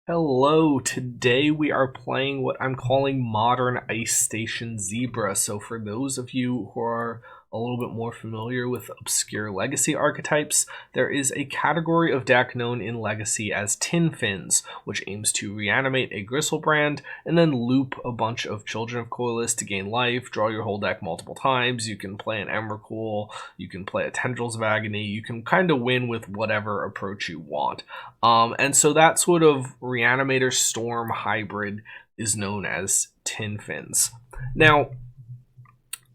Hello, today we are playing what I'm calling Modern Ice Station Zebra. So for those of you who are a little bit more familiar with obscure Legacy archetypes, there is a category of deck known in Legacy as Tin Fins, which aims to reanimate a Griselbrand and then loop a bunch of Children of Corliss to gain life, draw your whole deck multiple times. You can play an Emrakul, you can play a Tendrils of Agony, you can kind of win with whatever approach you want. And so that sort of Reanimator Storm hybrid is known as Tin Fins. Now,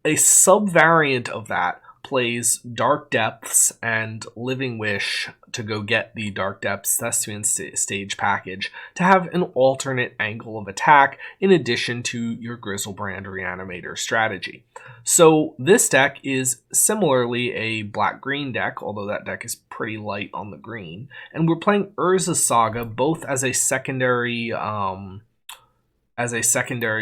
a subvariant of that plays Dark Depths and Living Wish to go get the Dark Depths Thespian stage package to have an alternate angle of attack in addition to your Griselbrand Reanimator strategy. So this deck is similarly a black-green deck, although that deck is pretty light on the green. And we're playing Urza Saga both as a secondary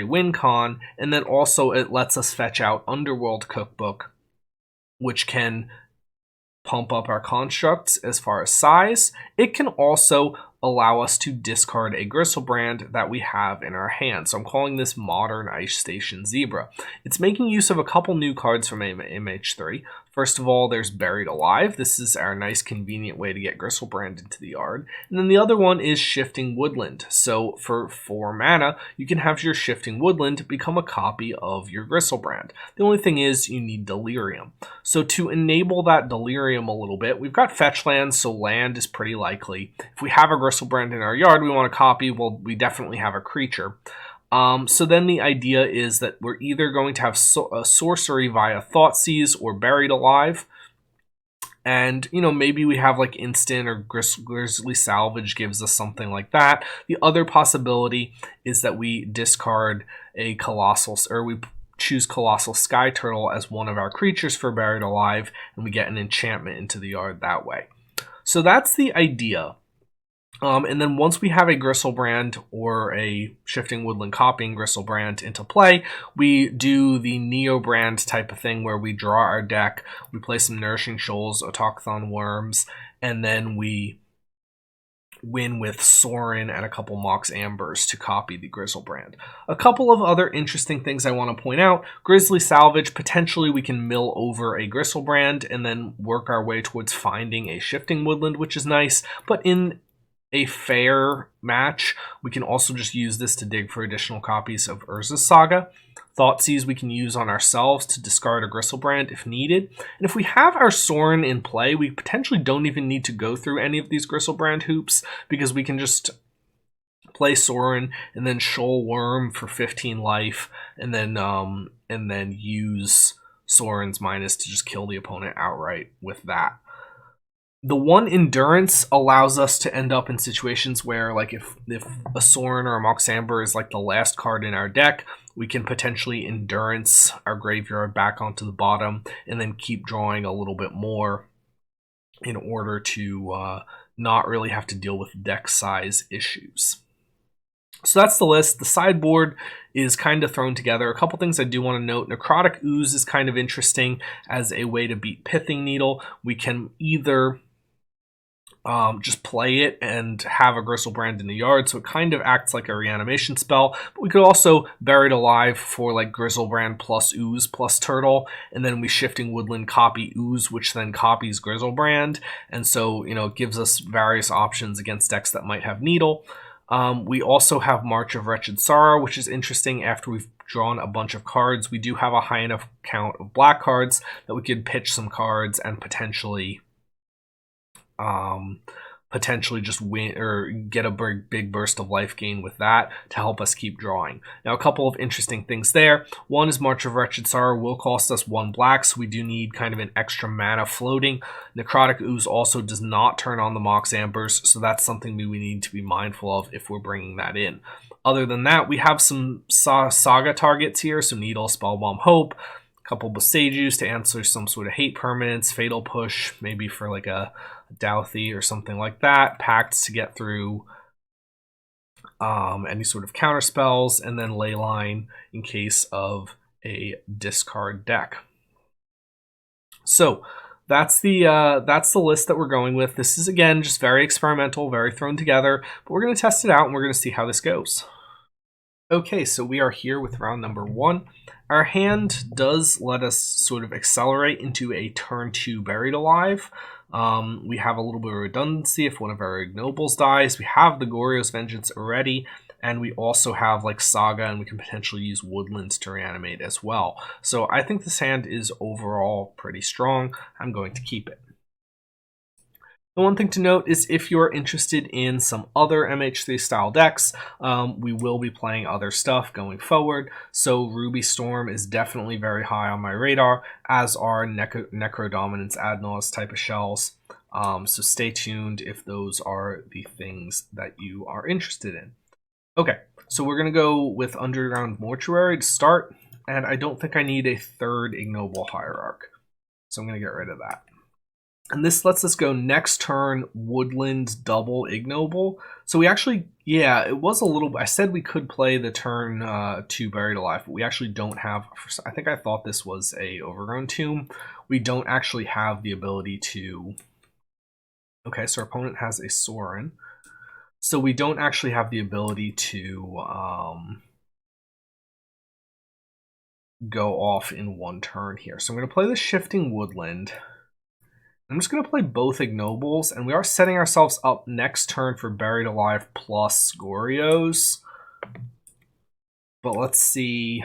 win con, and then also it lets us fetch out Underworld Cookbook, which can pump up our constructs as far as size. It can also allow us to discard a Griselbrand that we have in our hand. So I'm calling this Modern Ice Station Zebra. It's making use of a couple new cards from MH3. First of all, there's Buried Alive. This is our nice convenient way to get Griselbrand into the yard. And then the other one is Shifting Woodland. So for 4 mana, you can have your Shifting Woodland become a copy of your Griselbrand. The only thing is you need Delirium. So to enable that Delirium a little bit, we've got fetch lands, so land is pretty likely. If we have a Griselbrand in our yard we want to copy, well, we definitely have a creature. So then the idea is that we're either going to have a sorcery via Thoughtseize or Buried Alive. And, maybe we have like Instant or Grisly Salvage gives us something like that. The other possibility is that we discard a Colossal, or we choose Colossal Sky Turtle as one of our creatures for Buried Alive, and we get an enchantment into the yard that way. So that's the idea. And then once we have a Griselbrand or a Shifting Woodland copying Griselbrand into play, we do the Neobrand type of thing where we draw our deck, we play some Nourishing Shoals, Autochthon Worms, and then we win with Sorin and a couple Mox Ambers to copy the Griselbrand. A couple of other interesting things I want to point out. Grisly Salvage, potentially we can mill over a Griselbrand and then work our way towards finding a Shifting Woodland, which is nice, but in a fair match, we can also just use this to dig for additional copies of Urza's Saga. Thoughtseize we can use on ourselves to discard a Griselbrand if needed. And if we have our Sorin in play, we potentially don't even need to go through any of these Griselbrand hoops, because we can just play Sorin and then Shoal Worm for 15 life, and then use Sorin's Minus to just kill the opponent outright with that. The one Endurance allows us to end up in situations where, like, if a Sorin or a Mox Amber is like the last card in our deck, we can potentially Endurance our graveyard back onto the bottom and then keep drawing a little bit more in order to not really have to deal with deck size issues. So that's the list. The sideboard is kind of thrown together. A couple things I do want to note. Necrotic Ooze is kind of interesting as a way to beat Pithing Needle. We can either just play it and have a Griselbrand in the yard, so it kind of acts like a reanimation spell. But we could also Buried Alive for like Griselbrand plus Ooze plus Turtle, and then we Shifting Woodland copy Ooze, which then copies Griselbrand, and so it gives us various options against decks that might have Needle. We also have March of Wretched Sorrow, which is interesting after we've drawn a bunch of cards. We do have a high enough count of black cards that we could pitch some cards and potentially just win or get a big burst of life gain with that to help us keep drawing. Now, a couple of interesting things there. One is March of Wretched Sorrow will cost us 1 black, so we do need kind of an extra mana floating. Necrotic Ooze also does not turn on the Mox Ambers, so that's something we need to be mindful of if we're bringing that in. Other than that, we have some Saga targets here, so Needle, Spellbomb, Hope, a couple Bosages to answer some sort of hate permanents, Fatal Push, maybe for like a Douthie or something like that, Pact to get through any sort of counter spells, and then Leyline in case of a discard deck. So that's the list that we're going with. This is, again, just very experimental, very thrown together, but we're going to test it out and we're going to see how this goes. Okay, so we are here with round number 1. Our hand does let us sort of accelerate into a turn 2 Buried Alive. We have a little bit of redundancy if one of our ignobles dies. We have the Goryo's Vengeance already, and we also have like Saga, and we can potentially use Woodlands to reanimate as well. So I think this hand is overall pretty strong. I'm going to keep it. The one thing to note is if you're interested in some other MH3 style decks, we will be playing other stuff going forward. So Ruby Storm is definitely very high on my radar, as are Necrodominance Adnos type of shells. So stay tuned if those are the things that you are interested in. Okay, so we're going to go with Underground Mortuary to start, and I don't think I need a third Ignoble Hierarch. So I'm going to get rid of that. And this lets us go next turn, Woodland double Ignoble. So we actually, yeah, it was a little, I said we could play the turn 2 Buried Alive, but we actually don't have, I think I thought this was a Overgrown Tomb. We don't actually have the ability to, okay, so our opponent has a Sorin. So we don't actually have the ability to go off in one turn here. So I'm going to play the Shifting Woodland. I'm just going to play both Ignobles, and we are setting ourselves up next turn for Buried Alive plus Gorios. But let's see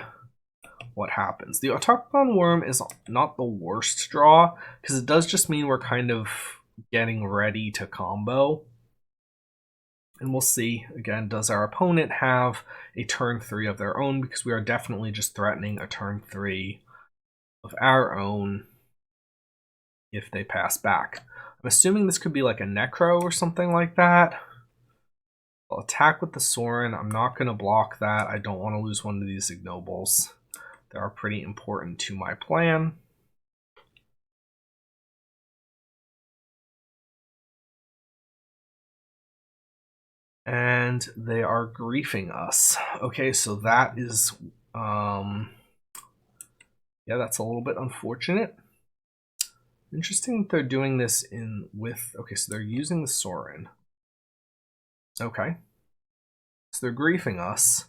what happens. The Autochthon Worm is not the worst draw, because it does just mean we're kind of getting ready to combo. And we'll see, again, does our opponent have a turn 3 of their own, because we are definitely just threatening a turn 3 of our own if they pass back. I'm assuming this could be like a Necro or something like that. I'll attack with the Sorin. I'm not going to block that. I don't want to lose one of these Ignobles. They are pretty important to my plan. And they are griefing us. Okay, so that is, yeah, that's a little bit unfortunate. Interesting that they're doing this with, okay, so they're using the Sorin. Okay. So they're griefing us.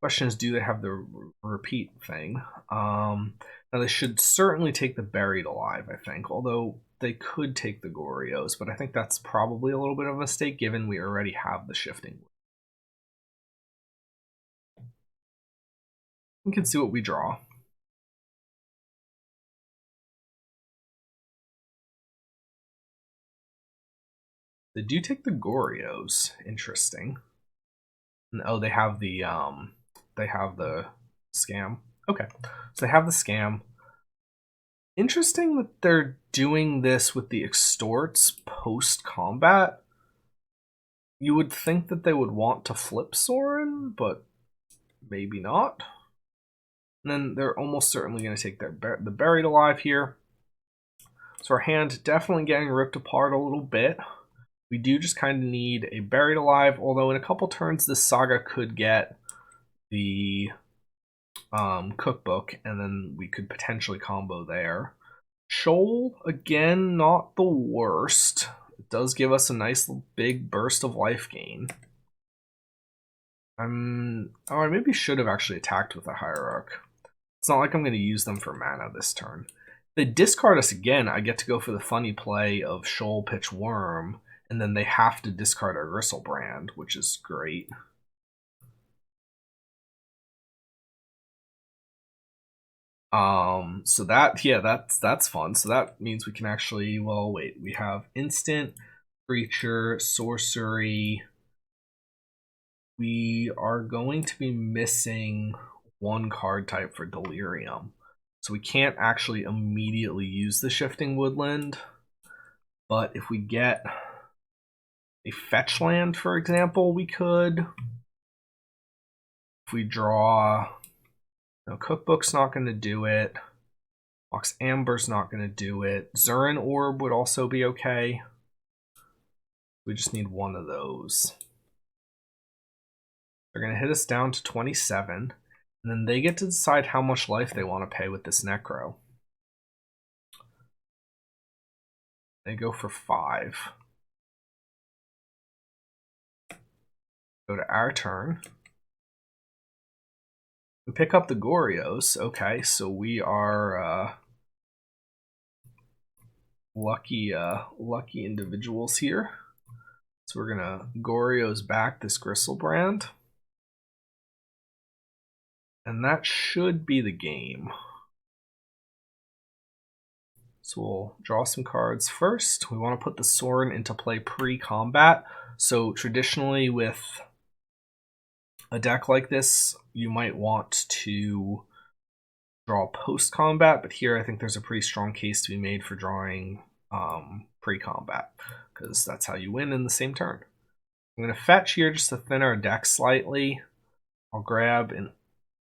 Question is, do they have the repeat thing? Now they should certainly take the Buried Alive, I think, although they could take the Gorios, but I think that's probably a little bit of a mistake given we already have the Shifting. We can see what we draw. They do take the Gorios. Interesting. And, oh, they have the scam. Okay, so they have the scam. Interesting that they're doing this with the extorts post-combat. You would think that they would want to flip Sorin, but maybe not. And then they're almost certainly going to take the Buried Alive here. So our hand definitely getting ripped apart a little bit. We do just kind of need a Buried Alive, although in a couple turns this Saga could get the cookbook, and then we could potentially combo there. Shoal, again, not the worst. It does give us a nice big burst of life gain. I maybe should have actually attacked with a Hierarch. It's not like I'm going to use them for mana this turn. If they discard us again, I get to go for the funny play of Shoal pitch Worm, and then they have to discard our Griselbrand, which is great. So that, yeah, that's fun. So that means we can actually, well, wait, we have instant, creature, sorcery. We are going to be missing one card type for Delirium. So we can't actually immediately use the Shifting Woodland. But if we get a fetch land, for example, we could. If we draw, no, Cookbook's not going to do it. Mox Amber's not going to do it. Zurin Orb would also be okay. We just need one of those. They're going to hit us down to 27, and then they get to decide how much life they want to pay with this Necro. They go for 5. Go to our turn. We pick up the Gorios. Okay, so we are lucky individuals here. So we're gonna Gorios back this Griselbrand. And that should be the game. So we'll draw some cards first. We want to put the Sorin into play pre-combat. So traditionally with a deck like this, you might want to draw post-combat, but here I think there's a pretty strong case to be made for drawing pre-combat, because that's how you win in the same turn. I'm going to fetch here just to thin our deck slightly. I'll grab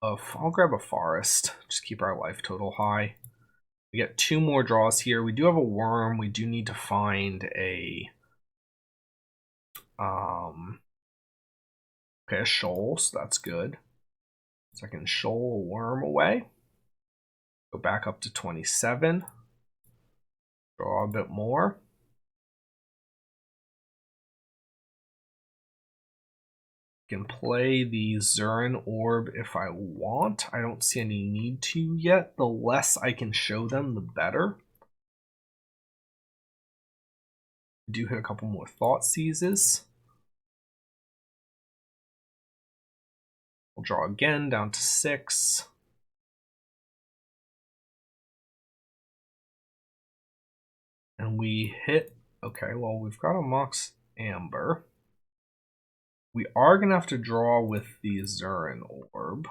a forest, just keep our life total high. We get 2 more draws here. We do have a worm. We do need to find a shoal, so that's good. So I can shoal a worm away. Go back up to 27. Draw a bit more. I can play the Zurin Orb if I want. I don't see any need to yet. The less I can show them, the better. I do hit a couple more Thought Seizes. We'll draw again down to 6. And we hit, okay, well, we've got a Mox Amber. We are going to have to draw with the Zurin Orb.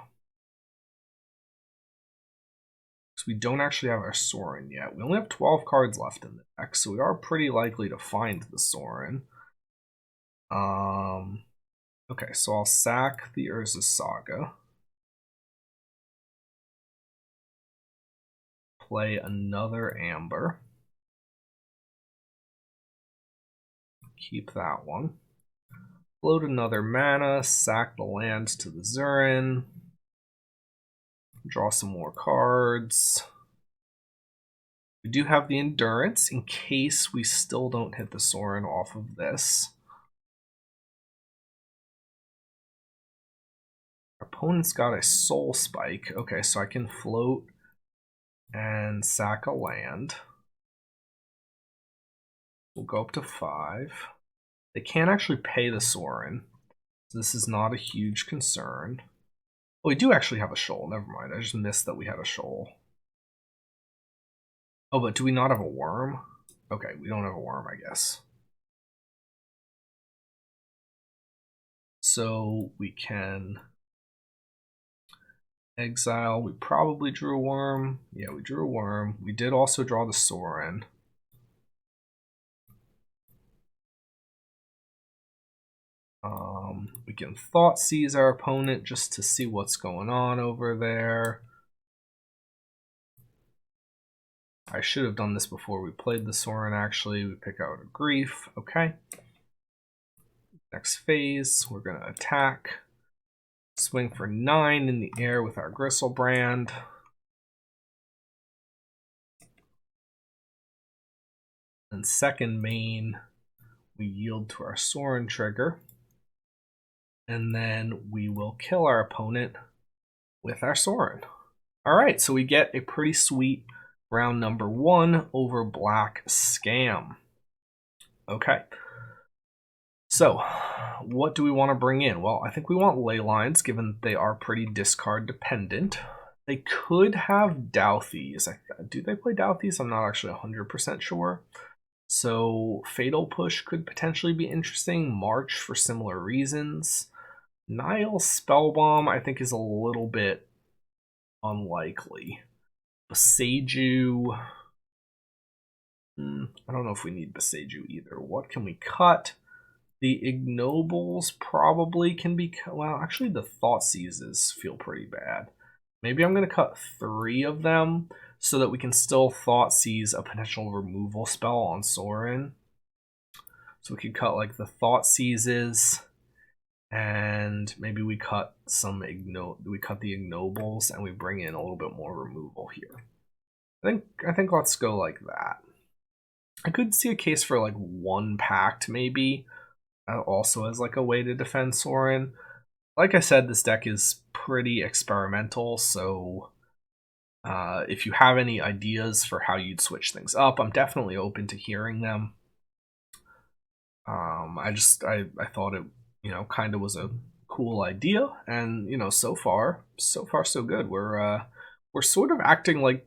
Because we don't actually have our Sorin yet. We only have 12 cards left in the deck, so we are pretty likely to find the Sorin. Okay, so I'll sack the Urza Saga. Play another Amber. Keep that one. Float another mana, sack the land to the Zurin. Draw some more cards. We do have the Endurance in case we still don't hit the Sorin off of this. Our opponent's got a Soul Spike. Okay, so I can float and sack a land. We'll go up to 5. They can't actually pay the Sorin, so this is not a huge concern. Oh, we do actually have a shoal. Never mind. I just missed that we had a shoal. Oh, but do we not have a worm? Okay, we don't have a worm, I guess. So we can exile. We probably drew a worm. Yeah, we drew a worm. We did also draw the Sorin. We can Thought Seize our opponent just to see what's going on over there. I should have done this before we played the Sorin, actually. We pick out a Grief. Okay. Next phase, we're going to attack. Swing for 9 in the air with our Griselbrand. And second main, we yield to our Sorin trigger. And then we will kill our opponent with our Sorin. Alright, so we get a pretty sweet round number 1 over Black Scam. Okay. So, what do we want to bring in? Well, I think we want ley lines, given that they are pretty discard dependent. They could have Douthies. Do they play Douthies? I'm not actually 100% sure. So, Fatal Push could potentially be interesting. March for similar reasons. Nile Spellbomb, I think, is a little bit unlikely. Boseiju. I don't know if we need Boseiju either. What can we cut? The Ignobles probably can be cut. Well, actually, the Thought Seizes feel pretty bad. Maybe I'm going to cut 3 of them so that we can still Thought Seize a potential removal spell on Sorin. So we could cut like the Thought Seizes, and maybe we cut we cut the Ignobles, and we bring in a little bit more removal here. I think let's go like that. I could see a case for like one pact maybe, also as like a way to defend Sorin. Like I said, this deck is pretty experimental, so if you have any ideas for how you'd switch things up, I'm definitely open to hearing them. I thought it, kind of was a cool idea, and so far so good. We're sort of acting like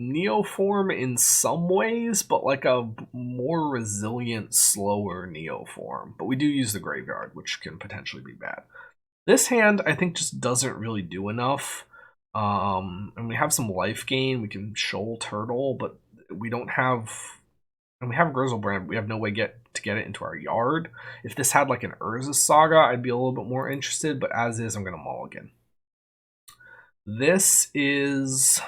Neoform in some ways, but like a more resilient, slower Neoform. But we do use the graveyard, which can potentially be bad. This hand, I think, just doesn't really do enough. And we have some life gain. We can shoal Turtle, but we don't have. And we have Griselbrand. We have no way to get it into our yard. If this had like an Urza Saga, I'd be a little bit more interested. But as is, I'm going to mulligan. This is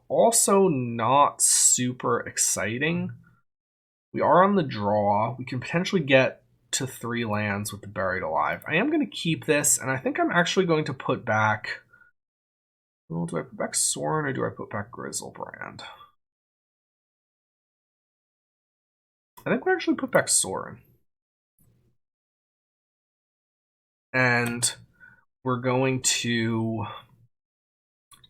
also not super exciting. We are on the draw. We can potentially get to 3 lands with the Buried Alive. I am going to keep this, and I think I'm actually going to put back... Well, do I put back Sorin or do I put back Griselbrand? I think we actually put back Sorin. And we're going to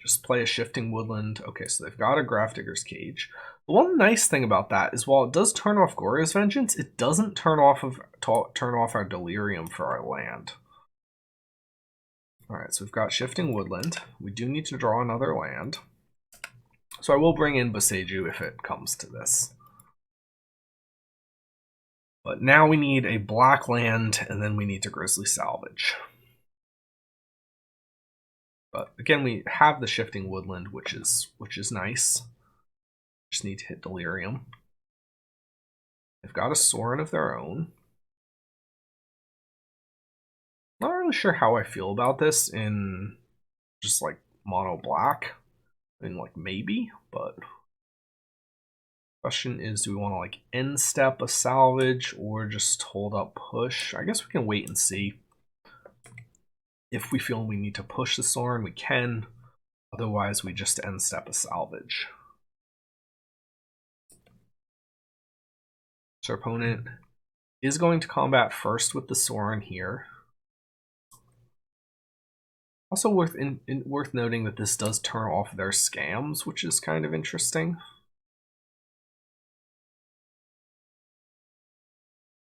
just play a Shifting Woodland. Okay, so they've got a Grafdigger's Cage. The one nice thing about that is while it does turn off Glorious Vengeance, it doesn't turn off our Delirium for our land. Alright, so we've got Shifting Woodland. We do need to draw another land. So I will bring in Boseiju if it comes to this. But now we need a black land, and then we need to Grizzly Salvage. But again, we have the Shifting Woodland, which is nice. Just need to hit Delirium. They've got a Sorin of their own. Not really sure how I feel about this in just like mono black. I mean, like maybe, but question is, do we want to like end step a salvage or just hold up push? I guess we can wait and see. If we feel we need to push the Sorin, we can. Otherwise, we just end step a salvage. So our opponent is going to combat first with the Sorin here. Also worth noting that this does turn off their scams, which is kind of interesting.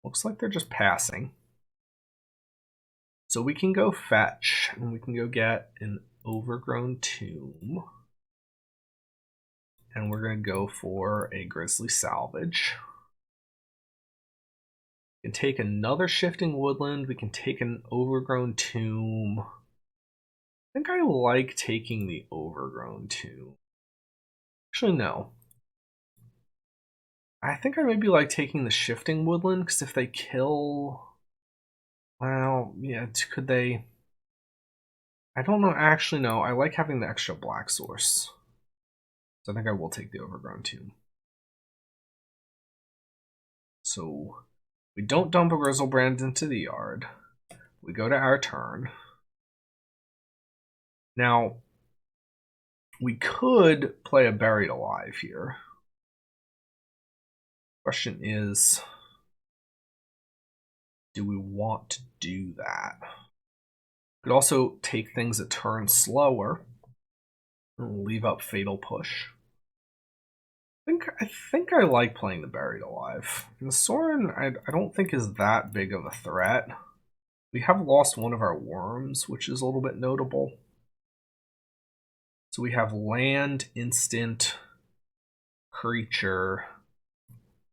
Looks like they're just passing. So we can go fetch, and we can go get an Overgrown Tomb. And we're going to go for a Grizzly Salvage. We can take another Shifting Woodland. We can take an Overgrown Tomb. I think I like taking the Overgrown Tomb. Actually, no. I think I maybe like taking the Shifting Woodland, because if they kill... Well, yeah, could they... I don't know, actually, no. I like having the extra black source. So I think I will take the Overgrown Tomb. So we don't dump a Griselbrand into the yard. We go to our turn. Now, we could play a Buried Alive here. Question is, do we want to do that? We could also take things a turn slower and leave up Fatal Push. I think I like playing the Buried Alive. And the Sorin, I don't think is that big of a threat. We have lost one of our worms, which is a little bit notable. So we have land, instant, creature,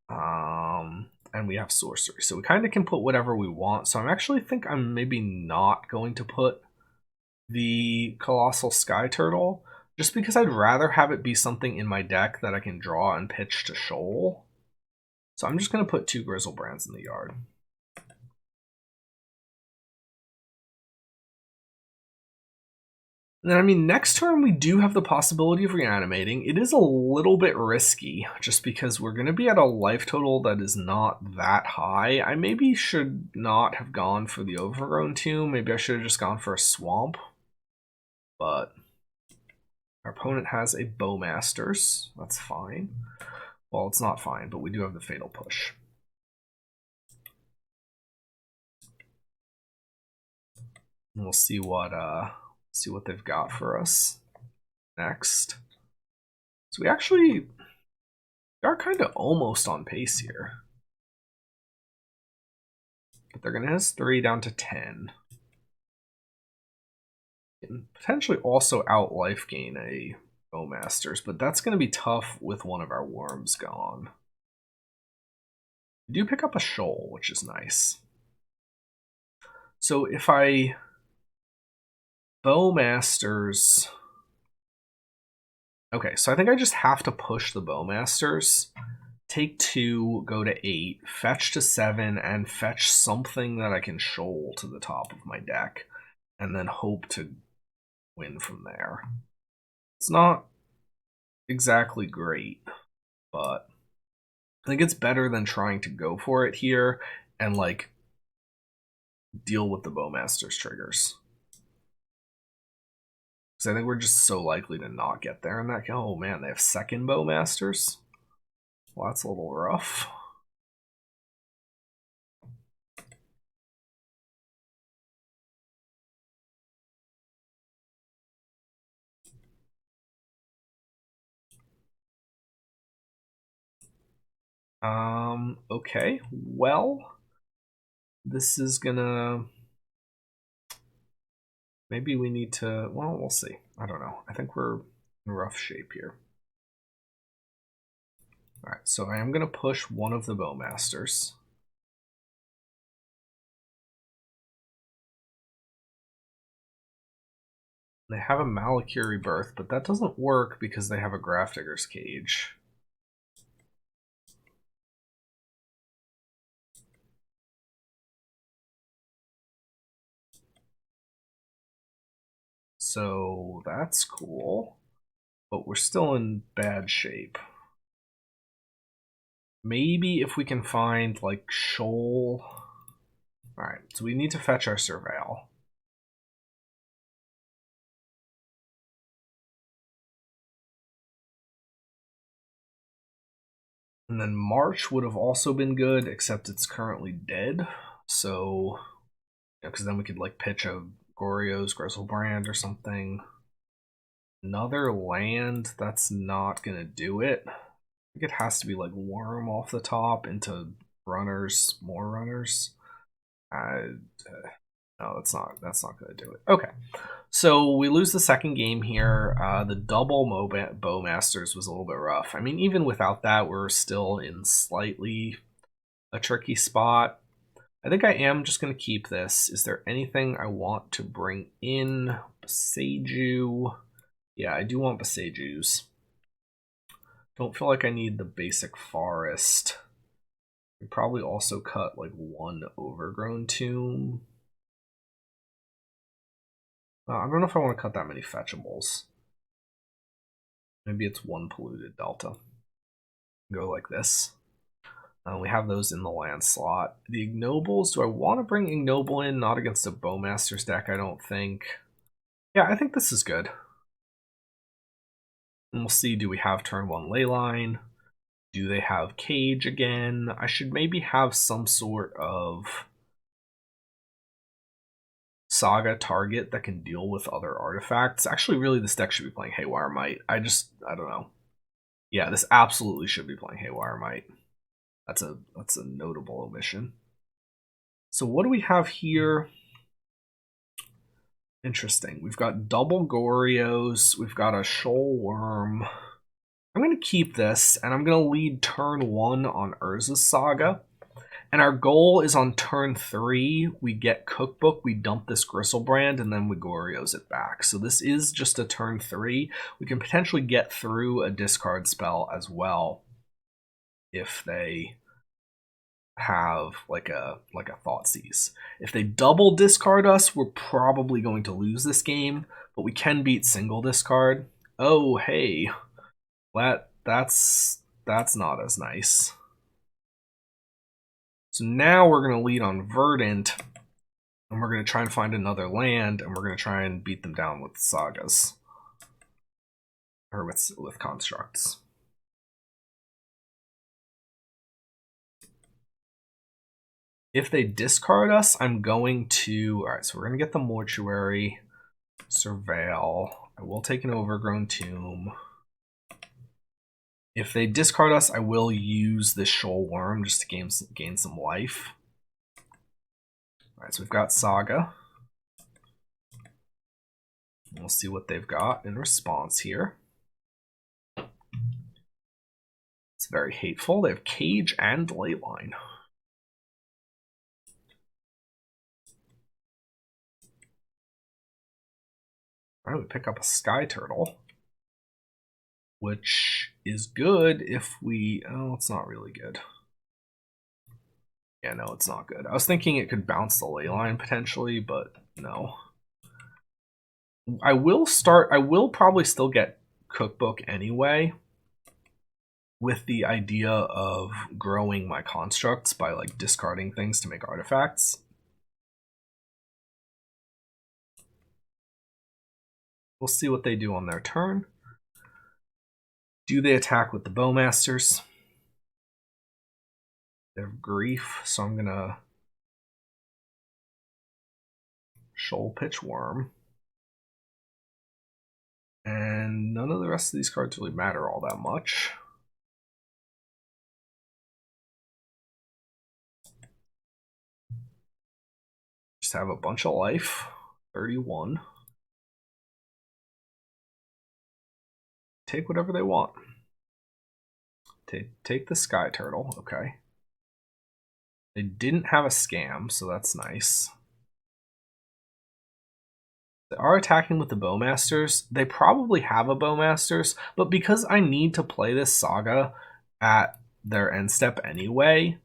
and we have sorcery. So we kind of can put whatever we want. So I actually think I'm maybe not going to put the Colossal Sky Turtle, just because I'd rather have it be something in my deck that I can draw and pitch to Shoal. So I'm just going to put 2 Griselbrands in the yard. And then, I mean, next turn we do have the possibility of reanimating. It is a little bit risky, just because we're going to be at a life total that is not that high. I maybe should not have gone for the Overgrown Tomb. Maybe I should have just gone for a Swamp. But, Our opponent has a Bowmasters. That's fine. Well, it's not fine, but we do have the Fatal Push. And we'll see what they've got for us next. So we actually are kind of almost on pace here. But they're going to hit us 3 down to 10. And potentially also out life gain a Bowmasters, but that's going to be tough with one of our worms gone. We do pick up a shoal, which is nice. So if I Bowmasters... Okay, so I think I just have to push the Bowmasters, take 2, go to 8, fetch to 7, and fetch something that I can shoal to the top of my deck, and then hope to win from there. It's not exactly great, but I think it's better than trying to go for it here and like deal with the Bowmasters triggers. Because I think we're just so likely to not get there in that. Oh man, they have second Bowmasters. Well, that's a little rough. Okay, well, this is gonna... Maybe we need to... Well, we'll see. I don't know. I think we're in rough shape here. Alright, so I am gonna push one of the Bowmasters. They have a Malakir Rebirth, but that doesn't work because they have a Grafdigger's Cage. So that's cool, but we're still in bad shape. Maybe if we can find like shoal. Alright, so we need to fetch our Surveil. And then March would have also been good, except it's currently dead. So, because then we could like pitch a Goryo's Griselbrand or something. Another land, that's not gonna do it. I think it has to be like Worm off the top into runners, more runners. No, that's not gonna do it. Okay. So we lose the second game here. The double Bowmasters was a little bit rough. I mean, even without that, we're still in slightly a tricky spot. I think I am just going to keep this. Is there anything I want to bring in? Boseiju. Yeah, I do want Boseijus. Don't feel like I need the basic forest. I could probably also cut like one overgrown tomb. I don't know if I want to cut that many fetchables. Maybe it's one polluted delta. Go like this. We have those in the land slot. The Ignobles, do I want to bring Ignoble in? Not against a Bowmasters deck, I don't think. Yeah, I think this is good. And we'll see, do we have turn 1 Leyline? Do they have Cage again? I should maybe have some sort of Saga target that can deal with other artifacts. Actually, really, this deck should be playing Haywire Might. I don't know. Yeah, this absolutely should be playing Haywire Might. That's a notable omission. So what do we have here? Interesting. We've got double Gorios. We've got a Shoal Worm. I'm going to keep this, and I'm going to lead turn 1 on Urza's Saga. And our goal is on turn 3, we get Cookbook, we dump this Griselbrand, and then we Gorios it back. So this is just a turn 3. We can potentially get through a discard spell as well if they have like a Thoughtseize. If they double discard us, we're probably going to lose this game, but we can beat single discard. Oh, hey. That's not as nice. So now we're going to lead on Verdant, and we're going to try and find another land, and we're going to try and beat them down with Sagas. or with constructs. If they discard us, I'm going to... Alright, so we're going to get the Mortuary, Surveil. I will take an Overgrown Tomb. If they discard us, I will use this Shoal Worm just to gain some life. Alright, so we've got Saga. We'll see what they've got in response here. It's very hateful. They have Cage and Leyline. Alright, we pick up a Sky Turtle, which is good if we... Oh, it's not really good. Yeah, no, it's not good. I was thinking it could bounce the Leyline potentially, but no. I will probably still get Cookbook anyway, with the idea of growing my constructs by like discarding things to make artifacts. We'll see what they do on their turn. Do they attack with the Bowmasters? They have Grief, so I'm gonna Shoal Pitch Worm. And none of the rest of these cards really matter all that much. Just have a bunch of life. 31. Take whatever they want. Take the Sky Turtle, okay. They didn't have a Scam, so that's nice. They are attacking with the Bowmasters. They probably have a Bowmasters, but because I need to play this Saga at their end step anyway,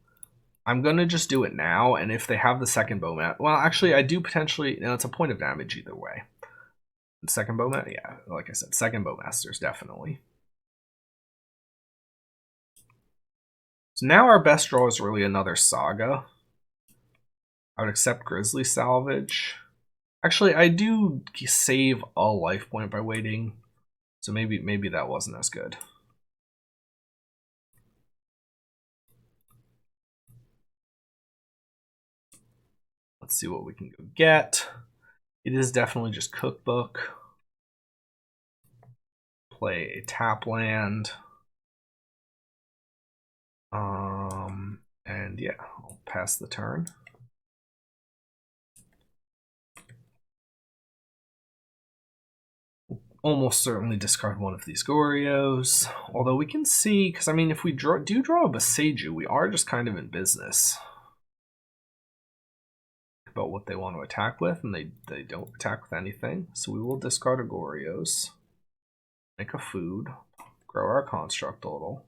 I'm going to just do it now, and if they have the second Bowmaster... Well, actually, I do potentially... it's a point of damage either way. Second Bowmaster? Yeah, like I said, second Bowmasters, definitely. So now our best draw is really another Saga. I would accept Grizzly Salvage. Actually, I do save a life point by waiting, so maybe that wasn't as good. Let's see what we can go get. It is definitely just Cookbook. Play a tap land. And yeah, I'll pass the turn. Almost certainly discard one of these Gorios. Although we can see, because I mean, if we do draw a Boseiju, we are just kind of in business about what they want to attack with, and they don't attack with anything. So we will discard a Gorios, make a food, grow our construct a little.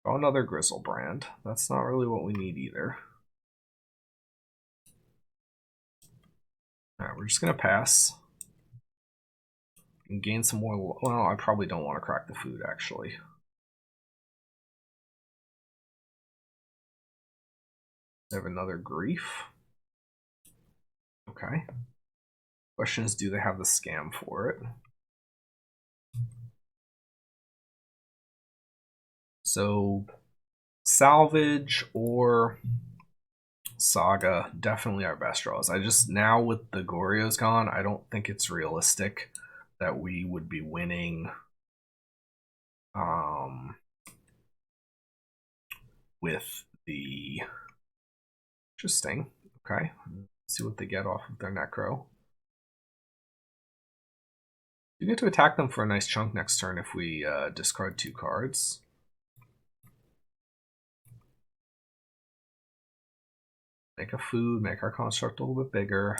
Draw another Griselbrand. That's not really what we need either. Alright, we're just going to pass. And gain some more... Well, I probably don't want to crack the food, actually. They have another Grief. Okay. Question is, do they have the Scam for it? So, Salvage or Saga, definitely our best draws. I just, now with the Gorios gone, I don't think it's realistic that we would be winning with the... Interesting. Okay. Let's see what they get off of their Necro. You get to attack them for a nice chunk next turn if we discard 2 cards. Make a food, make our construct a little bit bigger.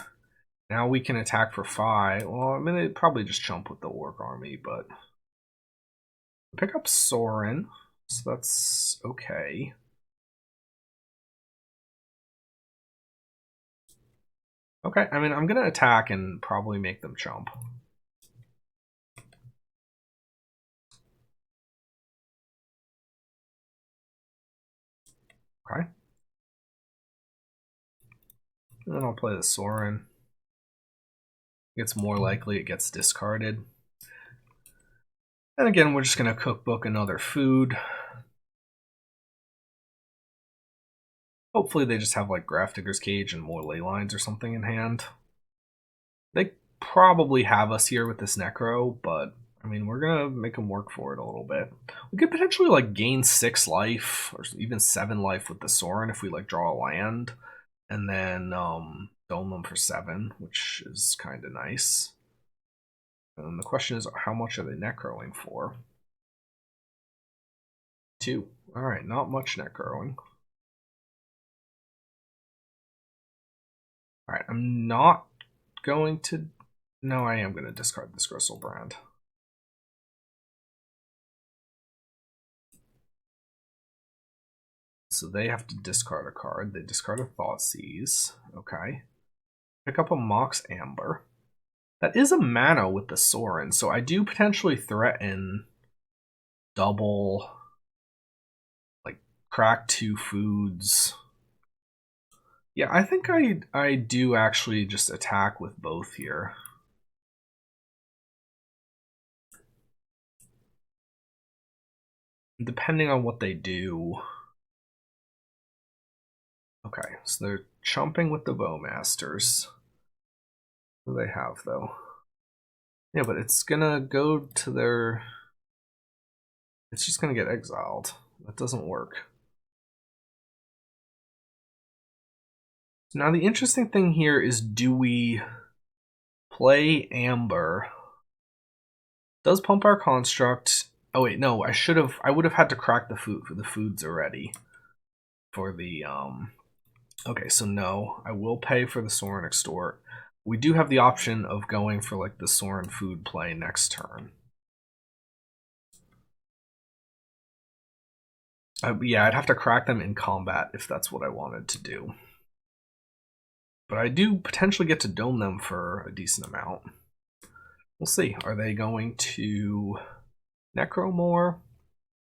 Now we can attack for 5. Well, I mean, they'd probably just chump with the Orc Army, but... Pick up Sorin, so that's okay. Okay, I mean, I'm going to attack and probably make them chump. Okay. And then I'll play the Sorin. It's more likely it gets discarded. And again, we're just going to cookbook another food. Hopefully they just have like Grafdigger's Cage and more ley lines or something in hand. They probably have us here with this Necro, but I mean, we're going to make them work for it a little bit. We could potentially like gain 6 life or even 7 life with the Sorin if we like draw a land and then dome them for 7, which is kind of nice. And the question is, how much are they necroing for? 2. All right, not much necroing. All right, I'm not going to... No, I am going to discard this Griselbrand. So they have to discard a card. They discard a Thoughtseize. Okay. Pick up a Mox Amber. That is a mana with the Sorin, so I do potentially threaten double, like, crack 2 foods. Yeah, I think I do actually just attack with both here. Depending on what they do. Okay, so they're chumping with the Bowmasters. What do they have, though? Yeah, but it's gonna go to their... It's just gonna get exiled. That doesn't work. Now the interesting thing here is, do we play Amber? Does pump our construct... Oh wait, no, I would have had to crack the food for the foods already. For the, Okay, so no, I will pay for the Sorin Extort. We do have the option of going for like the Sorin food play next turn. Yeah, I'd have to crack them in combat if that's what I wanted to do. But I do potentially get to dome them for a decent amount. We'll see. Are they going to necro more?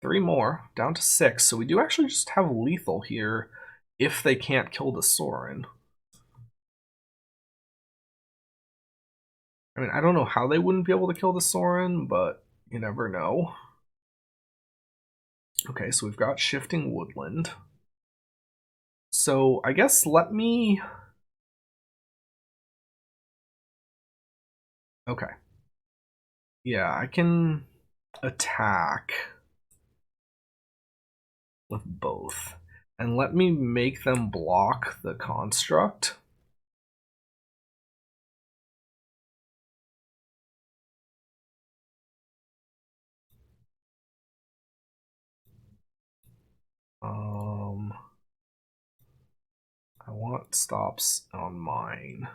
3 more, down to 6. So we do actually just have lethal here if they can't kill the Sorin. I mean, I don't know how they wouldn't be able to kill the Sorin, but you never know. Okay, so we've got Shifting Woodland. So I guess let me... Okay. Yeah, I can attack with both. And let me make them block the construct. I want stops on mine.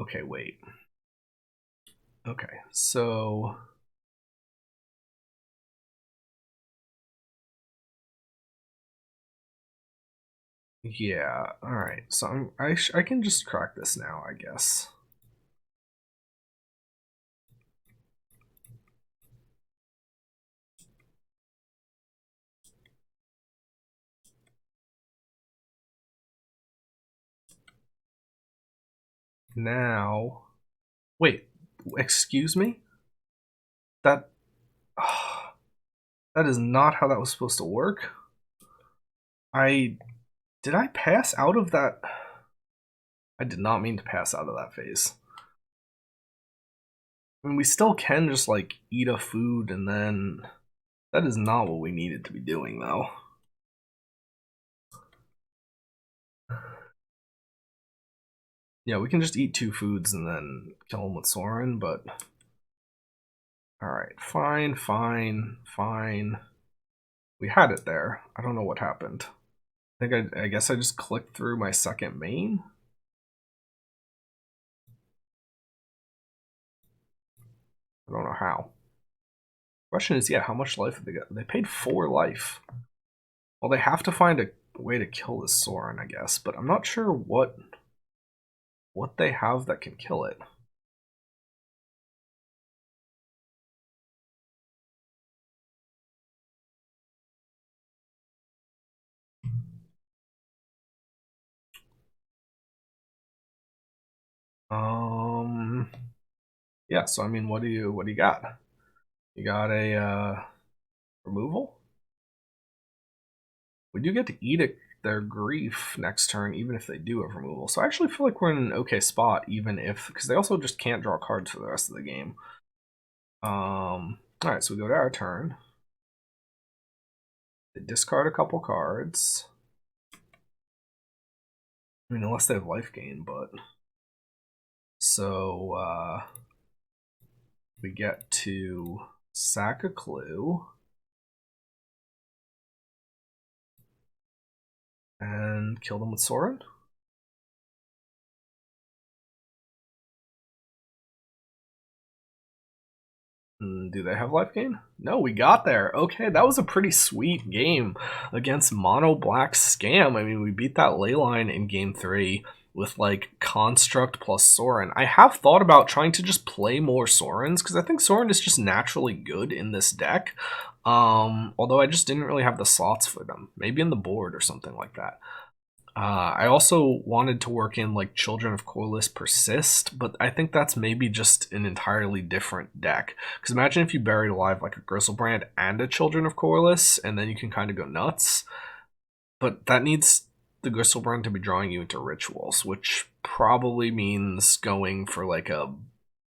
Okay, wait. Okay, so... Yeah, alright. So I can just crack this now, I guess. Now... Wait, excuse me? That... that is not how that was supposed to work. Did I pass out of that? I did not mean to pass out of that phase. I mean, we still can just, like, eat a food and then... That is not what we needed to be doing, though. Yeah, we can just eat 2 foods and then kill him with Sorin, but... Alright, fine, fine, fine. We had it there. I don't know what happened. I guess I just clicked through my second main? I don't know how. Question is, yeah, how much life have they got? They paid 4 life. Well, they have to find a way to kill this Sorin, I guess, but I'm not sure what they have that can kill it. Yeah, so I mean, what do you got? You got a removal? We do get to edict their grief next turn, even if they do have removal. So I actually feel like we're in an okay spot, even if, because they also just can't draw cards for the rest of the game. Alright, so we go to our turn. They discard a couple cards. I mean, unless they have life gain, but... So, we get to sack a clue. And kill them with Sorin. Do they have life gain? No, we got there. Okay, that was a pretty sweet game against Mono Black Scam. I mean, we beat that Leyline in game 3 with like Construct plus Sorin. I have thought about trying to just play more Sorins because I think Sorin is just naturally good in this deck. Although I just didn't really have the slots for them. Maybe in the board or something like that. I also wanted to work in like Children of Corliss Persist, but I think that's maybe just an entirely different deck. Because imagine if you buried alive like a Griselbrand and a Children of Corliss, and then you can kind of go nuts. But that needs the Griselbrand to be drawing you into rituals, which probably means going for like a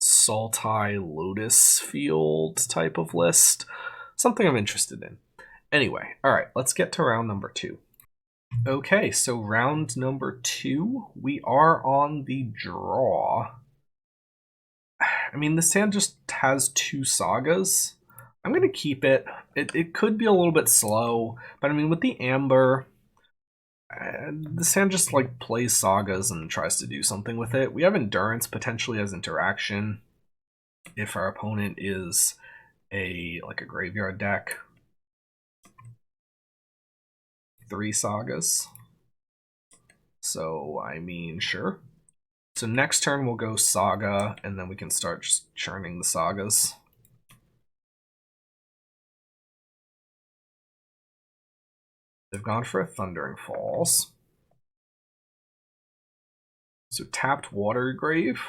Sultai Lotus Field type of list. Something I'm interested in. Anyway, alright, let's get to round number 2. Okay, so round number 2, we are on the draw. I mean, this hand just has 2 sagas. I'm going to keep it. It could be a little bit slow, but I mean, with the Amber, this hand just like plays sagas and tries to do something with it. We have Endurance potentially as interaction if our opponent is like a graveyard deck. 3 sagas. So, I mean, sure. So next turn we'll go Saga, and then we can start just churning the sagas. They've gone for a Thundering Falls. So tapped Water Grave,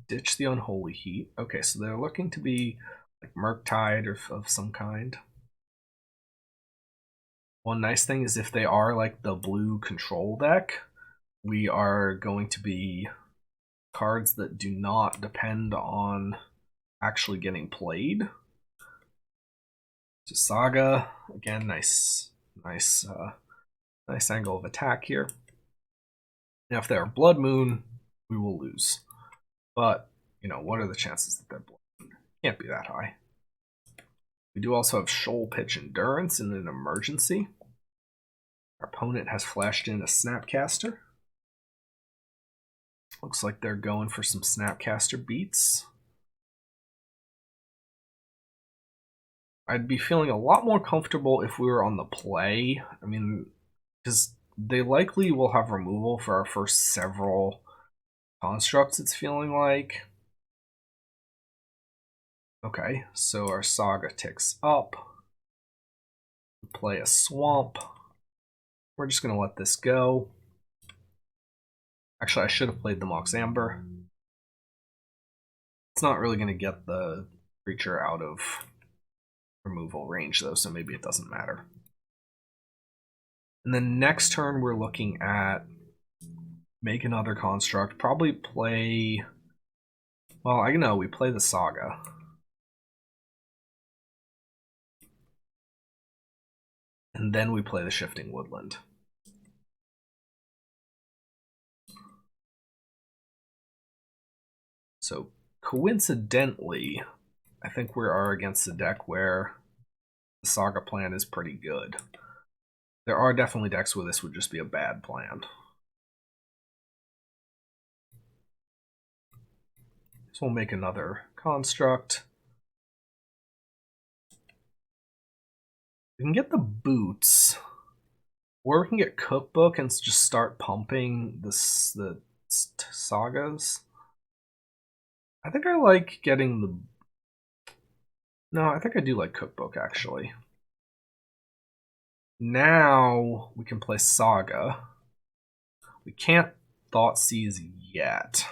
ditch the Unholy Heat. Okay, so they're looking to be like Murktide or of some kind. One nice thing is if they are like the blue control deck, we are going to be cards that do not depend on actually getting played. So Saga, again, nice angle of attack here. Now if they're Blood Moon, we will lose. But, you know, what are the chances that they're Blood Moon? Can't be that high. We do also have Shoal Pitch Endurance in an emergency. Our opponent has flashed in a Snapcaster. Looks like they're going for some Snapcaster beats. I'd be feeling a lot more comfortable if we were on the play. I mean, because they likely will have removal for our first several constructs, it's feeling like. Okay, so our Saga ticks up. Play a Swamp. We're just going to let this go. Actually, I should have played the Mox Amber. It's not really going to get the creature out of removal range, though, so maybe it doesn't matter. And then next turn, we're looking at make another construct. Probably play... Well, I know, we play the Saga. And then we play the Shifting Woodland. So coincidentally, I think we are against a deck where the Saga plan is pretty good. There are definitely decks where this would just be a bad plan. So we'll make another construct. We can get the boots, or we can get Cookbook and just start pumping the sagas. I think I like getting the... No, I think I do like Cookbook, actually. Now we can play Saga. We can't Thoughtseize yet.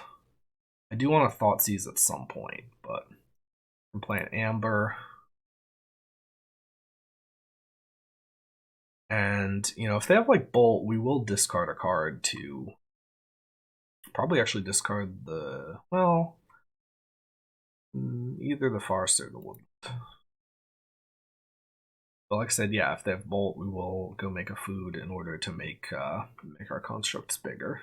I do want to Thoughtseize at some point, but I'm playing Amber. And, you know, if they have like Bolt, we will discard a card to probably actually discard the, well, either the Forest or the Woodland. But like I said, yeah, if they have Bolt, we will go make a food in order to make our constructs bigger.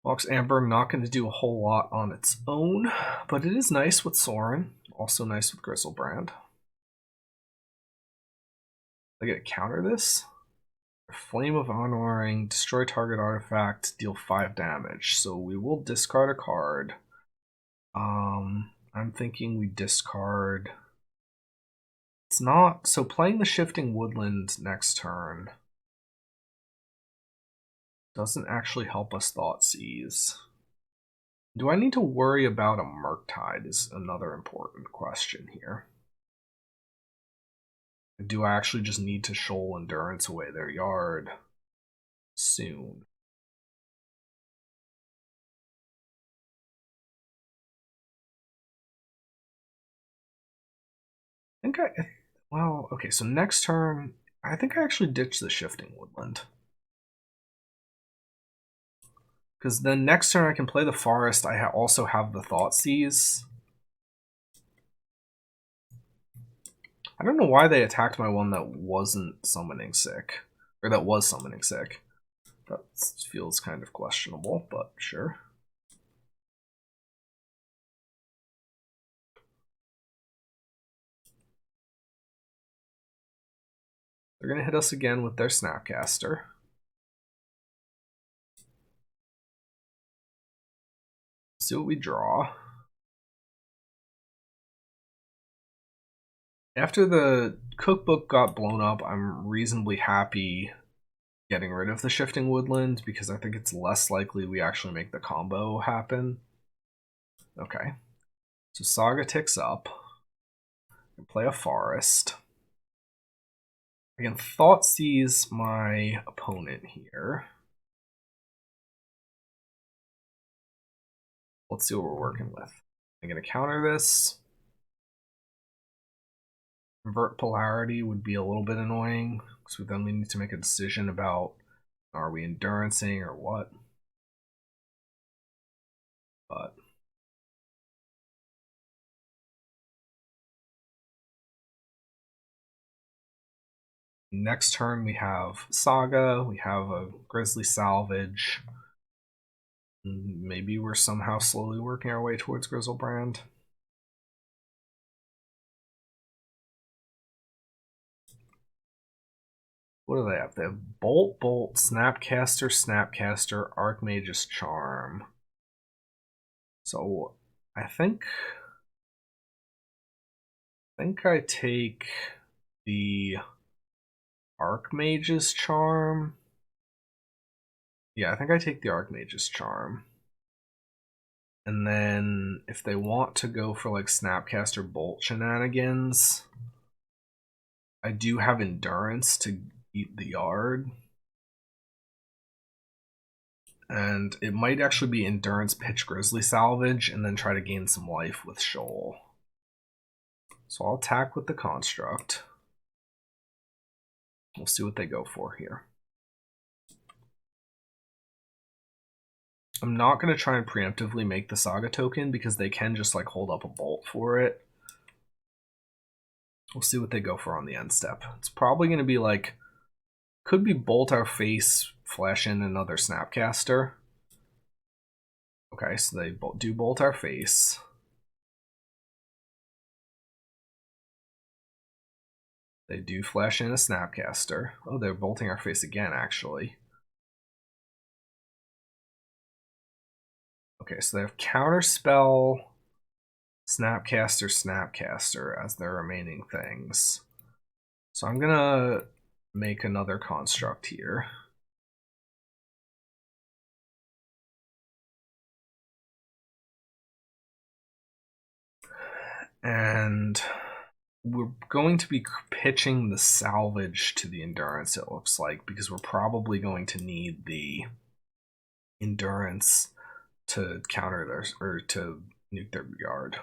Mox Amber, not going to do a whole lot on its own, but it is nice with Sorin. Also nice with Griselbrand. I get to counter this. Flame of Honoring, destroy target artifact, deal 5 damage. So we will discard a card. I'm thinking we discard. It's not. So playing the Shifting Woodland next turn doesn't actually help us Thoughtseize. Do I need to worry about a Murktide is another important question here. Do I actually just need to Shoal Endurance away their yard soon? I think well, okay, so next turn, I think I actually ditch the Shifting Woodland. Because then next turn I can play the Forest, I also have the Thoughtseize. I don't know why they attacked my one that wasn't summoning sick. Or that was summoning sick. That feels kind of questionable, but sure. They're going to hit us again with their Snapcaster. See what we draw. After the cookbook got blown up, I'm reasonably happy getting rid of the Shifting Woodland because I think it's less likely we actually make the combo happen. Okay. So Saga ticks up. Play a Forest. I can Thoughtseize my opponent here. Let's see what we're working with. I'm going to counter this. Invert Polarity would be a little bit annoying, because then we need to make a decision about are we Endurancing or what. But next turn we have Saga, we have a Grizzly Salvage. Maybe we're somehow slowly working our way towards Griselbrand. What do they have? They have Bolt, Bolt, Snapcaster, Snapcaster, Archmage's Charm. So I think I take the Archmage's Charm. Yeah, I think I take the Archmage's Charm. And then if they want to go for like Snapcaster Bolt shenanigans, I do have Endurance to eat the yard. And it might actually be Endurance pitch Grizzly Salvage and then try to gain some life with Shoal. So I'll attack with the Construct. We'll see what they go for here. I'm not going to try and preemptively make the Saga token because they can just like hold up a Bolt for it. We'll see what they go for on the end step. It's probably going to be like, could be Bolt our face, flash in another Snapcaster. Okay, so they do Bolt our face. They do flash in a Snapcaster. Oh, they're bolting our face again, actually. Okay, so they have Counterspell, Snapcaster, Snapcaster as their remaining things. So I'm gonna make another construct here. And we're going to be pitching the salvage to the endurance, it looks like, because we're probably going to need the endurance to counter their, or to nuke their yard.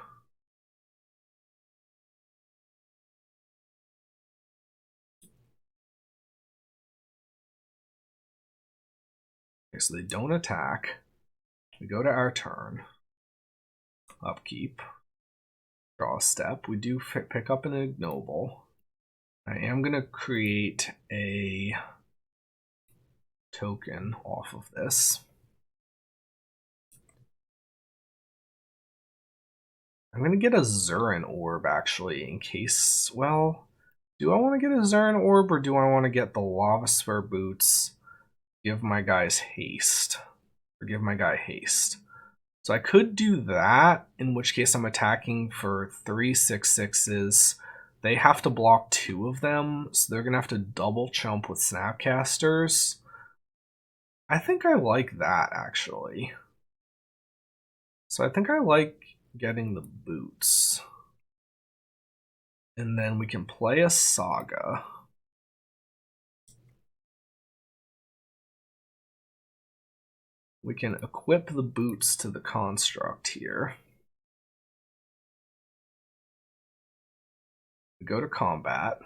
Okay, so they don't attack. We go to our turn. Upkeep. Draw a step. We do pick up an ignoble. I am going to create a token off of this. I'm going to get a Zurin orb, actually, in case, well, do I want to get a Zurin orb, or do I want to get the Lava Sphere boots, give my guys haste, or give my guy haste? So I could do that, in which case I'm attacking for 3 6/6s. They have to block 2 of them, so they're going to have to double chump with Snapcasters. I think I like that, actually. So I think I like getting the boots. And then we can play a Saga. We can equip the boots to the construct here. We go to combat.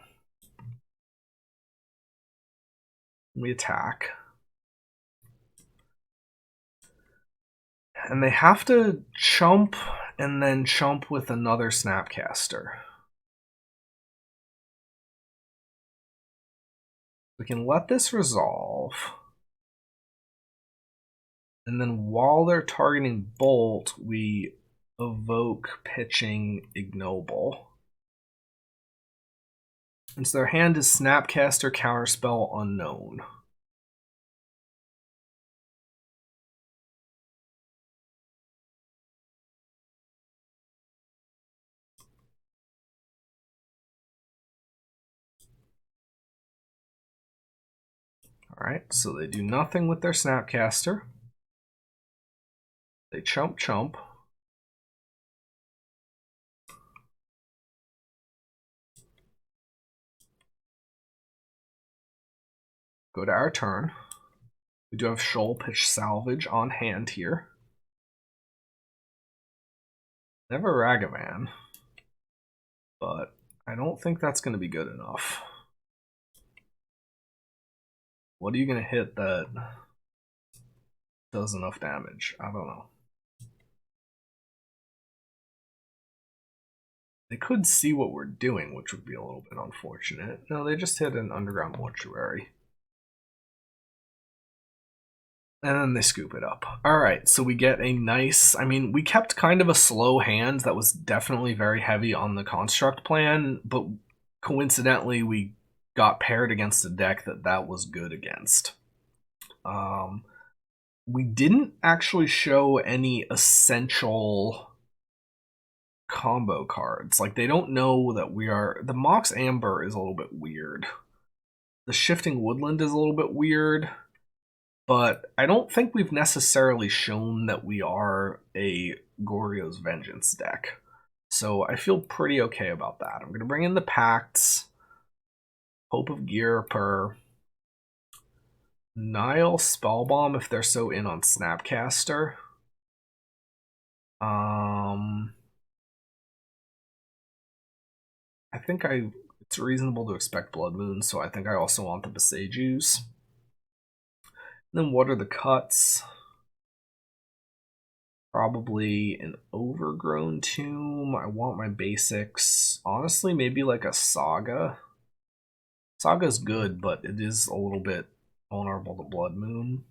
We attack. And they have to chump and then chump with another Snapcaster. We can let this resolve. And then while they're targeting Bolt, we evoke pitching Ignoble. And so their hand is Snapcaster, Counterspell, Unknown. Alright, so they do nothing with their Snapcaster. They chump chump. Go to our turn. We do have Shoal Pitch Salvage on hand here. Never Ragavan, but I don't think that's going to be good enough. What are you going to hit that does enough damage? I don't know. They could see what we're doing, which would be a little bit unfortunate. No, they just hit an Underground Mortuary. And then they scoop it up. Alright, so we get a nice... I mean, we kept kind of a slow hand that was definitely very heavy on the construct plan, but coincidentally we got paired against a deck that was good against. We didn't actually show any essential combo cards. Like, they don't know that we are... The Mox Amber is a little bit weird. The Shifting Woodland is a little bit weird. But I don't think we've necessarily shown that we are a Goryo's Vengeance deck. So I feel pretty okay about that. I'm going to bring in the Pacts. Hope of Gear per... Nile Spellbomb if they're so in on Snapcaster. I think it's reasonable to expect Blood Moon, so I think I also want the Besejus. Then what are the cuts? Probably an Overgrown Tomb. I want my basics. Honestly, maybe like a Saga. Saga's good, but it is a little bit vulnerable to Blood Moon.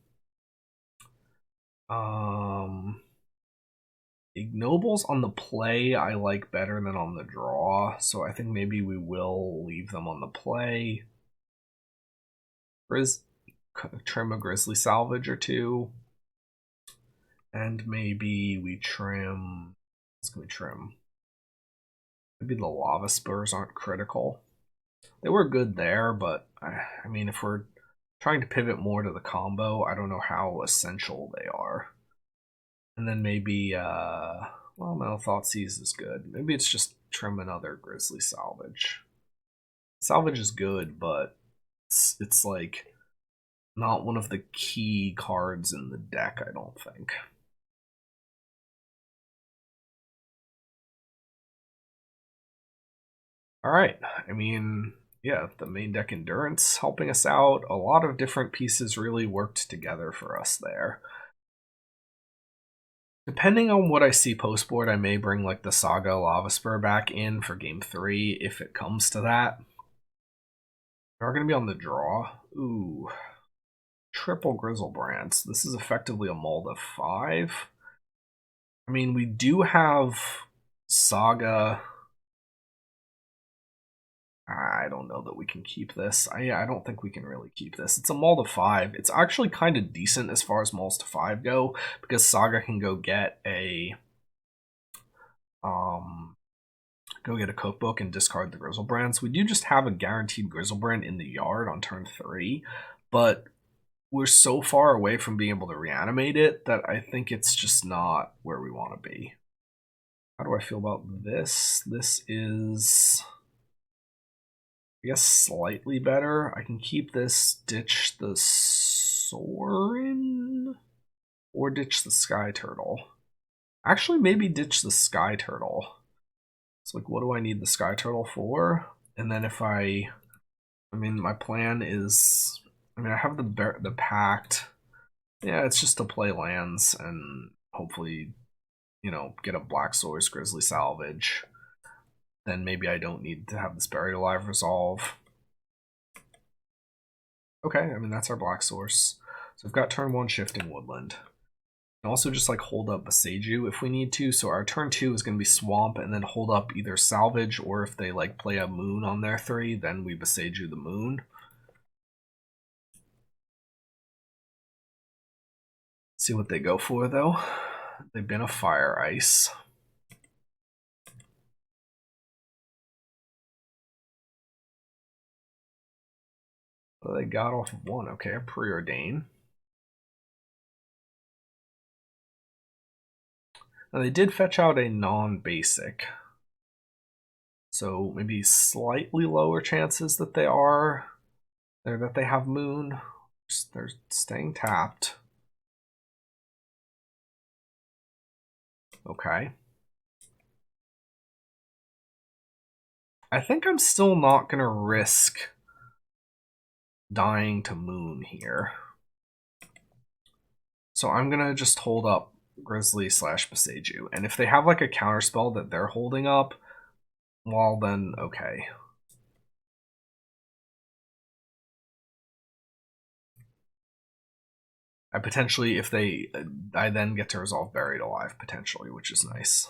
Ignobles on the play I like better than on the draw, so I think maybe we will leave them on the play. Trim a Grizzly Salvage or two. And maybe we trim... What can we trim? Maybe the Lava Spurs aren't critical. They were good there, but I mean, if we're trying to pivot more to the combo, I don't know how essential they are. And then maybe Well, no, Thoughtseize is good. Maybe it's just trim another Grizzly Salvage. Salvage is good, but it's like not one of the key cards in the deck, I don't think. Alright, I mean, yeah, the main deck Endurance helping us out. A lot of different pieces really worked together for us there. Depending on what I see post board, I may bring like the Saga Lava Spur back in for game 3 if it comes to that. We're going to be on the draw. Ooh. Triple Griselbrands. This is effectively a mold of 5. I mean, we do have Saga. I don't know that we can keep this. I don't think we can really keep this. It's a mold of 5. It's actually kind of decent as far as molds to 5 go, because Saga can go get a cookbook and discard the Griselbrands. We do just have a guaranteed Griselbrand in the yard on turn 3, but we're so far away from being able to reanimate it that I think it's just not where we want to be. How do I feel about this? This is, I guess, slightly better. I can keep this, ditch the Sorin, or ditch the Sky Turtle. Actually, maybe ditch the Sky Turtle. It's like, what do I need the Sky Turtle for? And then if I mean, my plan is, I have the Pact. Yeah, it's just to play lands and hopefully, get a Black Source Grizzly Salvage. Then maybe I don't need to have this Buried Alive resolve. Okay, that's our Black Source. So we've got turn 1 Shifting Woodland. And also just like hold up Beseiju if we need to. So our turn 2 is going to be Swamp and then hold up either Salvage, or if they like play a Moon on their 3, then we Beseiju the Moon. See what they go for though. They've been a Fire Ice. Well, they got off of 1. Okay, a Preordain. Now they did fetch out a non-basic. So maybe slightly lower chances that they have Moon. They're staying tapped. Okay. I think I'm still not going to risk dying to Moon here. So I'm going to just hold up Grizzly / Beseiju. And if they have like a counterspell that they're holding up, well then, okay. I potentially, I then get to resolve Buried Alive, potentially, which is nice.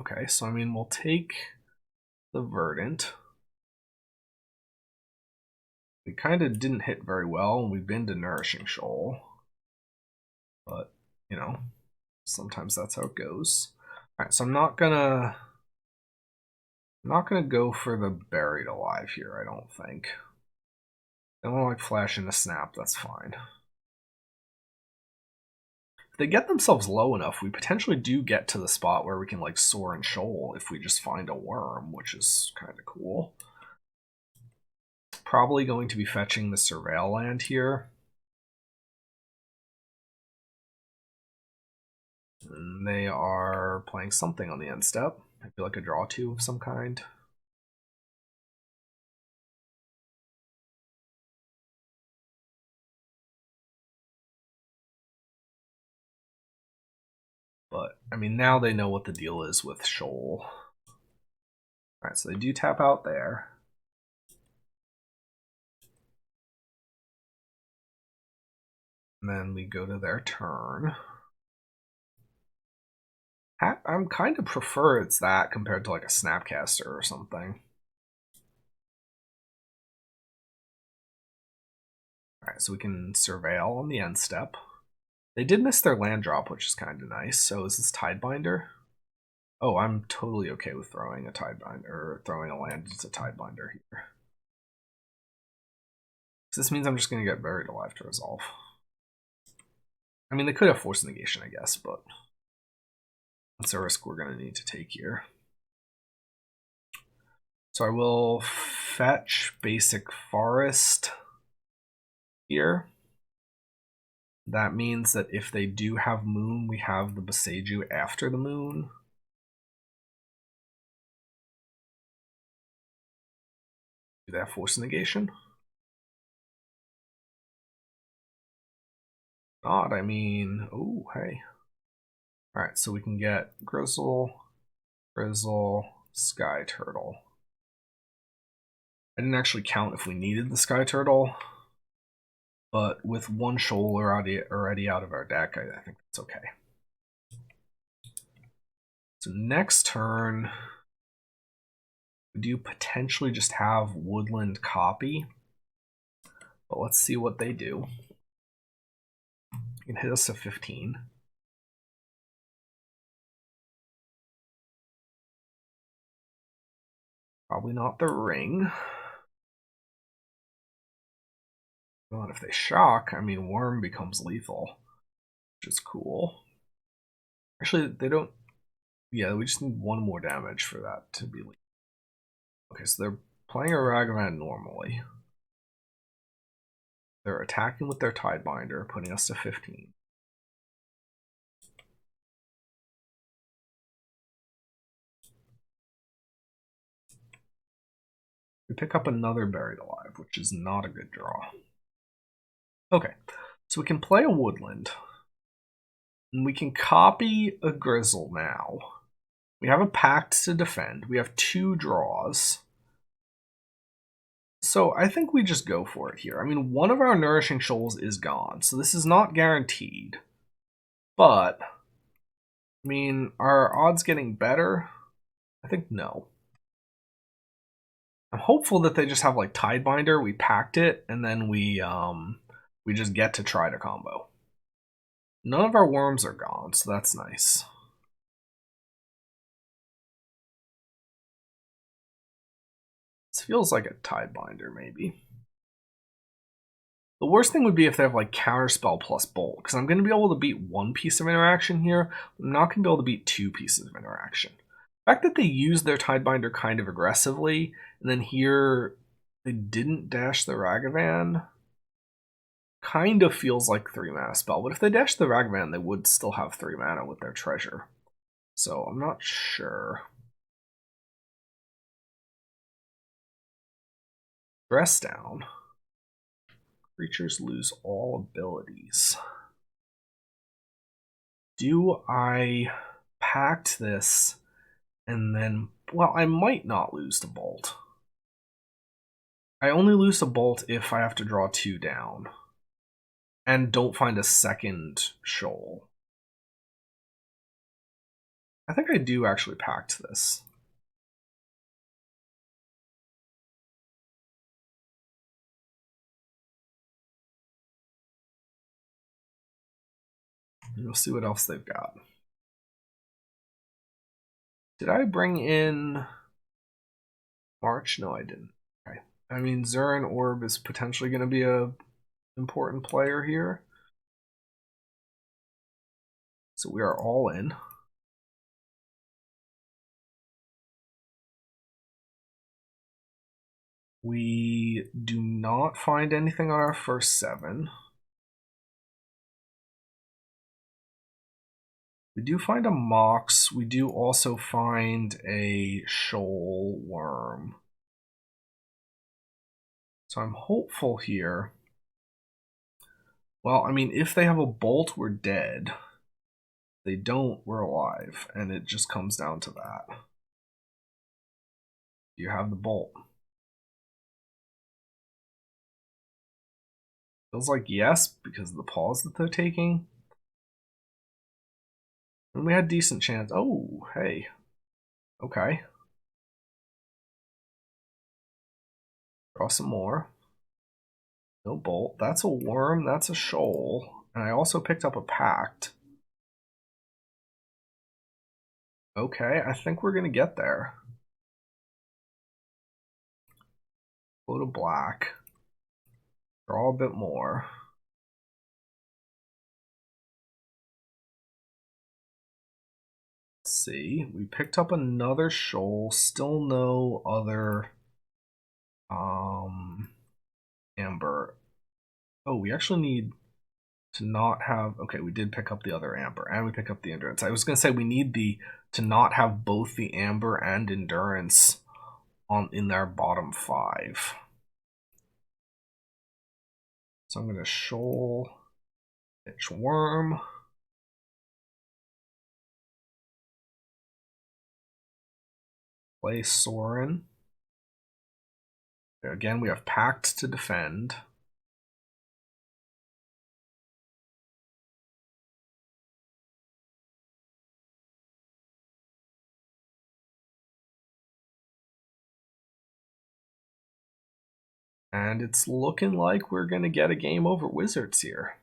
Okay, so we'll take the Verdant. We kind of didn't hit very well, and we've been to Nourishing Shoal. But, sometimes that's how it goes. Alright, so I'm not gonna go for the Buried Alive here, I don't think. They want to like flash in a snap, that's fine. If they get themselves low enough, we potentially do get to the spot where we can like soar and shoal if we just find a worm, which is kind of cool. Probably going to be fetching the Surveil land here. And they are playing something on the end step. I feel like a draw 2 of some kind. But, now they know what the deal is with Shoal. Alright, so they do tap out there. And then we go to their turn. I'm kind of prefer it's that compared to like a Snapcaster or something. Alright, so we can Surveil on the end step. They did miss their land drop, which is kind of nice. So is this Tidebinder? Oh, I'm totally okay with throwing a Tidebinder, or throwing a land into Tidebinder here. So this means I'm just going to get Buried Alive to resolve. I mean, they could have Force Negation, I guess, but that's a risk we're going to need to take here. So I will fetch basic forest here. That means that if they do have moon, we have the Boseiju after the moon. Do they have Force Negation? Not, I mean, oh, hey. Alright, so we can get Grizzle, Sky Turtle. I didn't actually count if we needed the Sky Turtle, but with one shoal already out of our deck, I think that's okay. So next turn, we do potentially just have Woodland copy, but let's see what they do. You can hit us a 15. Probably not the ring. But if they shock, I mean, Worm becomes lethal, which is cool. Actually, they don't. Yeah, we just need one more damage for that to be lethal. Okay, so they're playing a Ragavan normally. They're attacking with their Tidebinder, putting us to 15. We pick up another Buried Alive, which is not a good draw. Okay, so we can play a Woodland. And we can copy a Grizzle now. We have a Pact to defend. We have 2 draws. So I think we just go for it here. I mean, one of our Nourishing Shoals is gone, so this is not guaranteed. But, I mean, are odds getting better? I think no. I'm hopeful that they just have like Tidebinder, we packed it, and then we just get to try to combo. None of our worms are gone, so that's nice. This feels like a Tidebinder, maybe. The worst thing would be if they have like Counterspell plus Bolt, because I'm going to be able to beat 1 piece of interaction here. I'm not going to be able to beat 2 pieces of interaction. The fact that they used their Tidebinder kind of aggressively, and then here they didn't dash the Ragavan, kind of feels like 3 mana spell. But if they dash the Ragavan, they would still have 3 mana with their treasure. So I'm not sure. Dress down. Creatures lose all abilities. Do I pact this and then, well, I might not lose to Bolt. I only lose to Bolt if I have to draw 2 down and don't find a second shoal. I think I do actually pact this. We'll see what else they've got. Did I bring in March? No, I didn't. Okay. I mean, Zurin Orb is potentially going to be a important player here. So we are all in. We do not find anything on our first 7. We do find a Mox. We do also find a Shoal Worm. So I'm hopeful here. Well, I mean, if they have a Bolt, we're dead. If they don't, we're alive. And it just comes down to that. You have the Bolt. Feels like yes, because of the pause that they're taking. And we had decent chance. Oh, hey. Okay. Draw some more. No Bolt. That's a Worm. That's a Shoal. And I also picked up a Pact. Okay, I think we're going to get there. Go to black. Draw a bit more. Let's see, we picked up another shoal, still no other amber. Oh, we actually need to not have, okay, we did pick up the other amber and we pick up the endurance. I was gonna say we need to not have both the amber and endurance in our bottom 5. So I'm gonna shoal, pitch worm, play Sorin. Again, we have Pact to defend. And it's looking like we're going to get a game over Wizards here.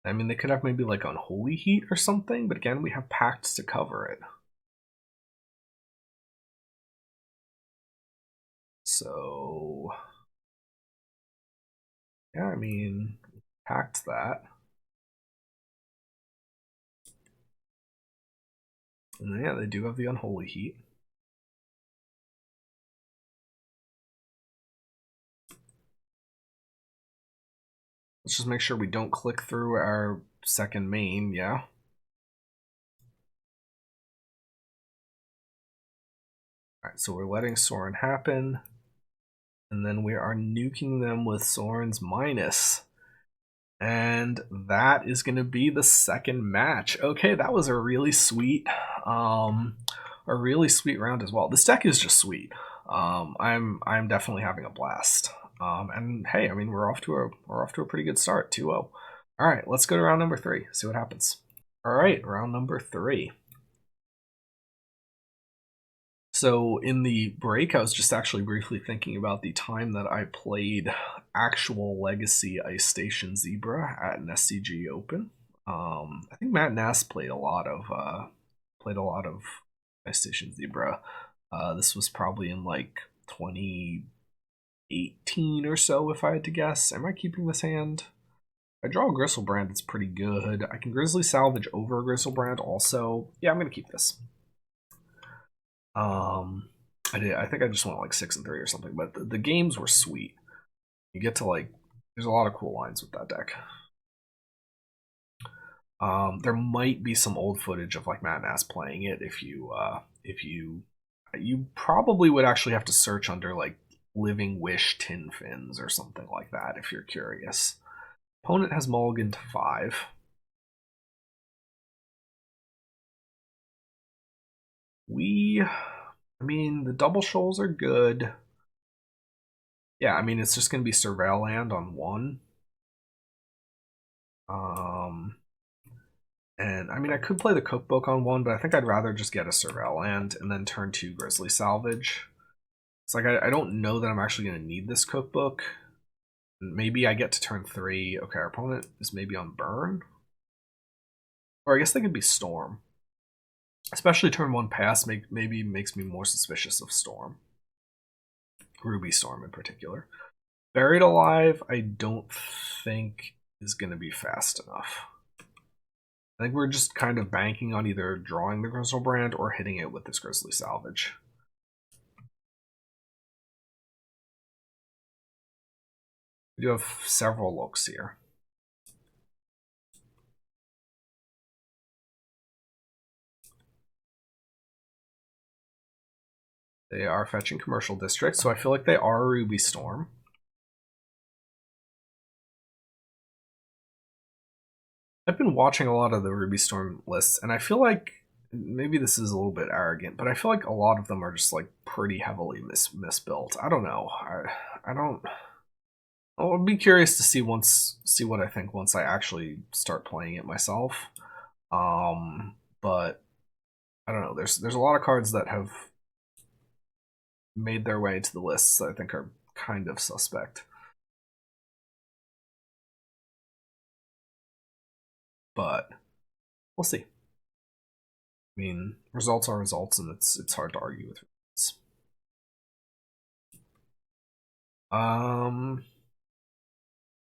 I mean, they could have maybe like Unholy Heat or something, but again, we have Pacts to cover it. So, yeah, I mean, Pact that. And yeah, they do have the Unholy Heat. Let's just make sure we don't click through our second main, yeah. Alright, so we're letting Sorin happen. And then we are nuking them with Sorin's Minus. And that is going to be the second match. Okay, that was a really sweet round as well. This deck is just sweet. I'm definitely having a blast. And hey, I mean, we're off to a pretty good start, 2-0. All right, let's go to round number 3. See what happens. All right, round number 3. So in the break, I was just actually briefly thinking about the time that I played actual Legacy Ice Station Zebra at an SCG Open. I think Matt Nass played a lot of Ice Station Zebra. This was probably in like 2018 or so, if I had to guess. Am I keeping this hand? If I draw a Griselbrand, it's pretty good. I can Grizzly Salvage over a Griselbrand also. Yeah, I'm gonna keep this. I think I just went like 6-3 or something, but the games were sweet. You get to like, there's a lot of cool lines with that deck. There might be some old footage of like Matt Nass playing it if you probably would actually have to search under like Living Wish Tin Fins or something like that if you're curious. Opponent has mulligan to 5. I mean, the double shoals are good. Yeah, I mean, it's just going to be Surveil Land on 1. And I mean, I could play the Cookbook on 1, but I think I'd rather just get a Surveil Land and then turn 2 Grizzly Salvage. It's like, I don't know that I'm actually going to need this Cookbook. Maybe I get to turn 3. Okay, our opponent is maybe on Burn. Or I guess they could be Storm. Especially turn 1 pass maybe makes me more suspicious of Storm. Ruby Storm in particular. Buried Alive, I don't think is going to be fast enough. I think we're just kind of banking on either drawing the Griselbrand or hitting it with this Grizzly Salvage. We do have several looks here. They are fetching Commercial District, so I feel like they are Ruby Storm. I've been watching a lot of the Ruby Storm lists, and I feel like maybe this is a little bit arrogant, but I feel like a lot of them are just like pretty heavily misbuilt. I don't know. I don't. I'll be curious to see what I think once I actually start playing it myself. But I don't know. There's a lot of cards that have made their way to the lists that I think are kind of suspect. But we'll see. mean, results are results, and it's hard to argue with results.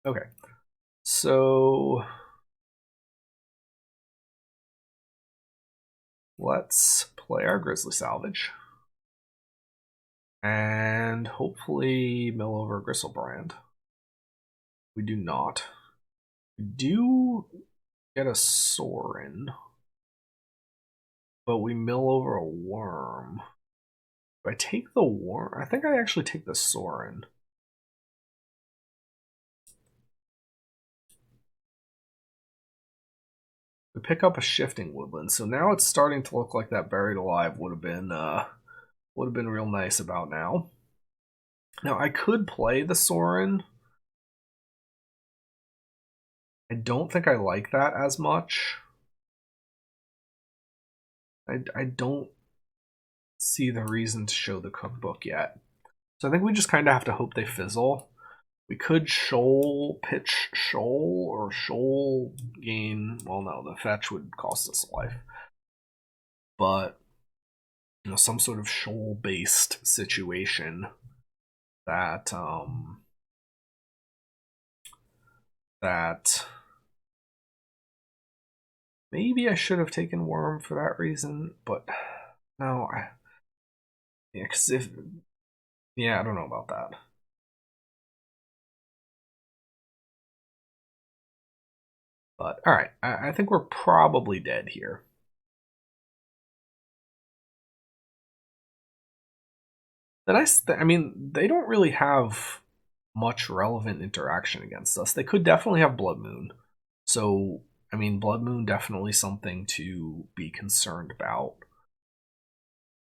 Okay. So let's play our Grizzly Salvage. And hopefully mill over Griselbrand. We do not. We do get a Sorin, but we mill over a worm. Do I take the worm? I think I actually take the Sorin. We pick up a Shifting Woodland, so now it's starting to look like that Buried Alive would have been real nice about now. Now I could play the Sorin. I don't think I like that as much. I don't see the reason to show the cookbook yet. So I think we just kind of have to hope they fizzle. We could pitch shoal, or shoal gain. Well, no, the fetch would cost us life. But, you know, some sort of shoal-based situation that, that maybe I should have taken worm for that reason, but no, yeah, because I don't know about that. But all right, I think we're probably dead here. I mean, they don't really have much relevant interaction against us. They could definitely have Blood Moon. So, I mean, Blood Moon definitely something to be concerned about.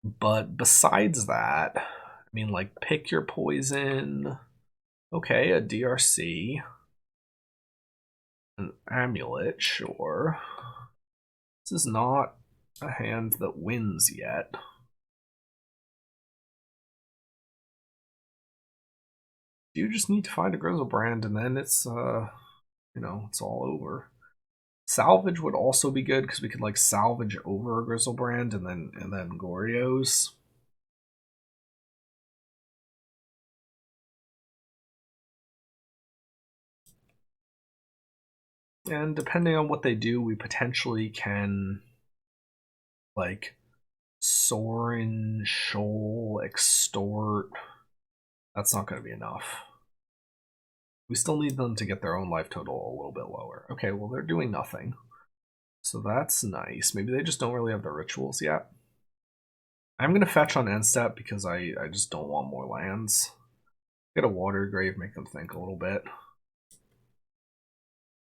But besides that, I mean, like, pick your poison. Okay, a DRC. An amulet, sure. This is not a hand that wins yet. You just need to find a Griselbrand, and then it's it's all over. Salvage would also be good because we could like salvage over a Griselbrand and then Goryo's. And depending on what they do, we potentially can like Sorin, Shoal, Extort. That's not going to be enough. We still need them to get their own life total a little bit lower. Okay, well, they're doing nothing. So that's nice. Maybe they just don't really have the rituals yet. I'm going to fetch on end step because I just don't want more lands. Get a water grave, make them think a little bit.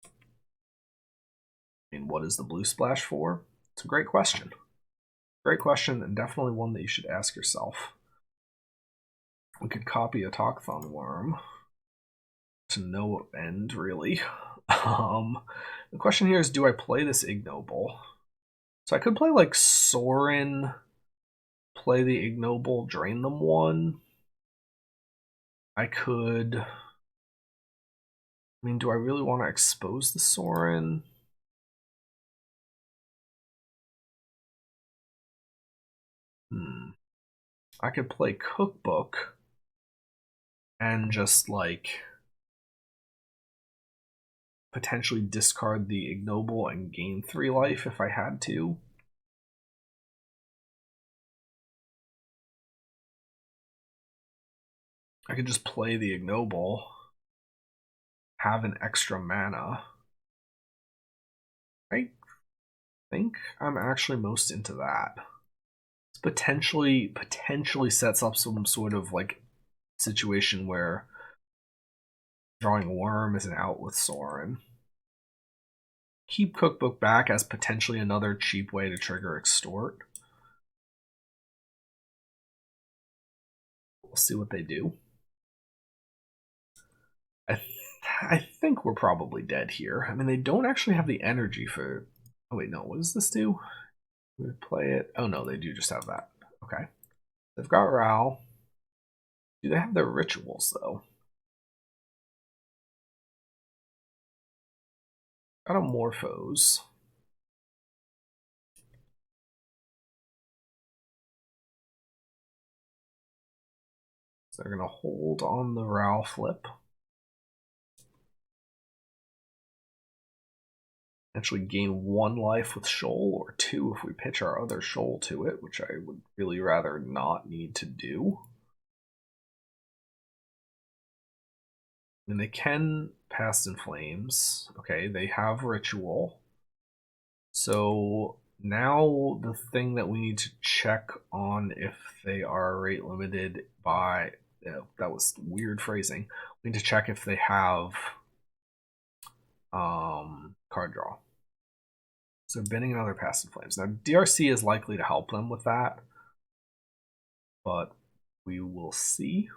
I mean, what is the blue splash for? It's a great question. Great question, and definitely one that you should ask yourself. We could copy a Talkthon worm to no end, really. The question here is, do I play this ignoble? So I could play like Sorin, play the ignoble, drain them one. I could. I mean, do I really want to expose the Sorin? I could play Cookbook and just like potentially discard the ignoble and gain 3 life if I had to. I could just play the ignoble, have an extra mana. I think I'm actually most into that. This potentially sets up some sort of like situation where drawing a worm isn't out with Sorin. Keep Cookbook back as potentially another cheap way to trigger Extort. We'll see what they do. I think we're probably dead here. I mean, they don't actually have the energy for... Oh, wait, no. What does this do? We play it... Oh, no, they do just have that. Okay. They've got Ral. Do they have their rituals, though? Got a Morphos. So they're going to hold on the Ral flip. Actually gain 1 life with Shoal, or 2 if we pitch our other Shoal to it, which I would really rather not need to do. And they can Past in Flames. Okay, they have Ritual. So now the thing that we need to check on if they are rate limited by... that was weird phrasing. We need to check if they have card draw. So binning another Past in Flames. Now DRC is likely to help them with that, but we will see.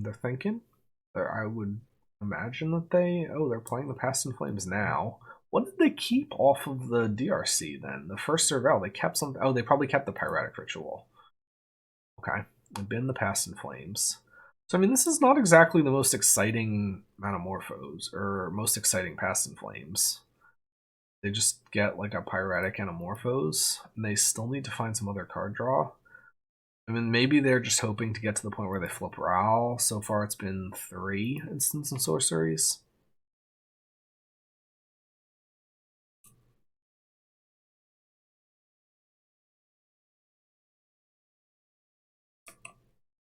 They're thinking. I would imagine that they're playing the Past in Flames now. What did they keep off of the DRC then? The first Surveil, they kept something. Oh, they probably kept the Pyretic Ritual. Okay, they've been the Past in Flames. So I mean, this is not exactly the most exciting Manamorphose or most exciting Past in Flames. They just get like a Pyretic and a Morphose, and they still need to find some other card draw. I mean, maybe they're just hoping to get to the point where they flip Ral. So far, it's been 3 instants and sorceries.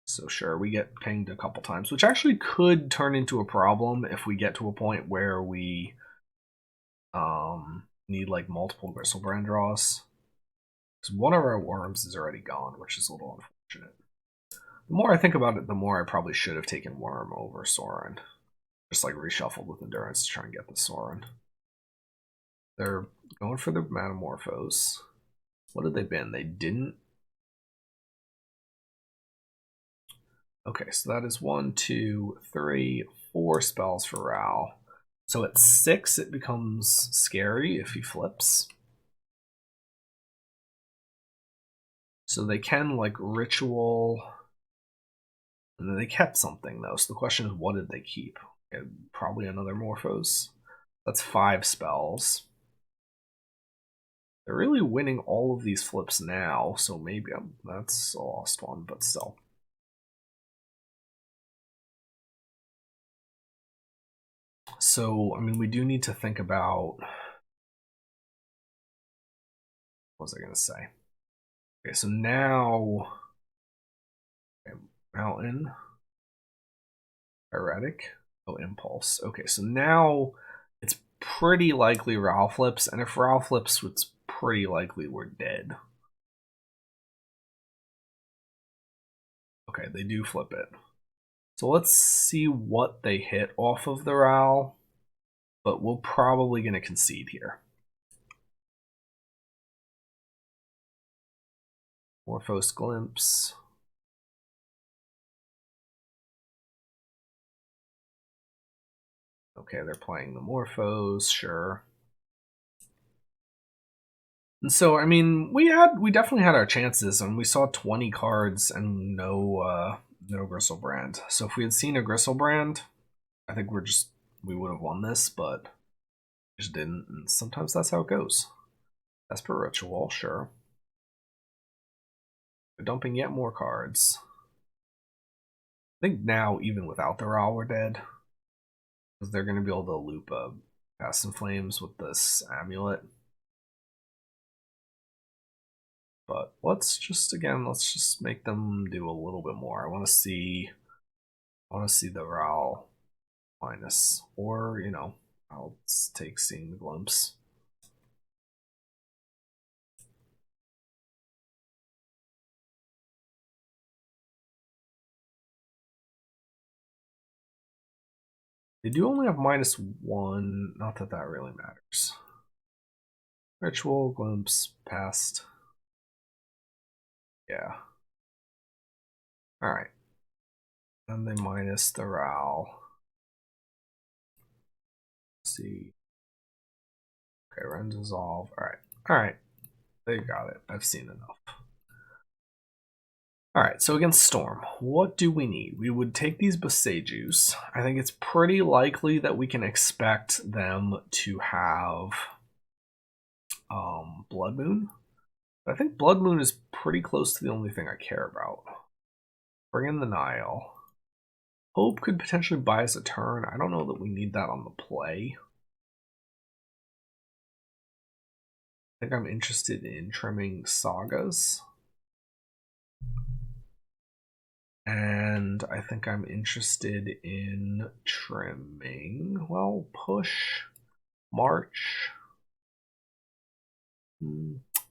So sure, we get pinged a couple times, which actually could turn into a problem if we get to a point where we need like multiple Griselbrand draws. Because one of our worms is already gone, which is a little unfortunate. The more I think about it, the more I probably should have taken Worm over Sorin. Just like reshuffled with Endurance to try and get the Sorin. They're going for the Manamorphose. What had they been? They didn't. Okay, so that is 1, 2, 3, 4 spells for Ral. So at 6, it becomes scary if he flips. So they can like Ritual, and then they kept something though. So the question is, what did they keep? Okay, probably another Morphose. That's 5 spells. They're really winning all of these flips now, so maybe that's a lost one, but still. So, I mean, we do need to think about... What was I going to say? Okay, so now... Okay, Mountain. Erratic. Oh, Impulse. Okay, so now it's pretty likely Ral flips, and if Ral flips, it's pretty likely we're dead. Okay, they do flip it. So let's see what they hit off of the Ral, but we're probably going to concede here. Morphos Glimpse. Okay, they're playing the Morphos, sure. And so, I mean, we definitely had our chances, and we saw 20 cards and no Griselbrand. So if we had seen a Griselbrand, I think we would have won this, but just didn't. And sometimes that's how it goes. Esper Ritual, sure. They're dumping yet more cards. I think now, even without the Ral, we're dead. Because they're going to be able to loop Past in Flames with this amulet. But let's just make them do a little bit more. I want to see the Ral minus, or I'll take seeing the glimpse. They do only have -1. Not that that really matters. Ritual, glimpse, past. Yeah. All right. And they minus the Ral. Let's see. Okay, run dissolve. All right. All right. They got it. I've seen enough. Alright, so against Storm, what do we need? We would take these Besejus. I think it's pretty likely that we can expect them to have Blood Moon. I think Blood Moon is pretty close to the only thing I care about. Bring in the Nile. Hope could potentially buy us a turn. I don't know that we need that on the play. I think I'm interested in trimming Sagas. And I think I'm interested in trimming, well, Push, March.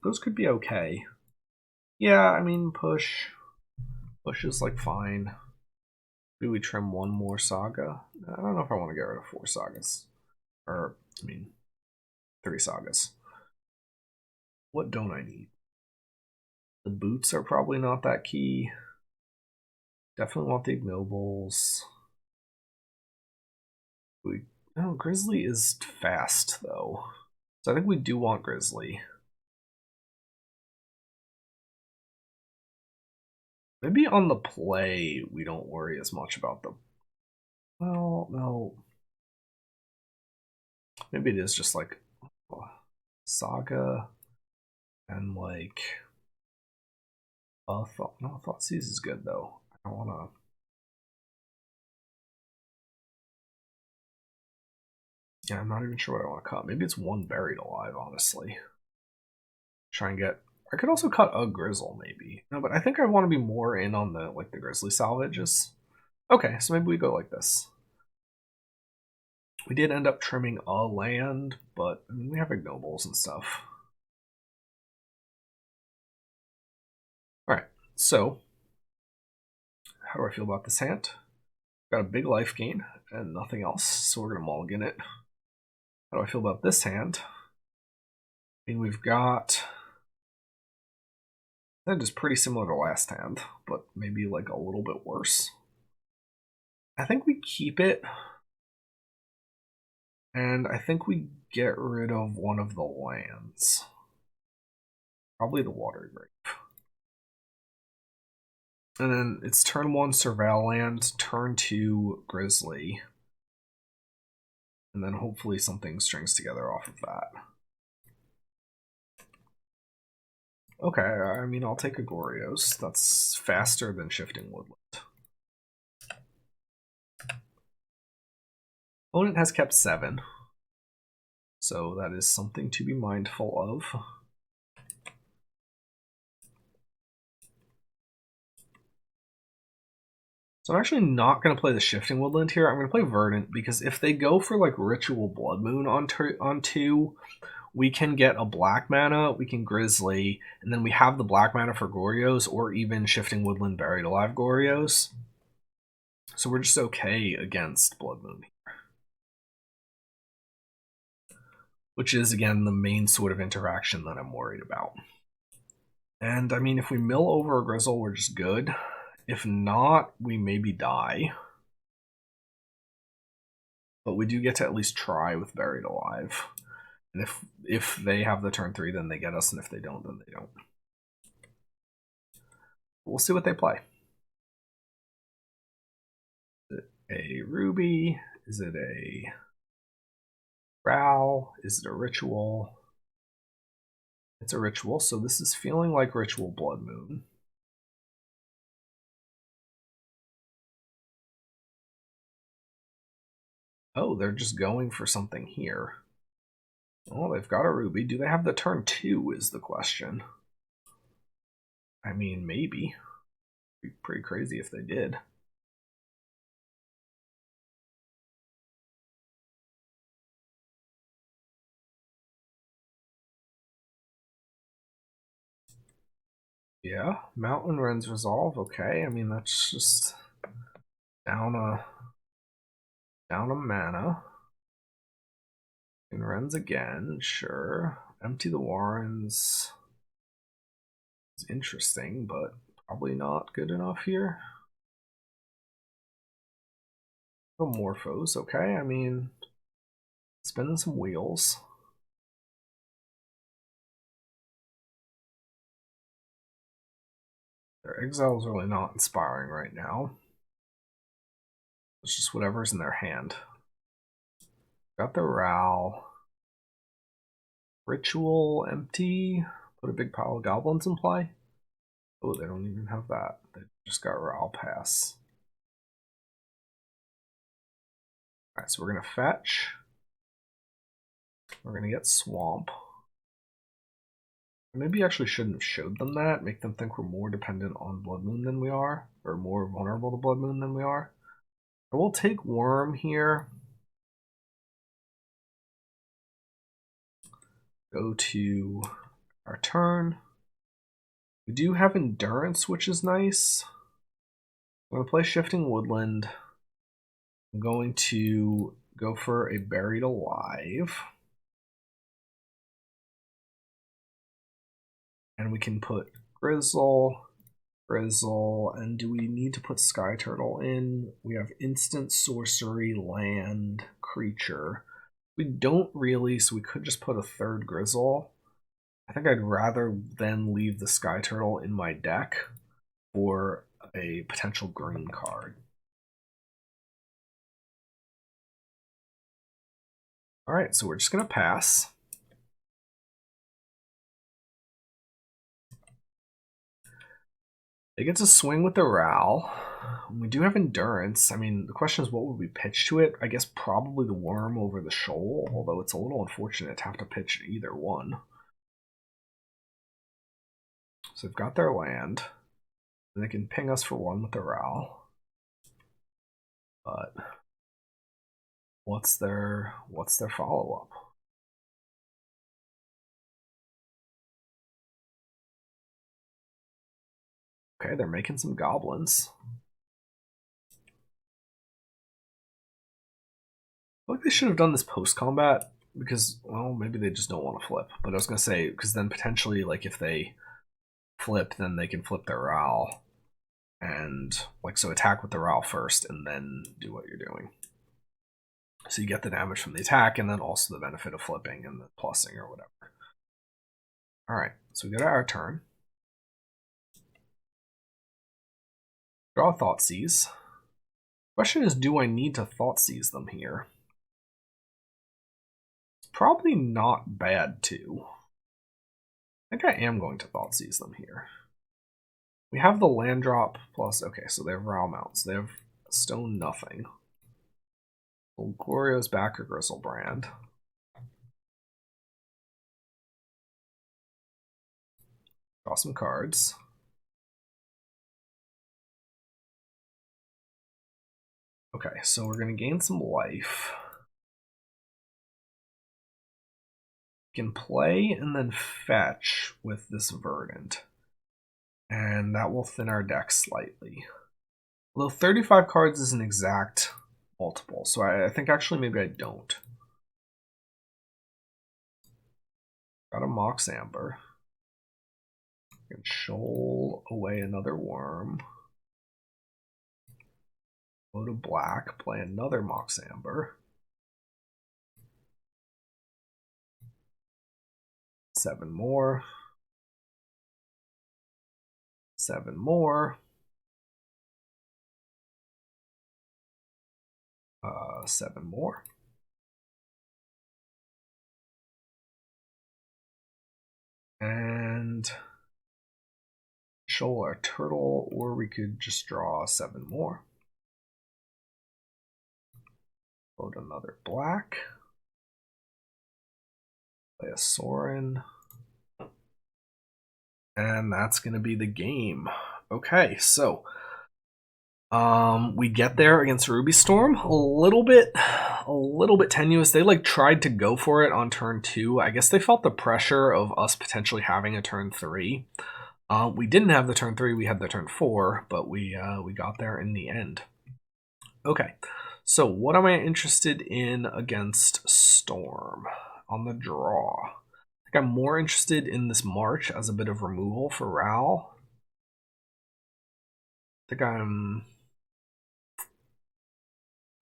Those could be okay. Yeah, I mean, Push is like fine. Maybe we trim one more Saga. I don't know if I want to get rid of 4 Sagas. Or, I mean, 3 Sagas. What don't I need? The boots are probably not that key. Definitely want the ignobles. Grizzly is fast though, so I think we do want Grizzly. Maybe on the play we don't worry as much about the. Well, no. Maybe it is just like Saga and like. Thoughtseize is good though. I don't want to. Yeah, I'm not even sure what I want to cut. Maybe it's 1 Buried Alive, honestly. Try and get. I could also cut a Grizzle, maybe. No, but I think I want to be more in on the the Grizzly salvages. Okay, so maybe we go like this. We did end up trimming a land, but I mean, we have ignobles and stuff. Alright, so how do I feel about this hand? Got a big life gain and nothing else, so we're gonna mulligan it. How do I feel about this hand? I mean, we've got. That is pretty similar to last hand, but maybe like a little bit worse. I think we keep it. And I think we get rid of one of the lands. Probably the Water Grave. And then it's turn 1 Surveil land, turn 2 Grizzly. And then hopefully something strings together off of that. Okay, I mean, I'll take Agorios. That's faster than Shifting Woodland. Opponent has kept 7. So that is something to be mindful of. So I'm actually not going to play the Shifting Woodland here. I'm going to play Verdant, because if they go for like Ritual Blood Moon on 2, we can get a black mana, we can Grizzly, and then we have the black mana for Gorios, or even Shifting Woodland Buried Alive Gorios. So we're just okay against Blood Moon here. Which is, again, the main sort of interaction that I'm worried about. And, I mean, if we mill over a Grizzle, we're just good. If not, we maybe die. But we do get to at least try with Buried Alive. And if they have the turn 3, then they get us, and if they don't, then they don't. We'll see what they play. Is it a Ruby? Is it a Growl? Is it a Ritual? It's a Ritual, so this is feeling like Ritual Blood Moon. Oh, they're just going for something here. Oh, they've got a Ruby. Do they have the turn 2 is the question. I mean, maybe. It'd be pretty crazy if they did. Yeah, Mountain Wren's Resolve, okay. I mean, that's just down a mana. And Wren's again, sure. Empty the Warrens is interesting, but probably not good enough here. Oh, Morphos, okay. I mean, spinning some wheels. Their exile's really not inspiring right now. It's just whatever's in their hand. Got the Ral. Ritual empty. Put a big pile of goblins in play. Oh, they don't even have that. They just got Ral pass. Alright, so we're going to fetch. We're going to get Swamp. Maybe I actually shouldn't have showed them that. Make them think we're more dependent on Blood Moon than we are. Or more vulnerable to Blood Moon than we are. I will take Worm here. Go to our turn. We do have Endurance, which is nice. I'm going to play Shifting Woodland. I'm going to go for a Buried Alive. And we can put Grizzle, and do we need to put Sky Turtle in? We have instant sorcery, land, creature. We don't really, so we could just put a third Grizzle. I think I'd rather then leave the Sky Turtle in my deck for a potential green card. Alright, so we're just going to pass. They get to swing with the Ral. We do have Endurance. I mean, the question is, what would we pitch to it? I guess probably the Worm over the Shoal, although it's a little unfortunate to have to pitch either one. So they've got their land. And they can ping us for one with the Ral. But what's their follow-up? Okay, they're making some goblins. I feel like they should have done this post-combat because, well, maybe they just don't want to flip. But I was going to say, because then potentially, like, if they flip, then they can flip their Ral. And, like, so attack with the Ral first and then do what you're doing. So you get the damage from the attack and then also the benefit of flipping and the plussing or whatever. Alright, so we go to our turn. Draw Thoughtseize. Question is, do I need to Thoughtseize them here? It's probably not bad to. I think I am going to Thoughtseize them here. We have the land drop plus, okay, so they have Ral mounts. They have Stone nothing. Glorio's back or Griselbrand. Draw some cards. Okay, so we're going to gain some life. We can play and then fetch with this Verdant. And that will thin our deck slightly. Although 35 cards is an exact multiple, so I think actually maybe I don't. Got a Mox Amber. I can shoal away another Worm. Go to black, play another Mox Amber. 7 more. 7 more. 7 more. And shoal our turtle, or we could just draw 7 more. Load another black. Play a Sorin. And that's going to be the game. Okay, so we get there against Ruby Storm. A little bit tenuous. They like tried to go for it on turn 2. I guess they felt the pressure of us potentially having a turn 3. We didn't have the turn 3. We had the turn 4, but we got there in the end. Okay, so what am I interested in against Storm on the draw? I think I'm more interested in this March as a bit of removal for Ral. I think I'm...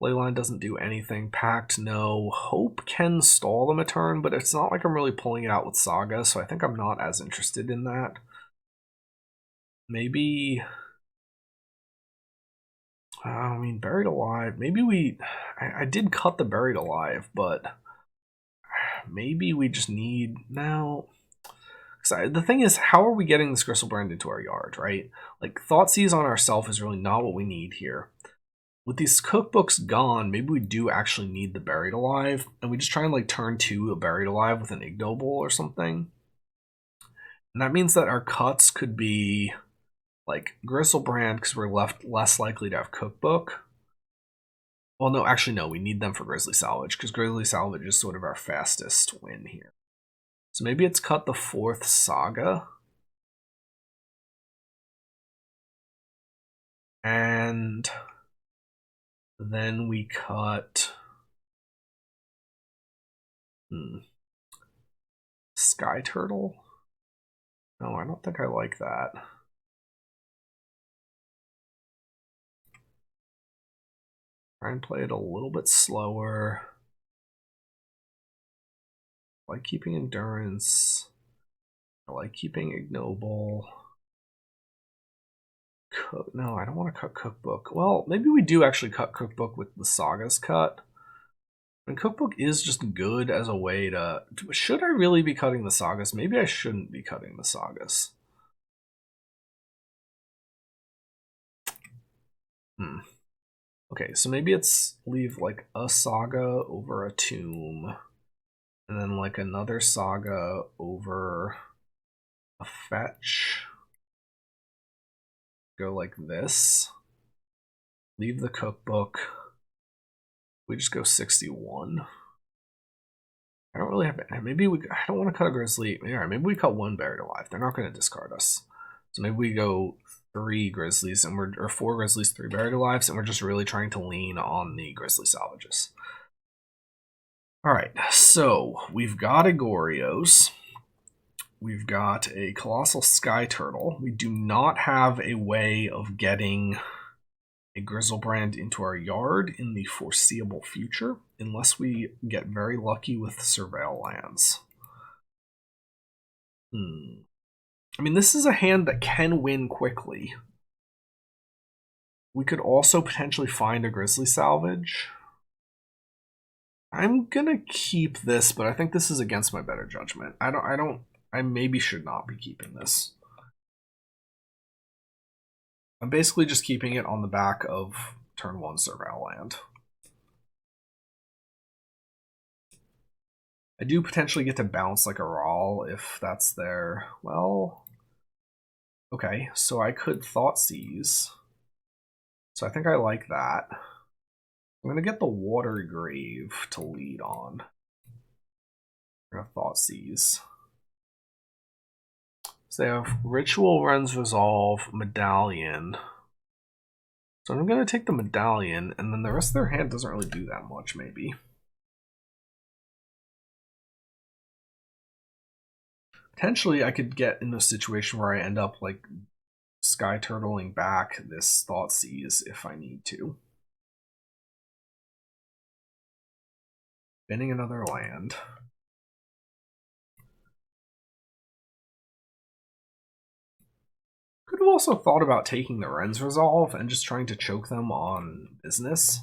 Leyline doesn't do anything. Pact, no. Hope can stall them a turn, but it's not like I'm really pulling it out with Saga, so I think I'm not as interested in that. maybe... I mean, Buried Alive, maybe we... I did cut the Buried Alive, but maybe we just need... Now... The thing is, how are we getting this Griselbrand into our yard, right? Like, Thoughtseize on ourselves is really not what we need here. With these cookbooks gone, maybe we do actually need the Buried Alive, and we just try and like turn 2 a Buried Alive with an Ignoble or something. And that means that our cuts could be like Griselbrand because we're less likely to have cookbook. Well, no, actually no, we need them for Grizzly Salvage because Grizzly Salvage is sort of our fastest win here. So maybe it's cut the 4th Saga. And then we cut Sky Turtle. No, I don't think I like that. Try and play it a little bit slower. I like keeping Endurance. I like keeping Ignoble. No, I don't want to cut Cookbook. Well, maybe we do actually cut Cookbook with the Saga's cut. And Cookbook is just good as a way to... Should I really be cutting the Sagas? Maybe I shouldn't be cutting the Sagas. Okay, so maybe it's leave like a Saga over a Tomb. And then like another Saga over a Fetch. Go like this. Leave the Cookbook. We just go 61. I don't really have... Maybe we... I don't want to cut a Grizzly. Yeah, maybe we cut 1 Buried Alive. They're not going to discard us. So maybe we go 3 Grizzlies, and or 4 Grizzlies, 3 Buried Alives, and we're just really trying to lean on the Grizzly Salvages. Alright, so we've got Agorios. We've got a Colossal Sky Turtle. We do not have a way of getting a Griselbrand into our yard in the foreseeable future, unless we get very lucky with Surveil lands. I mean, this is a hand that can win quickly. We could also potentially find a Grizzly Salvage. I'm gonna keep this, but I think this is against my better judgment. I maybe should not be keeping this. I'm basically just keeping it on the back of turn 1 Surveil land. I do potentially get to bounce like a Rawl if that's there. Well, okay, so I could Thoughtseize. So I think I like that. I'm going to get the Water Grave to lead on. I'm going to Thoughtseize. So they have Ritual, Ren's Resolve, Medallion. So I'm going to take the Medallion, and then the rest of their hand doesn't really do that much, maybe. Potentially, I could get in a situation where I end up, like, Sky Turtling back this Thoughtseize if I need to. Binning another land. Could have also thought about taking the Ren's Resolve and just trying to choke them on business.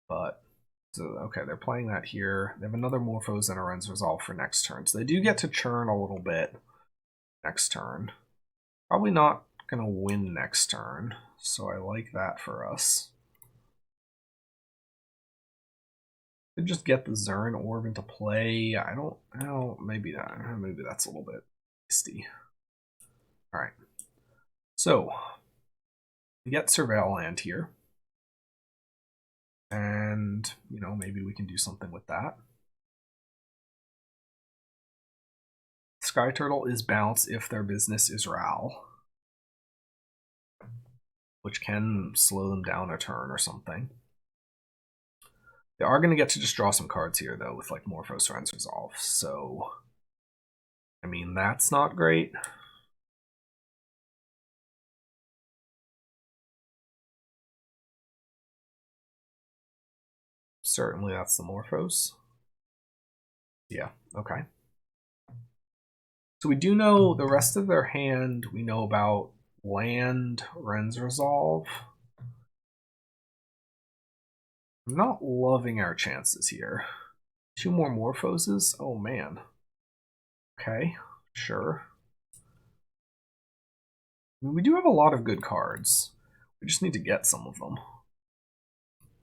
But, so, okay, they're playing that here. They have another Morphos and a Ren's Resolve for next turn. So they do get to churn a little bit next turn. Probably not going to win next turn, so I like that for us. Could just get the Zern Orb into play. I don't know, maybe that's a little bit hasty. Alright. So we get Surveil land here. And, you know, maybe we can do something with that. Sky Turtle is bounce if their business is Ral, which can slow them down a turn or something. They are going to get to just draw some cards here, though, with like Morphos Ren's Resolve. So, I mean, that's not great. Certainly that's the Morphos. Yeah, okay. So we do know the rest of their hand. We know about land, Ren's Resolve. I'm not loving our chances here. 2 more Morphoses? Oh man. Okay, sure. I mean, we do have a lot of good cards. We just need to get some of them.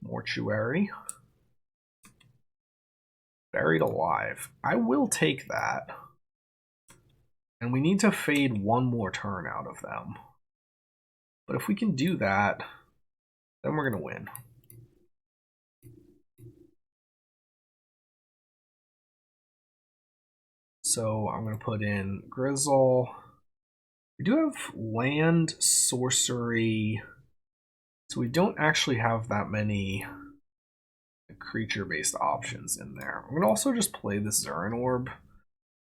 Mortuary. Buried Alive. I will take that. And we need to fade 1 more turn out of them. But if we can do that, then we're going to win. So I'm going to put in Grizzle. We do have land, sorcery. So we don't actually have that many creature-based options in there. I'm going to also just play this Zurin Orb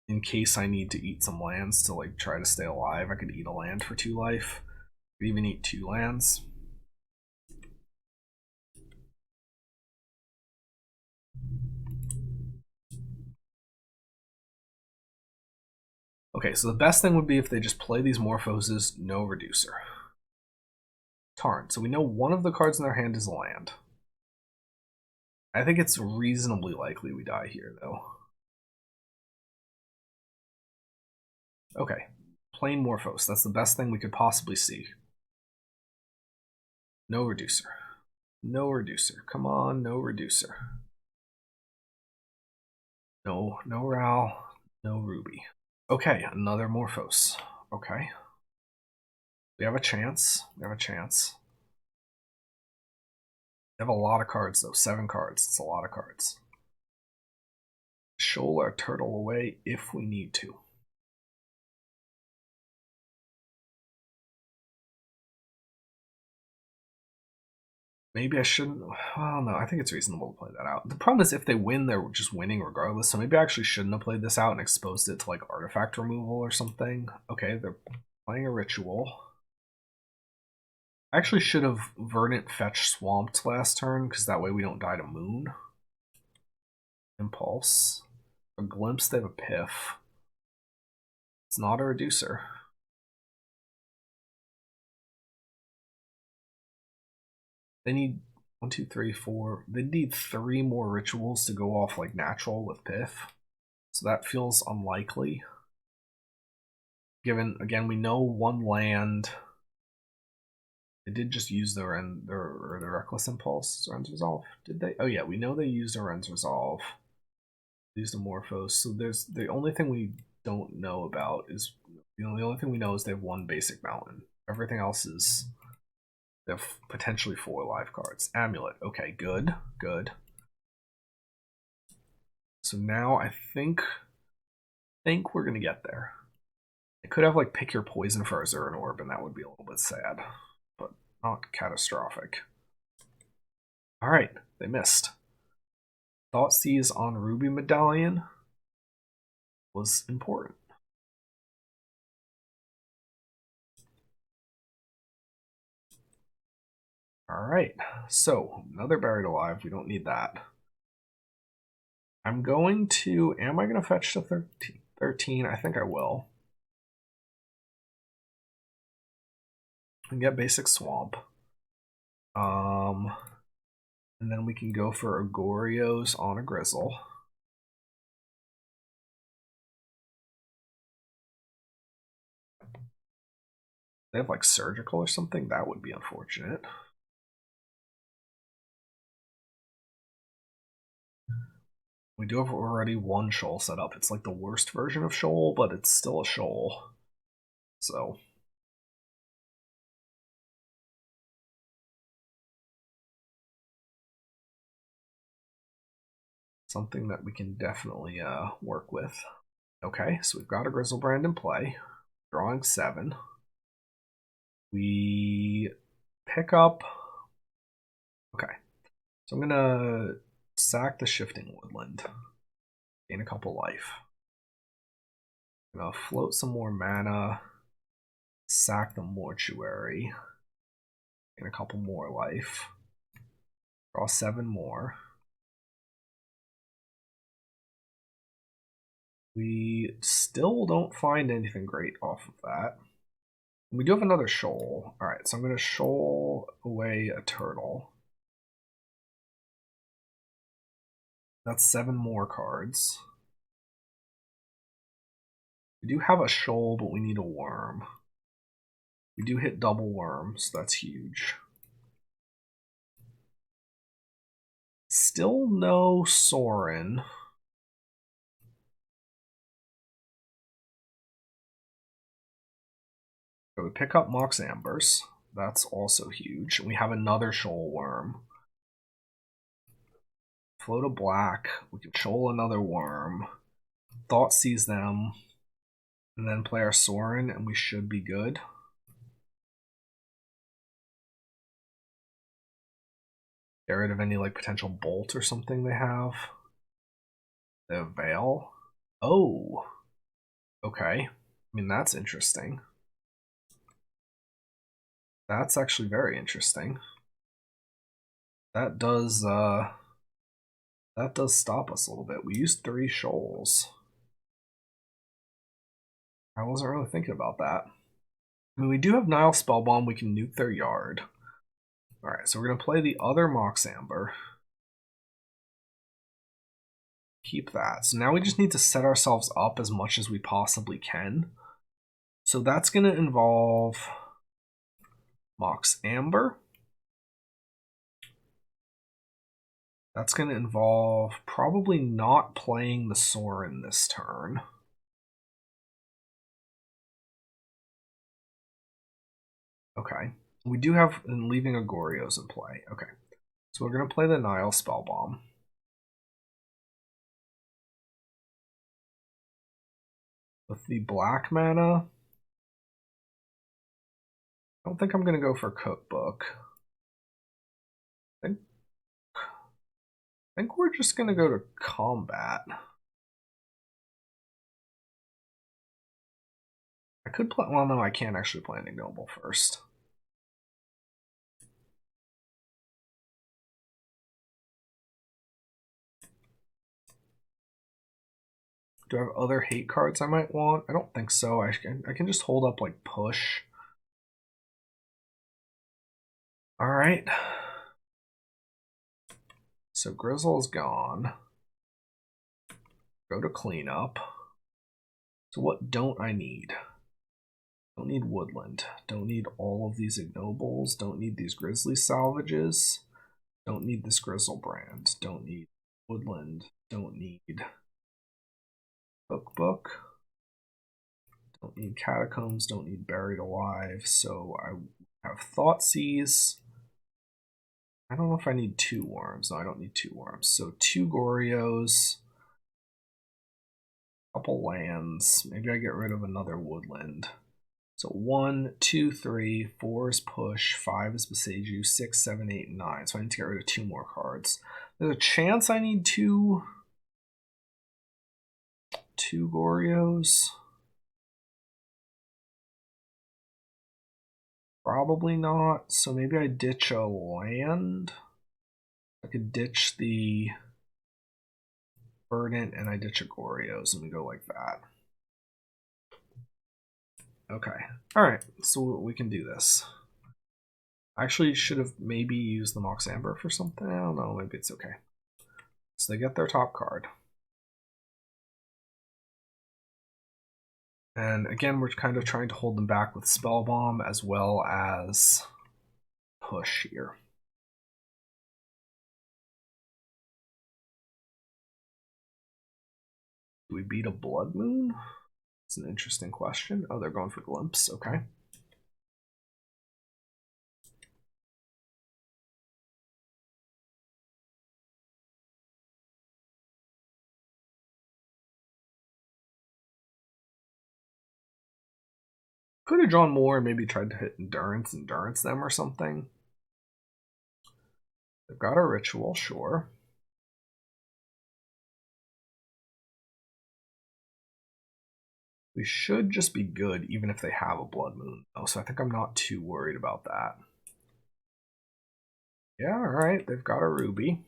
in case I need to eat some lands to like try to stay alive. I could eat a land for 2 life. I could even eat 2 lands. Okay, so the best thing would be if they just play these Morphoses, no Reducer. Tarn. So we know one of the cards in their hand is a land. I think it's reasonably likely we die here, though. Okay, plain Morphos. That's the best thing we could possibly see. No Reducer. No Reducer. Come on, no Reducer. No Ral. No Ruby. Okay, another Morphos. Okay. We have a chance. We have a chance. We have a lot of cards, though. 7 cards. It's a lot of cards. Shoal our turtle away if we need to. Maybe I shouldn't. Well, no, I think it's reasonable to play that out. The problem is if they win, they're just winning regardless. So maybe I actually shouldn't have played this out and exposed it to like artifact removal or something. Okay, they're playing a ritual. I actually should have Verdant Fetch Swamped last turn because that way we don't die to Moon. Impulse. A Glimpse, they have a Piff. It's not a Reducer. They need 1, 2, 3, 4. They need 3 more rituals to go off like natural with Piff. So that feels unlikely. Given, again, we know 1 land. They did just use their Reckless Impulse, Ren's Resolve. Did they? Oh yeah, we know they used a Ren's Resolve. They used a Morphos. So there's the only thing we don't know about is, you know, the only thing we know is they have 1 basic mountain. Everything else is, they have potentially 4 live cards. Amulet. Okay, good, good. So now I think we're gonna get there. I could have like pick your poison for our Zurin Orb, and that would be a little bit sad, but not catastrophic. All right, they missed. Thoughtseize on Ruby Medallion was important. All right, so another Buried Alive. We don't need that. I'm going to, am I going to fetch to 13? I think I will. And get basic Swamp. And then we can go for Agorios on a Grizzle. They have like Surgical or something? That would be unfortunate. We do have already 1 Shoal set up. It's like the worst version of Shoal, but it's still a Shoal. So something that we can definitely work with. Okay, so we've got a Griselbrand in play. Drawing 7. We pick up. Okay, so I'm gonna sack the Shifting Woodland. Gain a couple life. I'm gonna float some more mana. Sack the Mortuary. Gain a couple more life. Draw 7 more. We still don't find anything great off of that. We do have another shoal. Alright, so I'm going to shoal away a turtle. That's 7 more cards. We do have a shoal, but we need a worm. We do hit double worms, that's huge. Still no Sorin. So we pick up Mox Ambers. That's also huge. We have another shoal worm. Float a black. We can shoal another worm. Thought sees them. And then play our Sorin, and we should be good. Get rid of any like potential bolt or something they have. They have Veil. Oh. Okay. I mean, that's interesting. That's actually very interesting. That does stop us a little bit. We used 3 shoals. I wasn't really thinking about that. I mean, we do have Nile Spellbomb. We can nuke their yard. Alright, so we're going to play the other Mox Amber. Keep that. So now we just need to set ourselves up as much as we possibly can. So that's going to involve Mox Amber. That's going to involve probably not playing the Sorin this turn. Okay. We do have leaving a Goryo's in play. Okay. So we're going to play the Nile Spellbomb. With the black mana, I don't think I'm going to go for Cookbook. I think we're just going to go to combat. I could play, well, no, I can't actually play an Ignoble first. Do I have other hate cards I might want? I don't think so. I can just hold up like push. Alright. So Grizzle is gone. Go to cleanup. So what don't I need? Don't need Woodland. Don't need all of these Ignobles. Don't need these Grizzly Salvages. Don't need this Griselbrand. Don't need Woodland. Don't need Cookbook. Don't need Catacombs. Don't need Buried Alive. So I have Thoughtseize. I don't know if I need 2 worms. No, I don't need 2 worms. So 2 Gorios. Couple lands. Maybe I get rid of another Woodland. So 1, 2, 3, 4 is push, 5 is Beseiju, 6, 7, 8, 9. So I need to get rid of 2 more cards. There's a chance I need 2 Gorios. Probably not. So maybe I ditch a land. I could ditch the Verdant and I ditch a Gorios and we go like that. Okay. Alright, so we can do this. I actually should have maybe used the Mox Amber for something. I don't know, maybe it's okay. So they get their top card. And again, we're kind of trying to hold them back with Spellbomb as well as push here. Do we beat a Blood Moon? It's an interesting question. Oh, they're going for Glimpse. Okay. Could have drawn more and maybe tried to hit endurance them or something. They've got a ritual, sure. We should just be good even if they have a Blood Moon, though, so I think I'm not too worried about that. Yeah, alright, they've got a Ruby.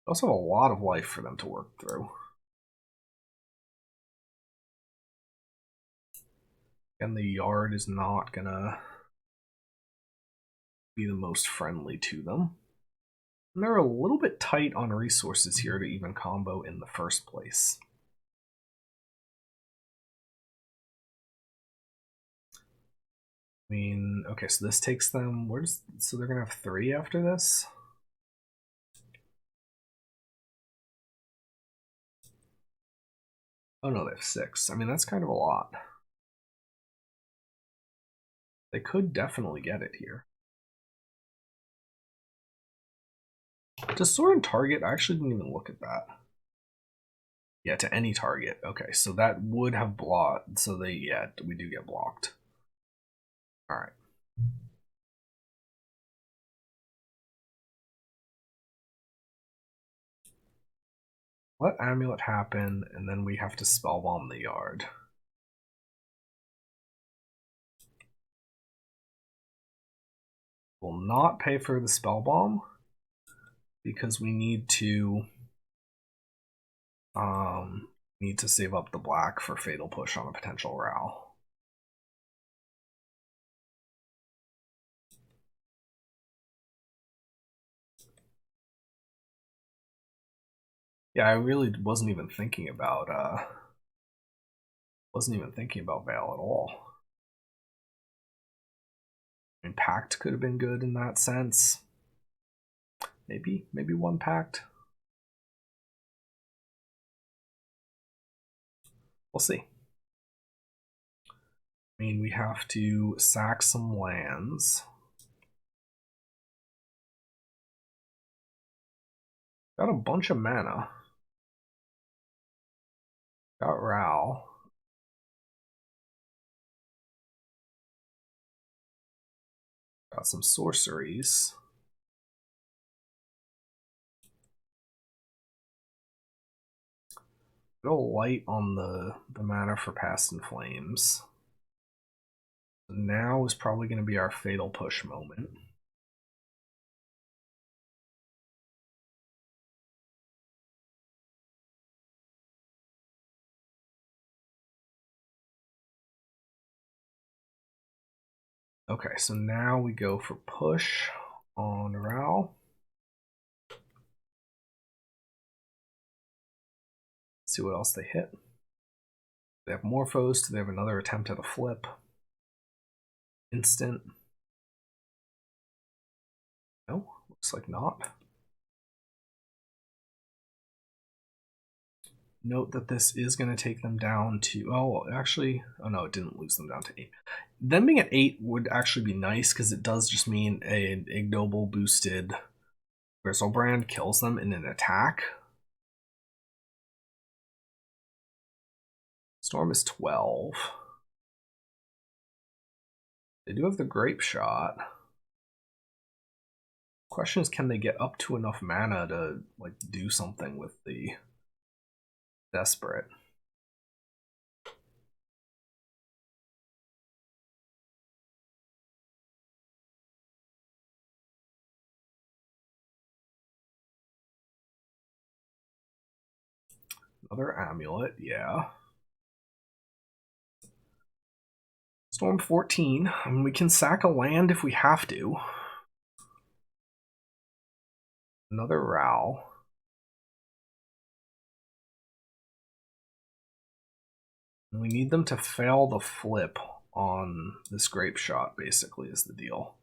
Also have a lot of life for them to work through. And the yard is not gonna be the most friendly to them. And they're a little bit tight on resources here to even combo in the first place. I mean, okay, so this takes them, so they're gonna have 3 after this? Oh no, they have 6. I mean, that's kind of a lot. They could definitely get it here. Does Sorin target? I actually didn't even look at that. Yeah, to any target. Okay, so that would have blocked. So we do get blocked. All right. Let Amulet happen, and then we have to Spellbomb the yard. We'll not pay for the Spellbomb because we need to save up the black for Fatal Push on a potential Ral. Yeah, I really wasn't even thinking about Veil at all. I mean, Pact could have been good in that sense. Maybe 1 Pact. We'll see. I mean, we have to sack some lands. Got a bunch of mana. Got Ral. Got some sorceries. A little light on the mana for Past in Flames. Now is probably going to be our Fatal Push moment. Okay, so now we go for push on Ral. See what else they hit. They have Morphos. Do they have another attempt at a flip? Instant. No, looks like not. Note that this is going to take them down to, oh no, it didn't lose them down to 8. Them being at 8 would actually be nice because it does just mean an ignoble boosted Griselbrand kills them in an attack. Storm is 12. They do have the Grape Shot. Question is, can they get up to enough mana to like do something with the Desperate? Another Amulet, yeah. Storm 14. I mean, we can sack a land if we have to. Another Ral. And we need them to fail the flip on this Grape Shot, basically, is the deal.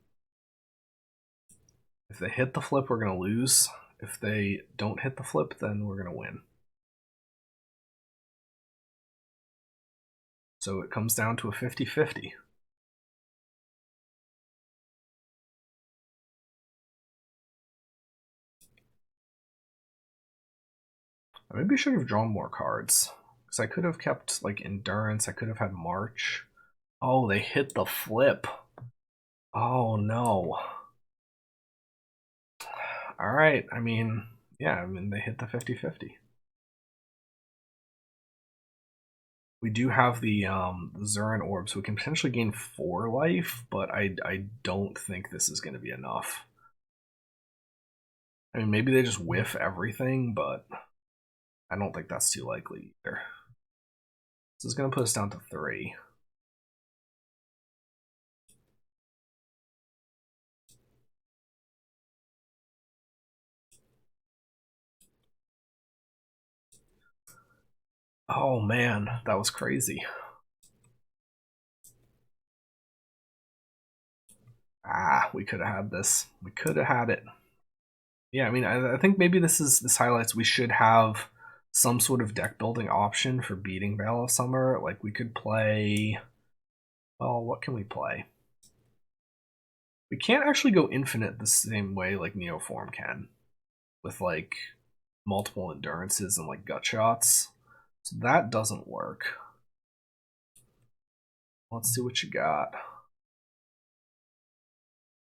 If they hit the flip, we're going to lose. If they don't hit the flip, then we're going to win. So it comes down to a 50-50. Maybe I should have drawn more cards. Because I could have kept like Endurance. I could have had March. Oh, they hit the flip. Oh no. Alright, I mean, yeah, I mean, they hit the 50-50. We do have the Zurin Orb, so we can potentially gain 4 life, but I don't think this is going to be enough. I mean, maybe they just whiff everything, but I don't think that's too likely either. So it's going to put us down to 3. Oh man, that was crazy. We could have had this. We could have had it. Yeah, I mean, I think maybe this highlights we should have some sort of deck building option for beating Veil of Summer. Like we could play. Well, what can we play? We can't actually go infinite the same way like Neoform can, with like multiple endurances and like gut shots. So that doesn't work. Let's see what you got.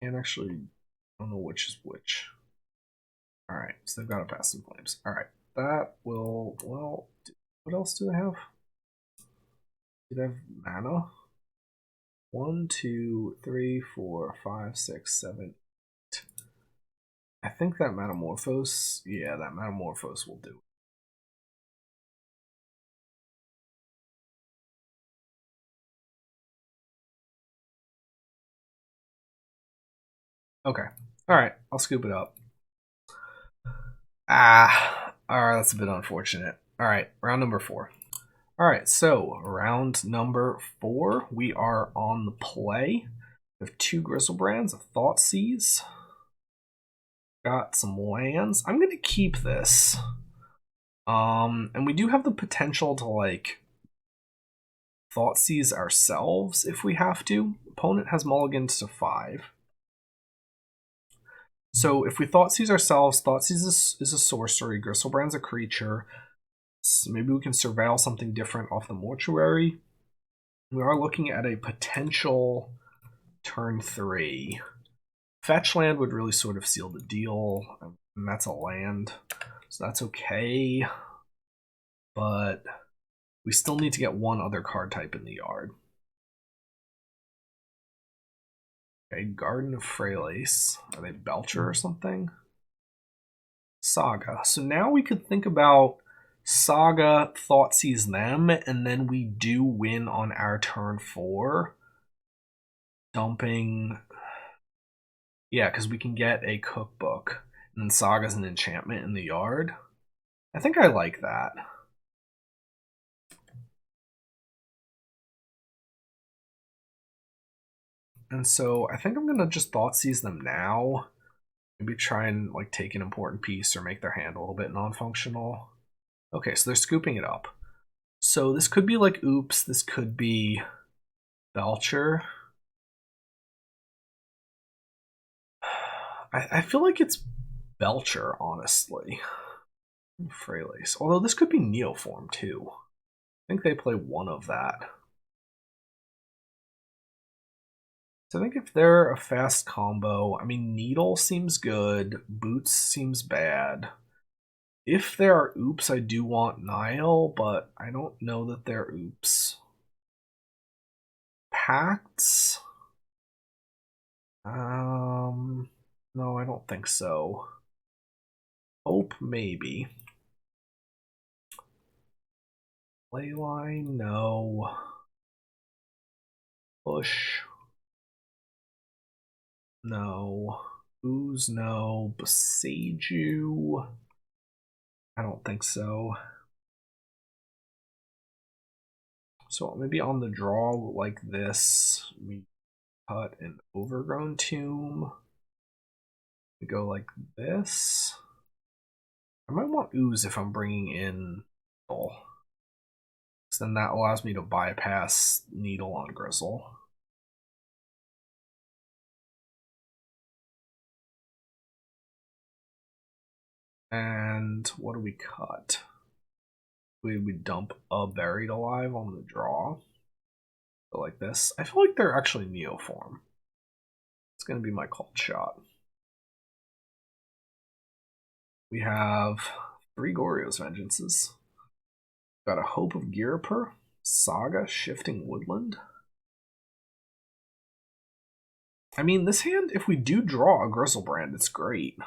And actually, I don't know which is which. Alright, so they've got a Passive Flames. Alright, that will, well, what else do they have? Do they have mana? 1, 2, 3, 4, 5, 6, 7, 8. I think that Metamorphose, yeah, that Metamorphose will do. Okay, alright, I'll scoop it up. Alright, that's a bit unfortunate. Alright, round number 4. Alright, so round number 4, we are on the play. We have 2 Griselbrands, a Thoughtseize. Got some lands. I'm gonna keep this. And we do have the potential to like Thoughtseize ourselves if we have to. Opponent has mulligans to 5. So if we Thoughtseize ourselves, Thoughtseize is a sorcery, Griselbrand's a creature. So maybe we can surveil something different off the mortuary. We are looking at a potential turn 3. Fetch land would really sort of seal the deal, and that's a land, so that's okay. But we still need to get one other card type in the yard. Okay, Garden of Freylace. Are they Belcher or something? Saga. So now we could think about Saga, Thoughtseize them, and then we do win on our turn 4. Dumping. Yeah, because we can get a cookbook, and then Saga's an enchantment in the yard. I think I like that. And so I think I'm going to just Thoughtseize them now. Maybe try and like take an important piece or make their hand a little bit non-functional. Okay, so they're scooping it up. So this could be like Oops. This could be Belcher. I feel like it's Belcher, honestly. Freylace. Although this could be Neoform too. I think they play one of that. So I think if they're a fast combo, I mean, Needle seems good, Boots seems bad. If there are Oops, I do want Nile, but I don't know that they're Oops. Pacts? No, I don't think so. Hope, maybe. Leyline, no. Push. No. Ooze, no. Boseiju. I don't think so. So maybe on the draw like this, we cut an Overgrown Tomb. We go like this. I might want Ooze if I'm bringing in Needle. So then that allows me to bypass Needle on Grizzle. And what do we cut? We dump a Buried Alive on the draw. Go like this. I feel like they're actually Neoform. It's going to be my called shot. We have 3 Goryo's Vengeances. Got a Hope of Girapur, Saga, Shifting Woodland. I mean, this hand, if we do draw a Griselbrand, it's great.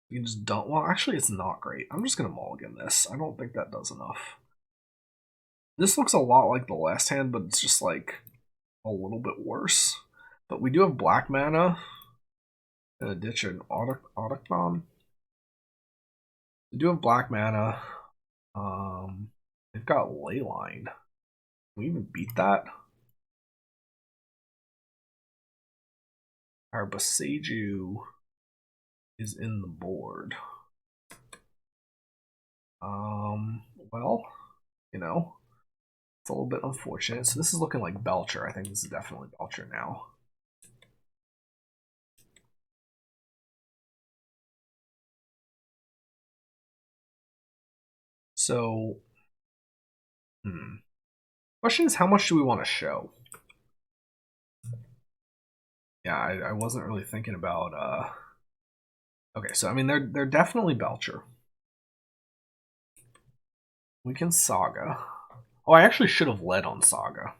You just don't. Well, actually, it's not great. I'm just gonna mulligan this. I don't think that does enough. This looks a lot like the last hand, but it's just like a little bit worse. But we do have black mana. Gonna ditch an Autochthon. We do have black mana. They've got Leyline. Can we even beat that? Our Boseiju is in the board. Well, you know, it's a little bit unfortunate. So this is looking like Belcher. I think this is definitely Belcher now. So, question is, how much do we want to show? Yeah, I wasn't really thinking about. Okay, so I mean they're definitely Belcher. We can Saga. Oh, I actually should have led on Saga.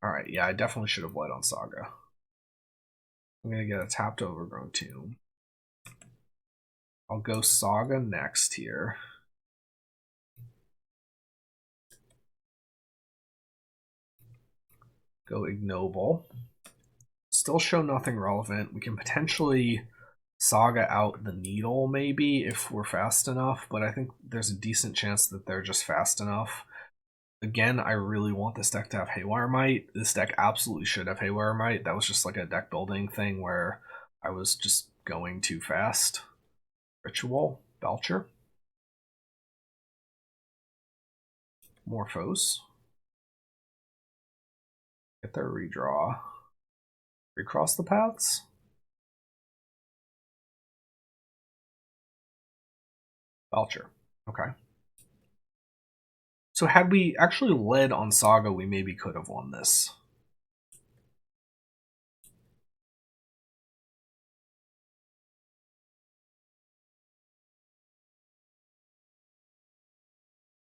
Alright, yeah, I definitely should have led on Saga. I'm gonna get a tapped Overgrown Tomb. I'll go Saga next here. Go Ignoble. Still show nothing relevant. We can potentially Saga out the Needle, maybe, if we're fast enough, but I think there's a decent chance that they're just fast enough. Again, I really want this deck to have Haywire Might. This deck absolutely should have Haywire Might. That was just like a deck building thing where I was just going too fast. Ritual, Belcher. Morphos. Get their redraw. Recross the paths. Belcher. Okay. So had we actually led on Saga, we maybe could have won this.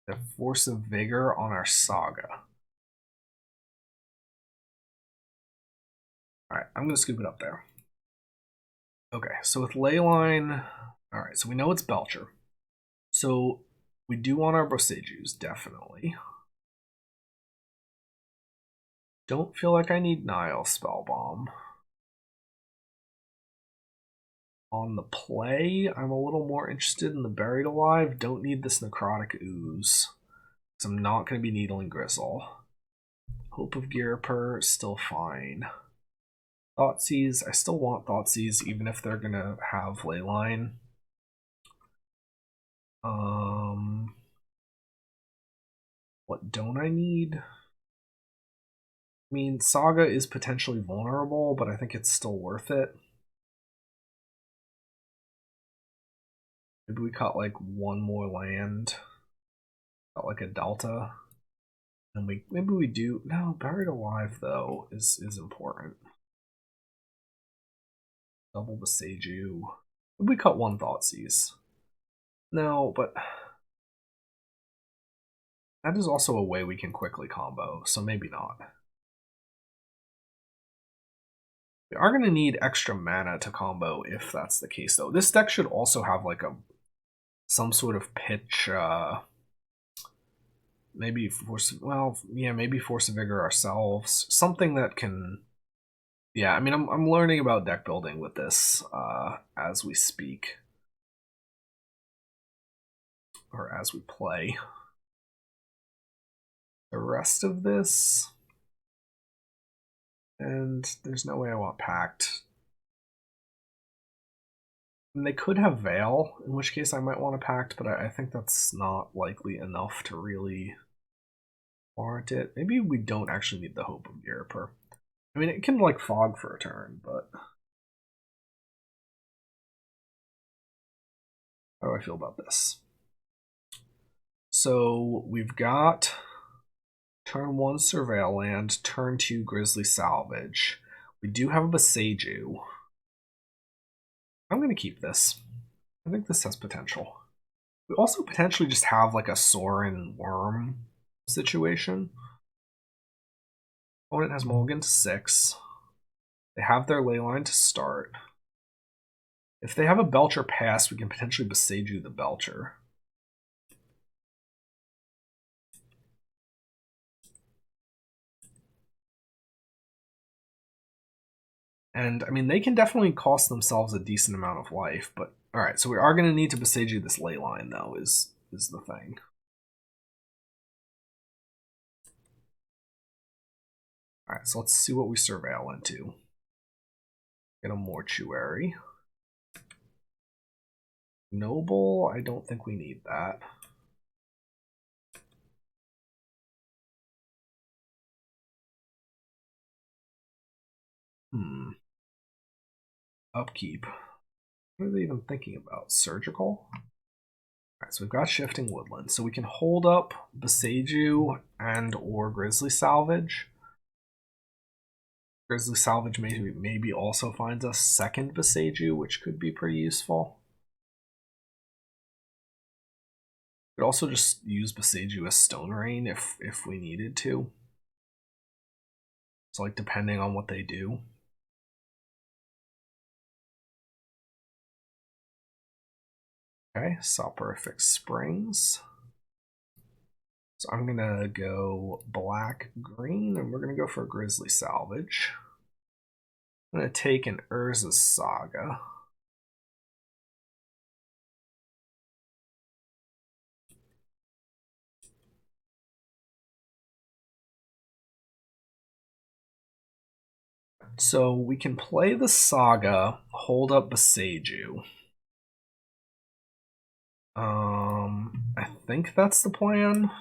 The Force of Vigor on our Saga. Alright, I'm going to scoop it up there. Okay, so with Leyline... Alright, so we know it's Belcher. So we do want our Boseijus, definitely. Don't feel like I need Nile Spellbomb. On the play, I'm a little more interested in the Buried Alive. Don't need this Necrotic Ooze, because I'm not going to be needling Grizzle. Hope of Girapur, still fine. Thoughtseize, I still want Thoughtseize, even if they're going to have Leyline. What don't I need? I mean, Saga is potentially vulnerable, but I think it's still worth it. Maybe we cut like one more land. Got like a Delta. And maybe we do. No, Buried Alive though is important. Double Boseiju. Maybe we cut one Thoughtseize. No, but that is also a way we can quickly combo, so maybe not. We are going to need extra mana to combo if that's the case, though. This deck should also have like some sort of pitch. Maybe maybe Force of Vigor ourselves. Something that can. Yeah, I mean, I'm learning about deck building with this as we speak, or as we play. The rest of this, and there's no way I want Pact. And they could have Veil, in which case I might want a Pact, but I think that's not likely enough to really warrant it. Maybe we don't actually need the Hope of Girapur. I mean, it can like fog for a turn, but how do I feel about this? So we've got turn 1 Surveil Land, turn 2 Grizzly Salvage. We do have a Boseiju. I'm going to keep this. I think this has potential. We also potentially just have like a Sorin Worm situation. Opponent has mulligan to 6. They have their Leyline to start. If they have a Belcher pass, we can potentially Beseiju the Belcher. And, I mean, they can definitely cost themselves a decent amount of life, but... Alright, so we are going to need to Beseiju this Leyline, though, is the thing. Alright, so let's see what we surveil into. Get a Mortuary. Noble, I don't think we need that. Upkeep. What are they even thinking about? Surgical? Alright, so we've got Shifting Woodland. So we can hold up Beseiju and or Grizzly Salvage. Grizzly Salvage maybe also finds us second Beseiju, which could be pretty useful. We could also just use Beseiju as Stone Rain if we needed to. So like depending on what they do. Okay, Soporific Springs. So I'm gonna go black-green, and we're gonna go for Grizzly Salvage. I'm gonna take an Urza Saga. So we can play the Saga, hold up Beseiju. I think that's the plan.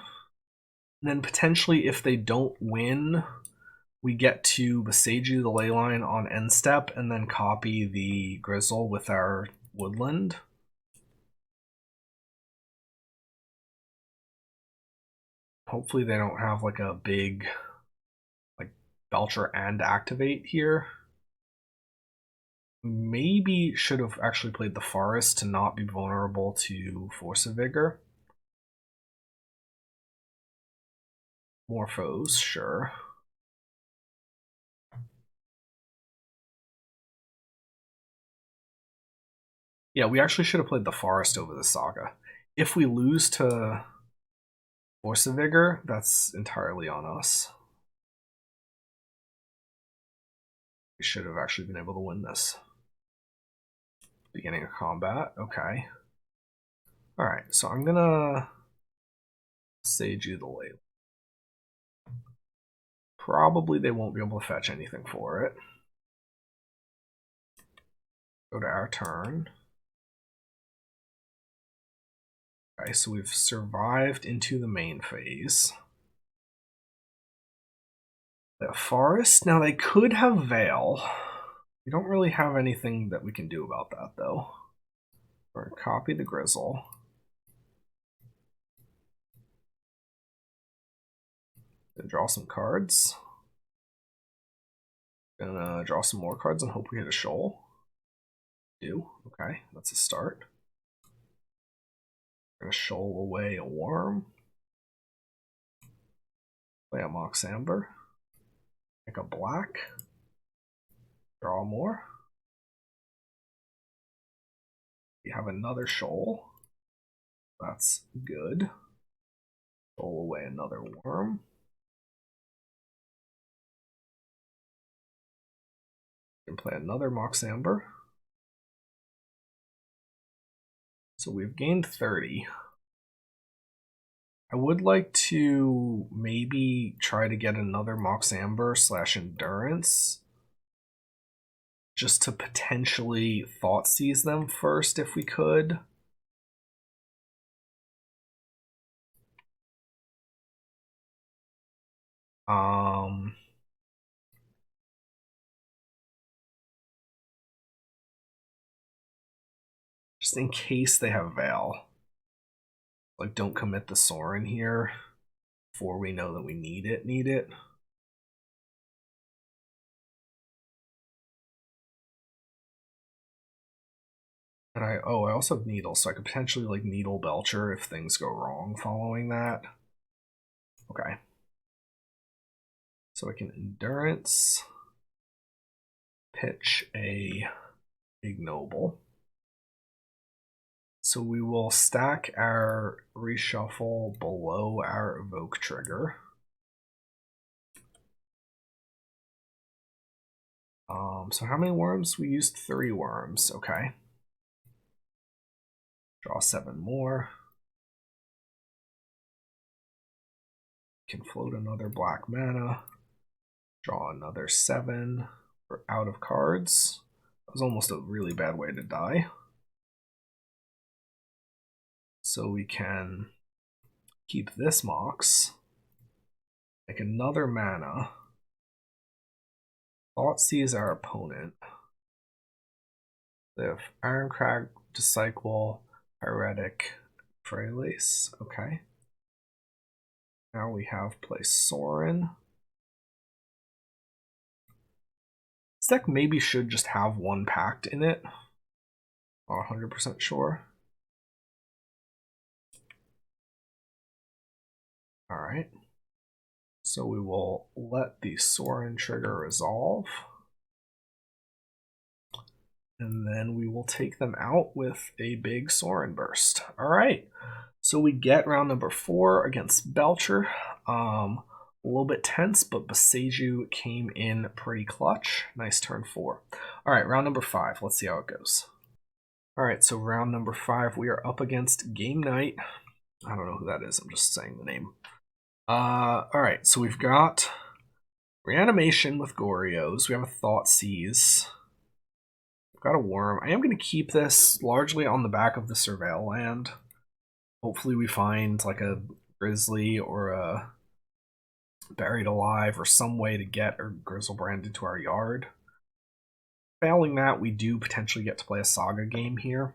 And then potentially, if they don't win, we get to Beseiju the Leyline on end step and then copy the Grizzle with our Woodland. Hopefully they don't have like a big like Belcher and activate here. Maybe should have actually played the Forest to not be vulnerable to Force of Vigor. Morphos, sure. Yeah, we actually should have played the Forest over the Saga. If we lose to Force of Vigor, that's entirely on us. We should have actually been able to win this. Beginning of combat, okay. Alright, so I'm gonna Beseiju the Leyline. Probably they won't be able to fetch anything for it. Go to our turn. Okay, so we've survived into the main phase. The Forest, now they could have Veil. We don't really have anything that we can do about that, though. Or copy the Grizzle. Gonna draw some cards. Gonna draw some more cards and hope we hit a shoal. Do. Okay, that's a start. Gonna shoal away a worm. Play a Mox Amber. Pick a black. Draw more. We have another shoal. That's good. Shoal away another worm. We can play another Mox Amber. So we've gained 30. I would like to maybe try to get another Mox Amber / Endurance. Just to potentially Thoughtseize them first if we could. Just in case they have Veil. Like, don't commit the Sorin here before we know that we need it. And I also have Needle, so I could potentially like Needle Belcher if things go wrong following that. Okay. So I can Endurance, pitch a Ignoble. So we will stack our reshuffle below our evoke trigger. So how many worms? We used 3 worms. Okay. Draw 7 more. Can float another black mana. Draw another 7. We're out of cards. That was almost a really bad way to die. So we can keep this Mox. Make another mana. Thoughtseize our opponent. They have Ironcrag, Disciple, Heretic, Freylace. Okay. Now we have play Sorin. This deck maybe should just have 1 Pact in it. Not 100% sure. Alright. So we will let the Sorin trigger resolve. And then we will take them out with a big Sorin burst. Alright. So we get round number 4 against Belcher. A little bit tense, but Boseiju came in pretty clutch. Nice turn 4. Alright, round number 5. Let's see how it goes. Alright, so round number 5, we are up against Game Night. I don't know who that is, I'm just saying the name. Alright, so we've got Reanimation with Goryo's. We have a Thoughtseize. We've got a Worm. I am going to keep this largely on the back of the Surveil land. Hopefully we find like a Grizzly or a Buried Alive or some way to get a Griselbrand into our yard. Failing that, we do potentially get to play a Saga game here.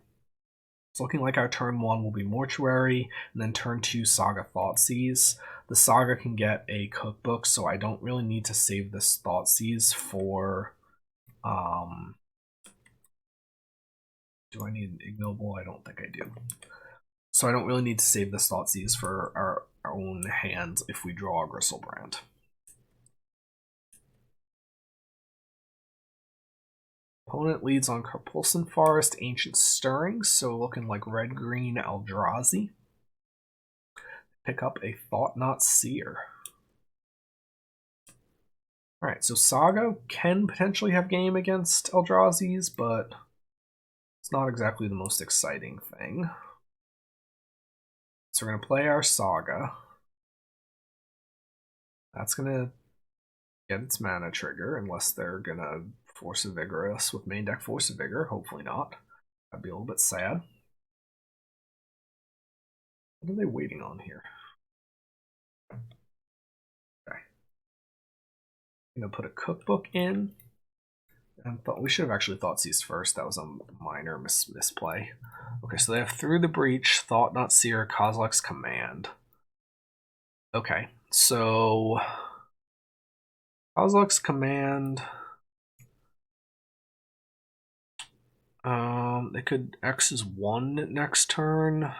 It's looking like our turn 1 will be Mortuary, and then turn 2 Saga Thoughtseize. The Saga can get a cookbook, so I don't really need to save this Thoughtseize for... do I need Ignoble? I don't think I do. So I don't really need to save this Thoughtseize for our own hands if we draw a Griselbrand. Opponent leads on Carpulsan Forest, Ancient Stirrings, so looking like red-green Eldrazi. Pick up a Thought-Knot Seer. Alright, so Saga can potentially have game against Eldrazi's, but it's not exactly the most exciting thing. So we're going to play our Saga. That's going to get its mana trigger, unless they're going to Force of Vigor us with main deck Force of Vigor. Hopefully not. That'd be a little bit sad. What are they waiting on here? Okay. I'm going to put a cookbook in. And we should have actually Thoughtseize first. That was a minor misplay. Okay, so they have Through the Breach, Thought-Knot Seer, Kozilek's Command. Okay, so Kozilek's Command. They could X is 1 next turn.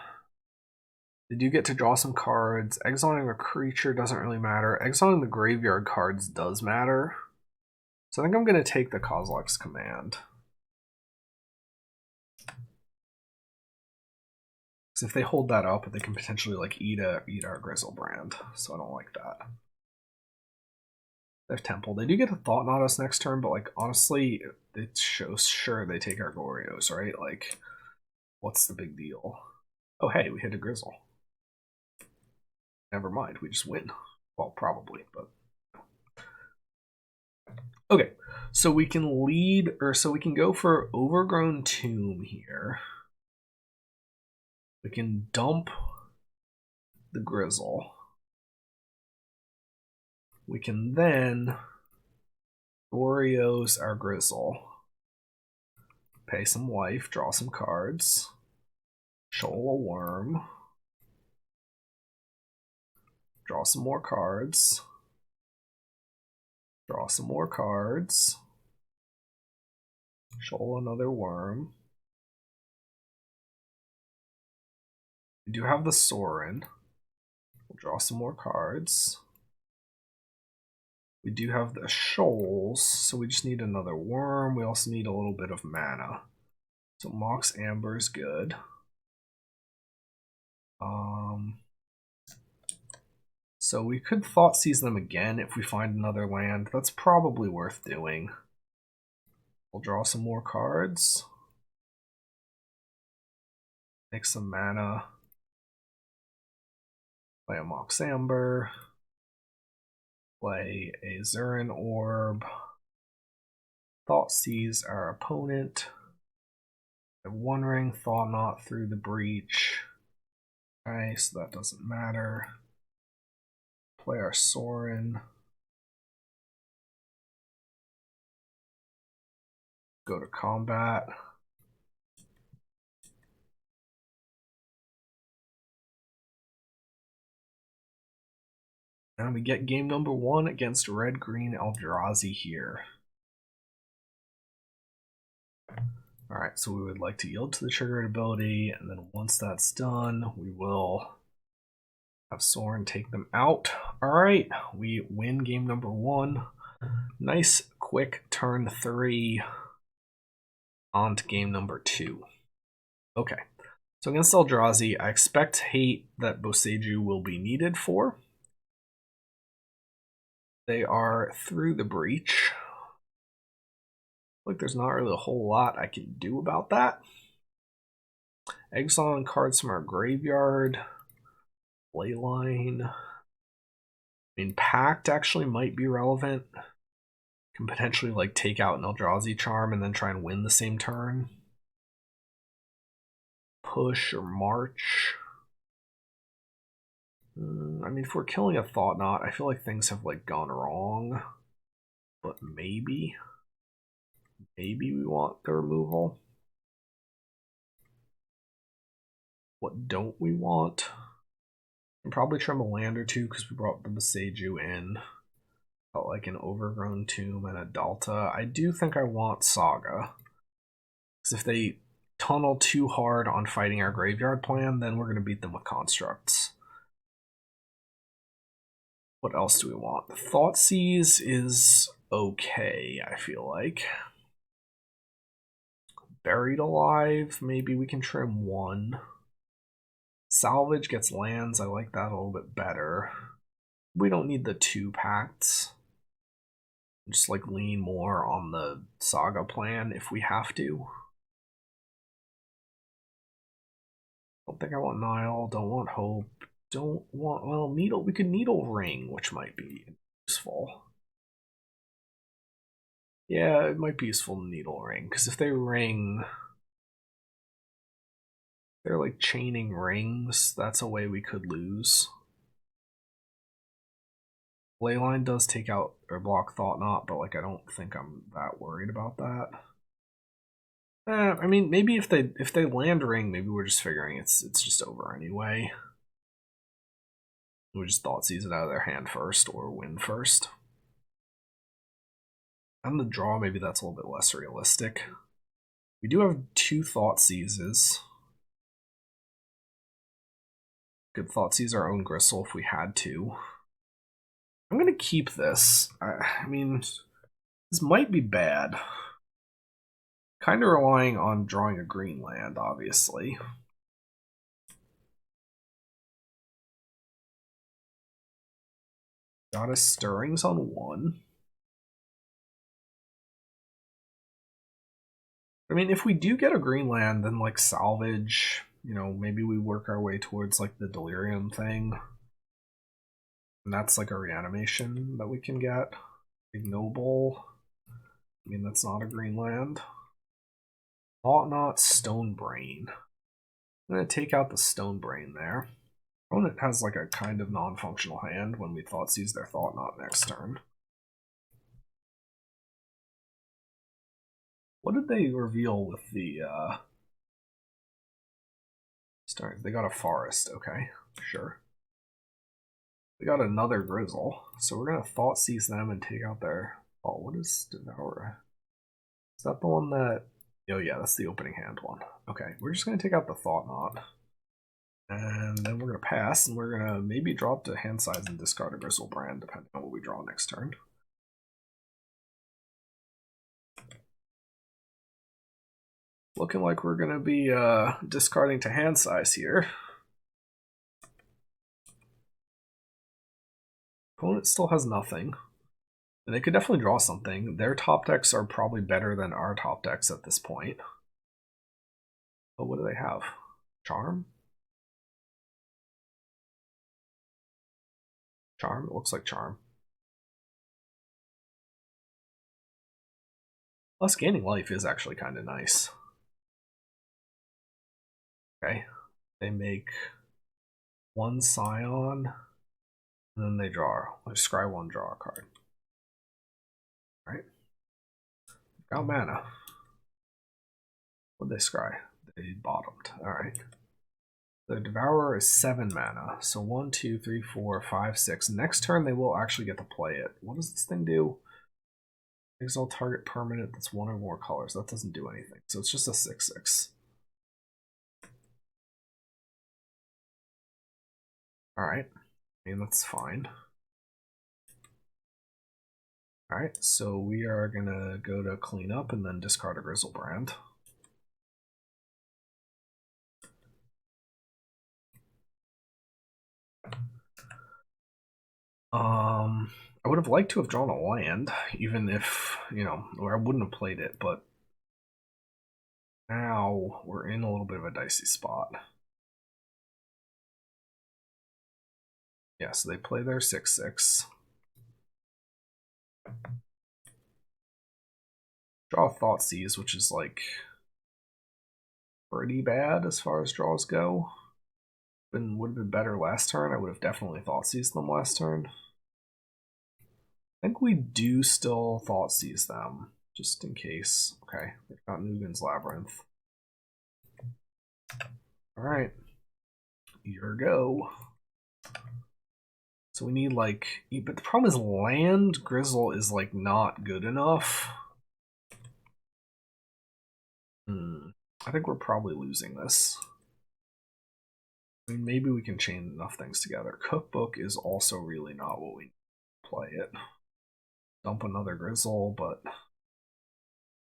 They do get to draw some cards. Exiling a creature doesn't really matter. Exiling the graveyard cards does matter. So I think I'm going to take the Kozilek's Command. Because if they hold that up, they can potentially like eat our Griselbrand. So I don't like that. They have Temple. They do get to Thought Knot us next turn, but like honestly, it shows sure they take our Goryo's, right? Like, what's the big deal? Oh hey, we hit a Grizzle. Never mind, we just win. Well, probably, but okay. So we can lead, or so we can go for Overgrown Tomb here. We can dump the Grizzle. We can then Goryo's our Grizzle. Pay some life, draw some cards. Shoal a Worm. Draw some more cards. Draw some more cards. Shoal another Worm. We do have the Sorin. We'll draw some more cards. We do have the Shoals, so we just need another Worm. We also need a little bit of mana. So Mox Amber is good. So we could Thoughtseize them again if we find another land. That's probably worth doing. We'll draw some more cards. Make some mana. Play a Mox Amber. Play a Zurin Orb. Thoughtseize our opponent. Have One Ring, Thought-Knot through the breach. Okay, so that doesn't matter. Play our Sorin. Go to combat. And we get game number 1 against Red-Green Eldrazi here. Alright, so we would like to yield to the triggered ability, and then once that's done, we will have Sorin take them out. Alright, we win game number 1. Nice, quick turn 3 on to game number 2. Okay, so against Eldrazi, I expect hate that Boseiju will be needed for. They are through the breach. Like there's not really a whole lot I can do about that. Exiling cards from our graveyard. Playline. I mean, Pact actually might be relevant. Can potentially like take out an Eldrazi charm and then try and win the same turn. Push or march. I mean, if we're killing a Thought-Knot, I feel like things have like gone wrong. But maybe we want the removal. What don't we want? And probably trim a land or two because we brought the Boseiju in. Got like an Overgrown Tomb and a Delta. I do think I want Saga. Because if they tunnel too hard on fighting our graveyard plan, then we're going to beat them with constructs. What else do we want? Thoughtseize is okay, I feel like. Buried Alive, maybe we can trim 1. Salvage gets lands, I like that a little bit better. We don't need the 2 pacts. Just like lean more on the Saga plan if we have to. Don't think I want Nile, don't want Hope, don't want, well, Needle, we could Needle Ring, which might be useful. Yeah, it might be useful to Needle Ring, because if they ring, they're like chaining rings, that's a way we could lose. Leyline does take out or block Thought-Knot, but like I don't think I'm that worried about that. I mean, maybe if they land ring, maybe we're just figuring it's just over anyway. We just Thoughtseize it out of their hand first or win first. On the draw, maybe that's a little bit less realistic. We do have 2 Thoughtseizes. Could Thoughtseize our own Gristle if we had to. I'm gonna keep this. I mean, this might be bad. Kind of relying on drawing a green land, obviously. Goddess Stirrings on 1. I mean, if we do get a green land, then like salvage, you know, maybe we work our way towards like the Delirium thing. And that's like a reanimation that we can get. Ignoble. I mean, that's not a green land. Thought-Knot, Stone Brain. I'm going to take out the Stone Brain there. Opponent has like a kind of non-functional hand when we Thoughtseize their Thought-Knot next turn. What did they reveal with the stars? They got a forest, okay, sure. We got another Grizzle, so we're gonna Thoughtseize them and take out their. Oh, what is Devour? Is that the one that? Oh yeah, that's the opening hand one. Okay, we're just gonna take out the Thought-Knot, and then we're gonna pass, and we're gonna maybe drop to hand size and discard a Griselbrand depending on what we draw next turn. Looking like we're gonna be discarding to hand size here. Opponent still has nothing. And they could definitely draw something. Their top decks are probably better than our top decks at this point. But what do they have? Charm? Charm? It looks like Charm. Plus, gaining life is actually kind of nice. Okay. They make one Scion, and then they draw. Scry one, draw a card. Alright. Got mana. What'd they scry? They bottomed. Alright. The Devourer is 7 mana. So 1, 2, 3, 4, 5, 6. Next turn they will actually get to play it. What does this thing do? Exile target permanent that's one or more colors. That doesn't do anything. So it's just a 6/6. Alright. I mean, that's fine. Alright, so we are gonna go to clean up and then discard a Griselbrand. I would have liked to have drawn a land, even if, you know, or I wouldn't have played it, but now we're in a little bit of a dicey spot. Yeah, so they play their 6/6. Draw Thoughtseize, which is like pretty bad as far as draws go. Would have been better last turn. I would have definitely Thoughtseized them last turn. I think we do still Thoughtseize them, just in case. Okay, they've got Nugan's Labyrinth. Alright. Your go. So we need like, but the problem is land Grizzle is like not good enough. I think we're probably losing this. I mean, maybe we can chain enough things together. Cookbook is also really not what we need to play it. Dump another Grizzle, but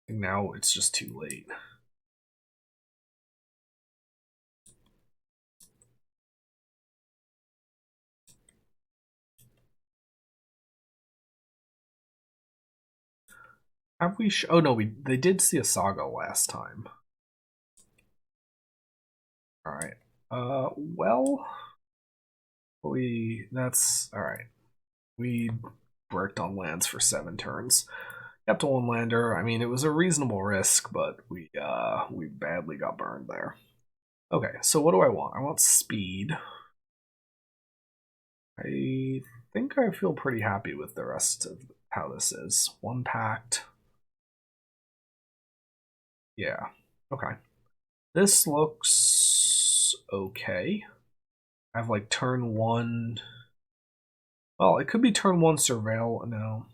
now it's just too late. Have we? Oh no, they did see a Saga last time. All right. Well, that's all right. We worked on lands for 7 turns. Kept a 1-lander. I mean, it was a reasonable risk, but we badly got burned there. Okay, so what do I want? I want speed. I think I feel pretty happy with the rest of how this is. 1 pact. Yeah. Okay. This looks okay. I have like turn 1. Well, it could be turn 1 surveil. No.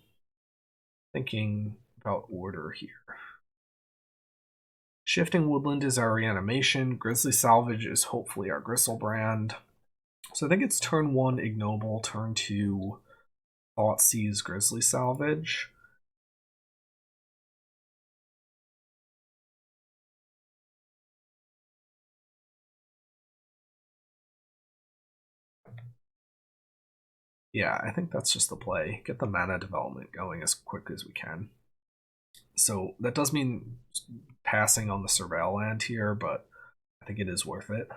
Thinking about order here. Shifting Woodland is our reanimation. Grizzly Salvage is hopefully our Griselbrand. So I think it's turn 1 Ignoble, turn 2 Thoughtseize Grizzly Salvage. Yeah, I think that's just the play. Get the mana development going as quick as we can. So that does mean passing on the Surveil land here, but I think it is worth it.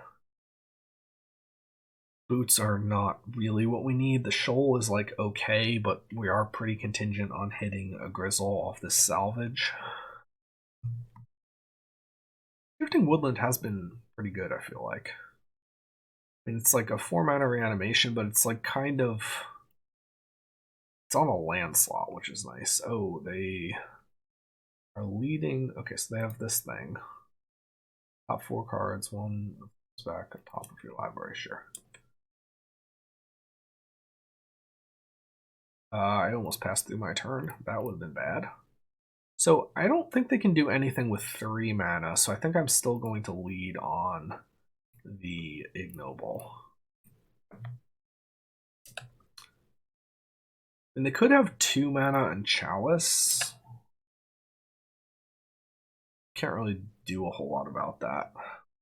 Boots are not really what we need. The Shoal is like okay, but we are pretty contingent on hitting a Grizzle off this salvage. Shifting Woodland has been pretty good, I feel like. I mean, it's like a 4-mana reanimation, but it's like kind of... It's on a land slot, which is nice. Oh, they are leading... Okay, so they have this thing. Top 4 cards, one is back at top of your library, sure. I almost passed through my turn. That would have been bad. So I don't think they can do anything with 3 mana, so I think I'm still going to lead on the Ignoble. And they could have 2 mana and Chalice. Can't really do a whole lot about that.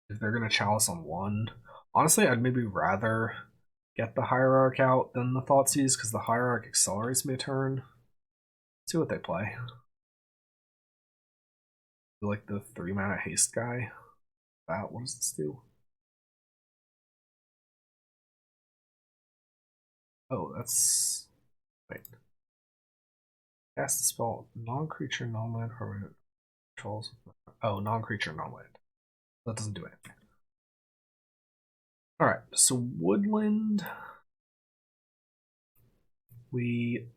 If they're going to Chalice on 1, honestly, I'd maybe rather get the Hierarch out than the Thoughtseize, because the Hierarch accelerates my turn. Let's see what they play. Like the 3-mana haste guy. What does this do? Oh, that's... Wait. Cast the spell, non-creature, non-land, permanent controls. Oh, non-creature, non-land. That doesn't do anything. Alright, so Woodland. We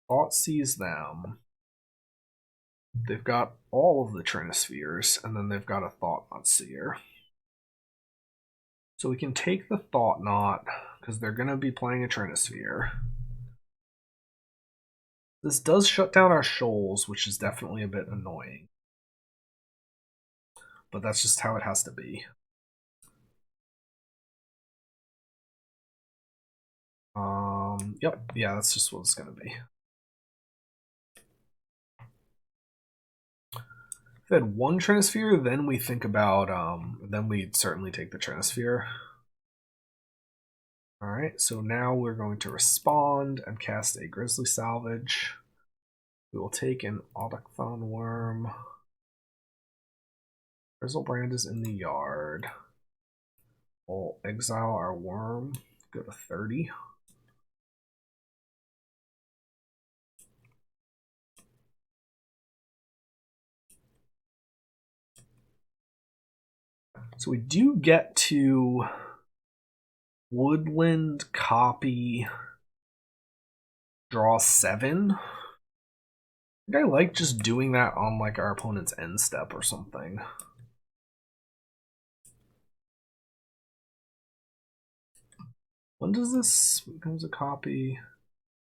Thoughtseize them. They've got all of the Trinispheres, and then they've got a Thought-Knot Seer. So we can take the Thought-Knot, because they're going to be playing a Trinisphere. This does shut down our shoals, which is definitely a bit annoying. But that's just how it has to be. Yep, yeah, that's just what it's going to be. If we had one Trinisphere, then we think about, then we'd certainly take the Trinisphere. Alright, so now we're going to respond and cast a Grizzly Salvage. We will take an Autochthon Worm. Griselbrand is in the yard. We'll exile our worm, go to 30. So we do get to Woodland, copy, draw 7. I think I like just doing that on like our opponent's end step or something. When does this becomes a copy?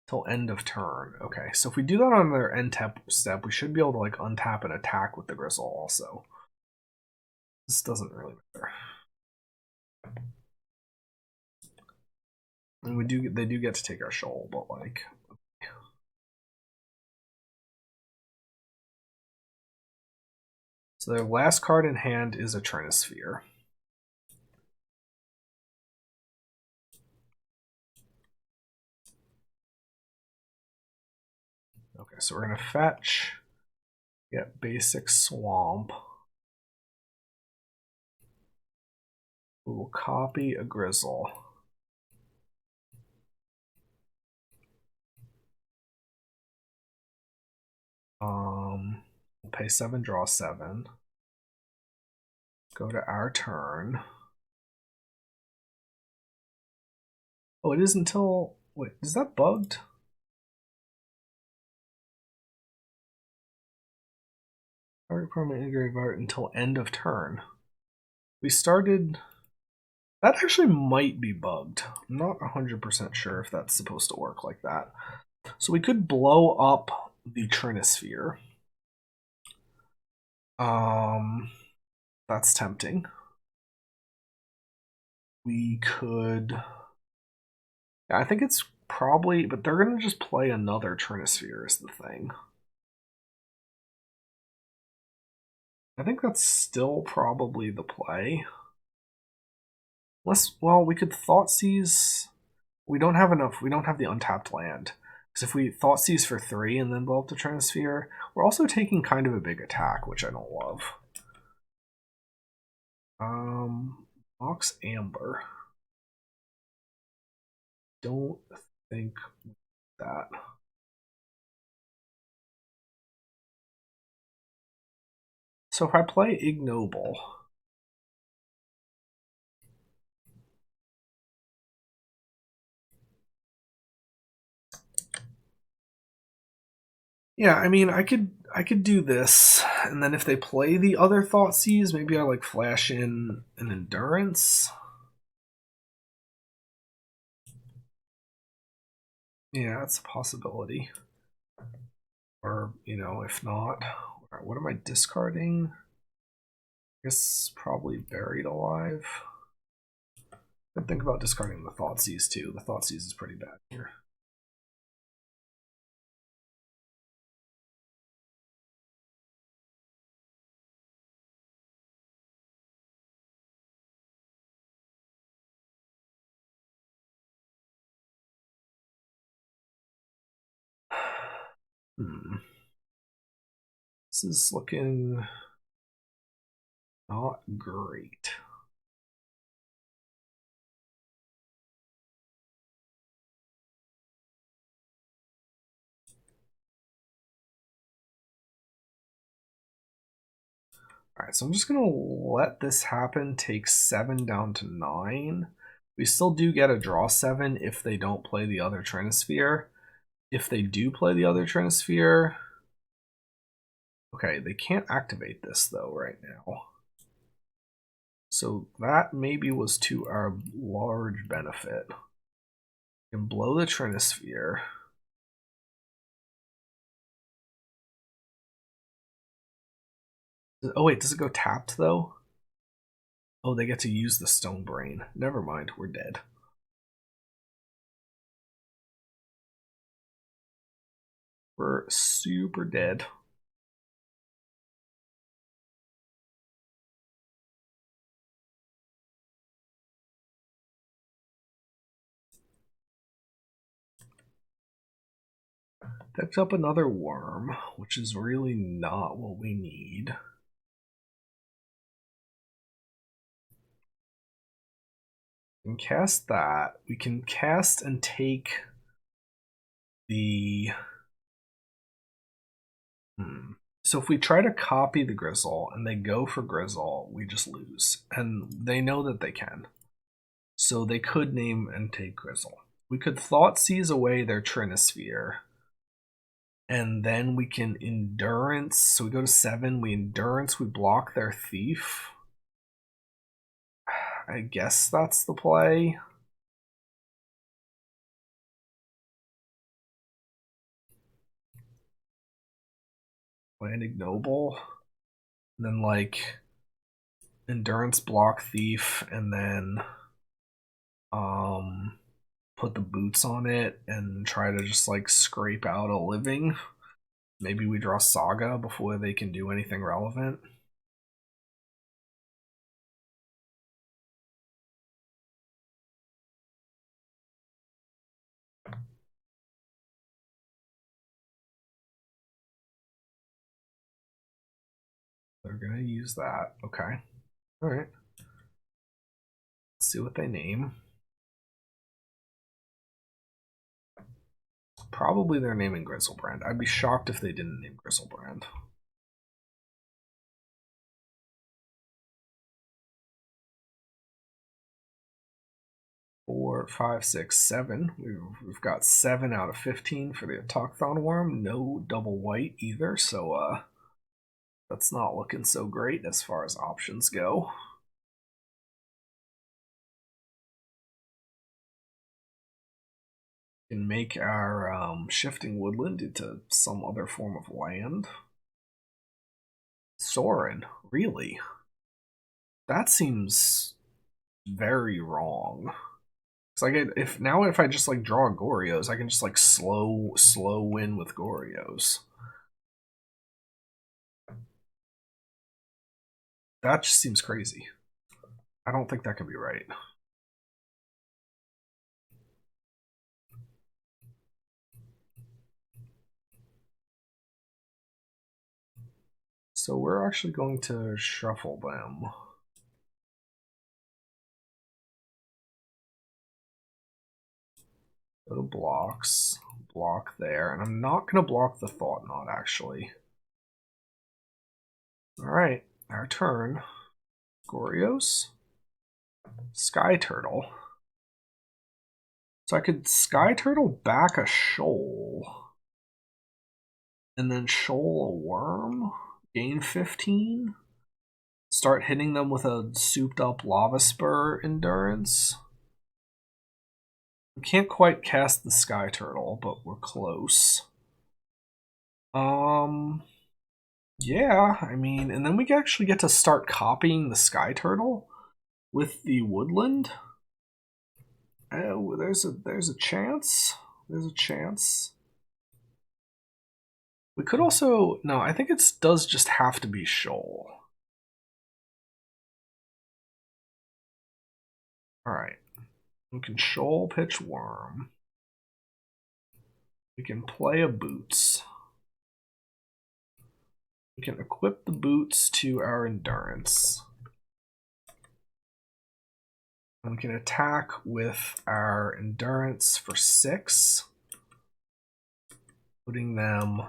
Till end of turn. Okay, so if we do that on their end step, we should be able to like untap and attack with the Gristle also. This doesn't really matter. And they do get to take our shoal, but like. So their last card in hand is a Trinisphere. Okay, so we're gonna fetch, get basic swamp. We will copy a Grizzle. We'll pay 7, draw 7. Go to our turn. Oh, it is until... Wait, is that bugged? Target permanent integrated art until end of turn. We started... That actually might be bugged. I'm not 100% sure if that's supposed to work like that. So we could blow up the Trinisphere. That's tempting. We could... Yeah, I think it's probably... But they're going to just play another Trinisphere is the thing. I think that's still probably the play. Unless, well, we could Thoughtseize. We don't have enough. We don't have the untapped land. Because if we Thoughtseize for 3 and then blow up the Trinisphere, we're also taking kind of a big attack, which I don't love. Mox Amber. Don't think that. So if I play Ignoble, yeah, I mean, I could do this, and then if they play the other Thoughtseize, maybe I like flash in an Endurance. Yeah, that's a possibility. Or, you know, if not, what am I discarding? I guess probably Buried Alive. I think about discarding the Thoughtseize too. The Thoughtseize is pretty bad here. This is looking not great. Alright, so I'm just going to let this happen, take 7 down to 9. We still do get a draw 7 if they don't play the other Trinisphere. If they do play the other Trinisphere... Okay, they can't activate this though right now. So that maybe was to our large benefit. We can blow the Trinisphere. Oh wait, does it go tapped though? Oh, they get to use the Stone Brain. Never mind, we're dead. We're super dead. Picked up another worm, which is really not what we need. We can cast that. We can cast and take the... So if we try to copy the Grizzle and they go for Grizzle, we just lose. And they know that they can. So they could name and take Grizzle. We could Thoughtseize away their Trinisphere. And then we can Endurance. So we go to 7, we Endurance, we block their Thief. I guess that's the play. Land Ignoble. And then like Endurance, block Thief, and then put the boots on it and try to just like scrape out a living. Maybe we draw Saga before they can do anything relevant. They're gonna use that. Okay. Alright. Let's see what they name. Probably they're naming Griselbrand. I'd be shocked if they didn't name Griselbrand. Four, five, six, 7. We've got 7 out of 15 for the Autochthon Worm. No double white either, so that's not looking so great as far as options go. We can make our Shifting Woodland into some other form of land. Sorin, really? That seems very wrong. It's like if I just like draw Gorios, I can just like slow win with Gorios. That just seems crazy. I don't think that can be right. So we're actually going to shuffle them. Go to blocks, block there, and I'm not going to block the Thought Knot actually. Alright, our turn. Gorios. Sky Turtle. So I could Sky Turtle back a Shoal. And then Shoal a Worm. Gain 15. Start hitting them with a souped up Lava Spur Endurance. We can't quite cast the Sky Turtle, but we're close. Yeah, I mean, and then we actually get to start copying the Sky Turtle with the Woodland. Oh, there's a chance. There's a chance. We could also no. I think it does just have to be Shoal. All right, we can Shoal pitch Worm. We can play a Boots. We can equip the boots to our endurance. And we can attack with our endurance for 6, putting them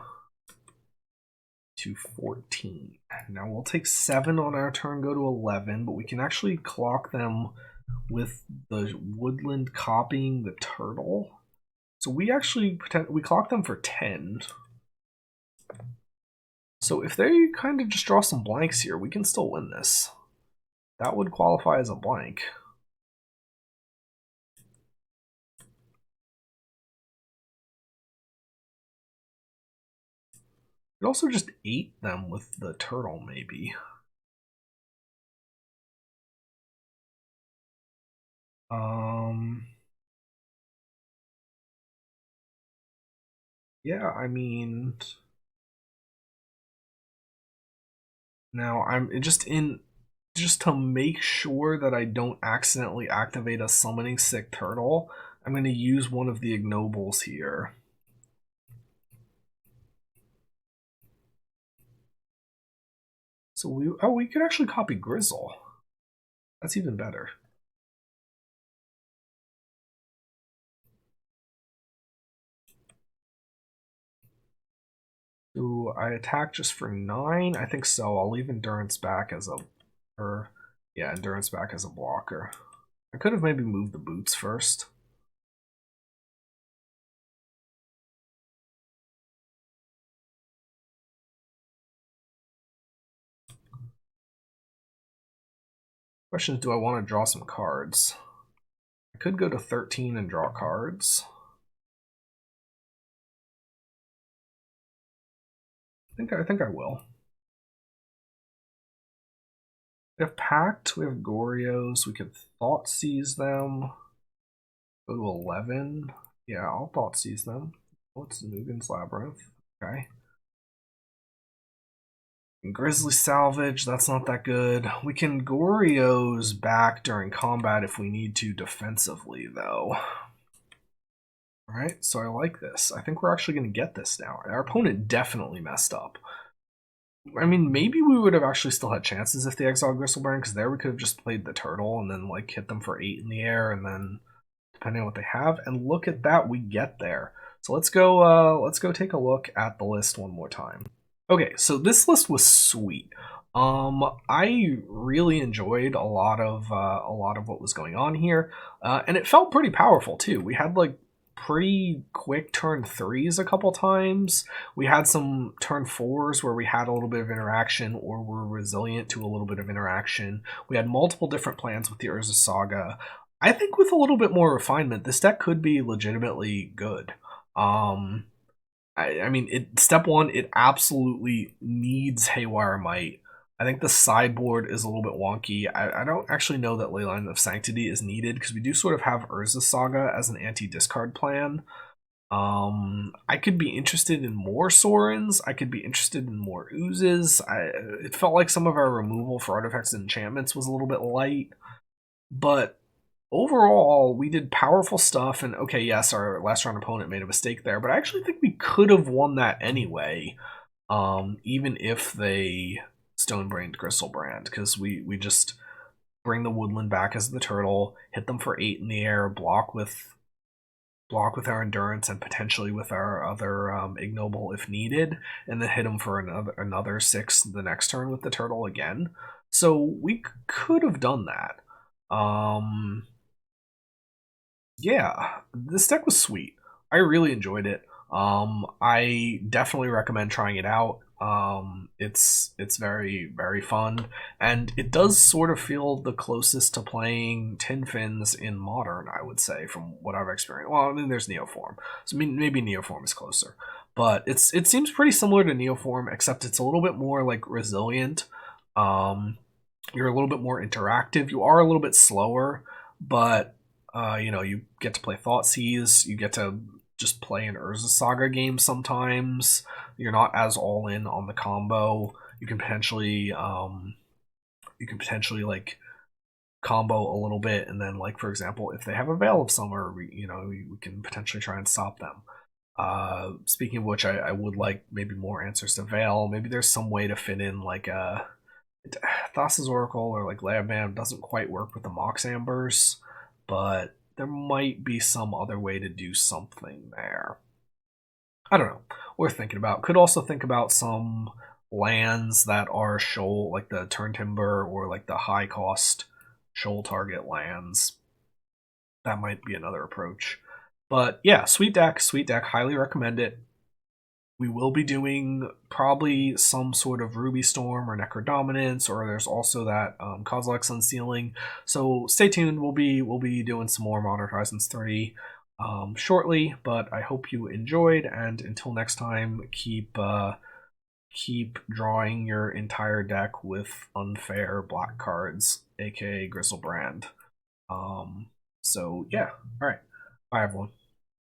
to 14. Now we'll take 7 on our turn, go to 11, but we can actually clock them with the woodland copying the turtle. So we clock them for 10. So if they kind of just draw some blanks here, we can still win this. That would qualify as a blank. We also just ate them with the turtle, maybe. Yeah, I mean, now I'm just to make sure that I don't accidentally activate a summoning sick turtle, I'm going to use one of the ignobles here. So we could actually copy Grizzle. That's even better. Do I attack just for 9? I think so. I'll leave endurance back as endurance back as a blocker. I could have maybe moved the boots first. Question is, do I want to draw some cards? I could go to 13 and draw cards. I think I will. We have Pact, we have Gorios, we could Thought Seize them. Go to 11. Yeah, I'll Thought Seize them. What's Nugan's Labyrinth? Okay. And Grizzly Salvage, that's not that good. We can Gorios back during combat if we need to defensively, though. Alright, so I like this. I think we're actually going to get this now. Our opponent definitely messed up. I mean, maybe we would have actually still had chances if they exiled Griselbrand, because there we could have just played the turtle and then like hit them for 8 in the air, and then depending on what they have. And look at that, we get there. So let's go take a look at the list one more time. Okay, so this list was sweet. I really enjoyed a lot of what was going on here, and it felt pretty powerful too. We had like pretty quick turn 3s a couple times. We had some turn 4s where we had a little bit of interaction or were resilient to a little bit of interaction. We had multiple different plans with the Urza Saga. I think with a little bit more refinement, this deck could be legitimately good. I mean, step 1, it absolutely needs Haywire Might. I think the sideboard is a little bit wonky. I don't actually know that Leyline of Sanctity is needed because we do sort of have Urza Saga as an anti-discard plan. I could be interested in more Sorens. I could be interested in more Oozes. It felt like some of our removal for artifacts and enchantments was a little bit light. But overall, we did powerful stuff, and okay, yes, our last round opponent made a mistake there, but I actually think we could have won that anyway, even if they Stonebrained Griselbrand, because we just bring the woodland back as the turtle, hit them for 8 in the air, block with our endurance and potentially with our other ignoble if needed, and then hit them for another 6 the next turn with the turtle again. So we could have done that. Yeah, this deck was sweet. I really enjoyed it. I definitely recommend trying it out. It's very, very fun, and it does sort of feel the closest to playing Tin Fins in Modern, I would say, from what I've experienced. Well, I mean, there's Neoform, so I mean, maybe Neoform is closer, but it seems pretty similar to Neoform, except it's a little bit more like resilient. You're a little bit more interactive. You are a little bit slower, but you get to play Thoughtseize. You get to just play an Urza Saga game sometimes. You're not as all in on the combo. You can potentially like combo a little bit, and then like for example, if they have a Veil of Summer, we can potentially try and stop them. Speaking of which, I would like maybe more answers to Veil. Maybe there's some way to fit in like a Thassa's Oracle or like Labman doesn't quite work with the Mox Ambers, but there might be some other way to do something there. I don't know. Worth thinking about. Could also think about some lands that are shoal, like the Turn Timber or like the high cost shoal target lands. That might be another approach. But yeah, sweet deck, sweet deck. Highly recommend it. We will be doing probably some sort of Ruby Storm or Necrodominance, or there's also that Kozilek's Unsealing. So stay tuned. We'll be doing some more Modern Horizons 3 shortly. But I hope you enjoyed, and until next time, keep drawing your entire deck with unfair black cards, aka Griselbrand. So yeah, all right. Bye everyone.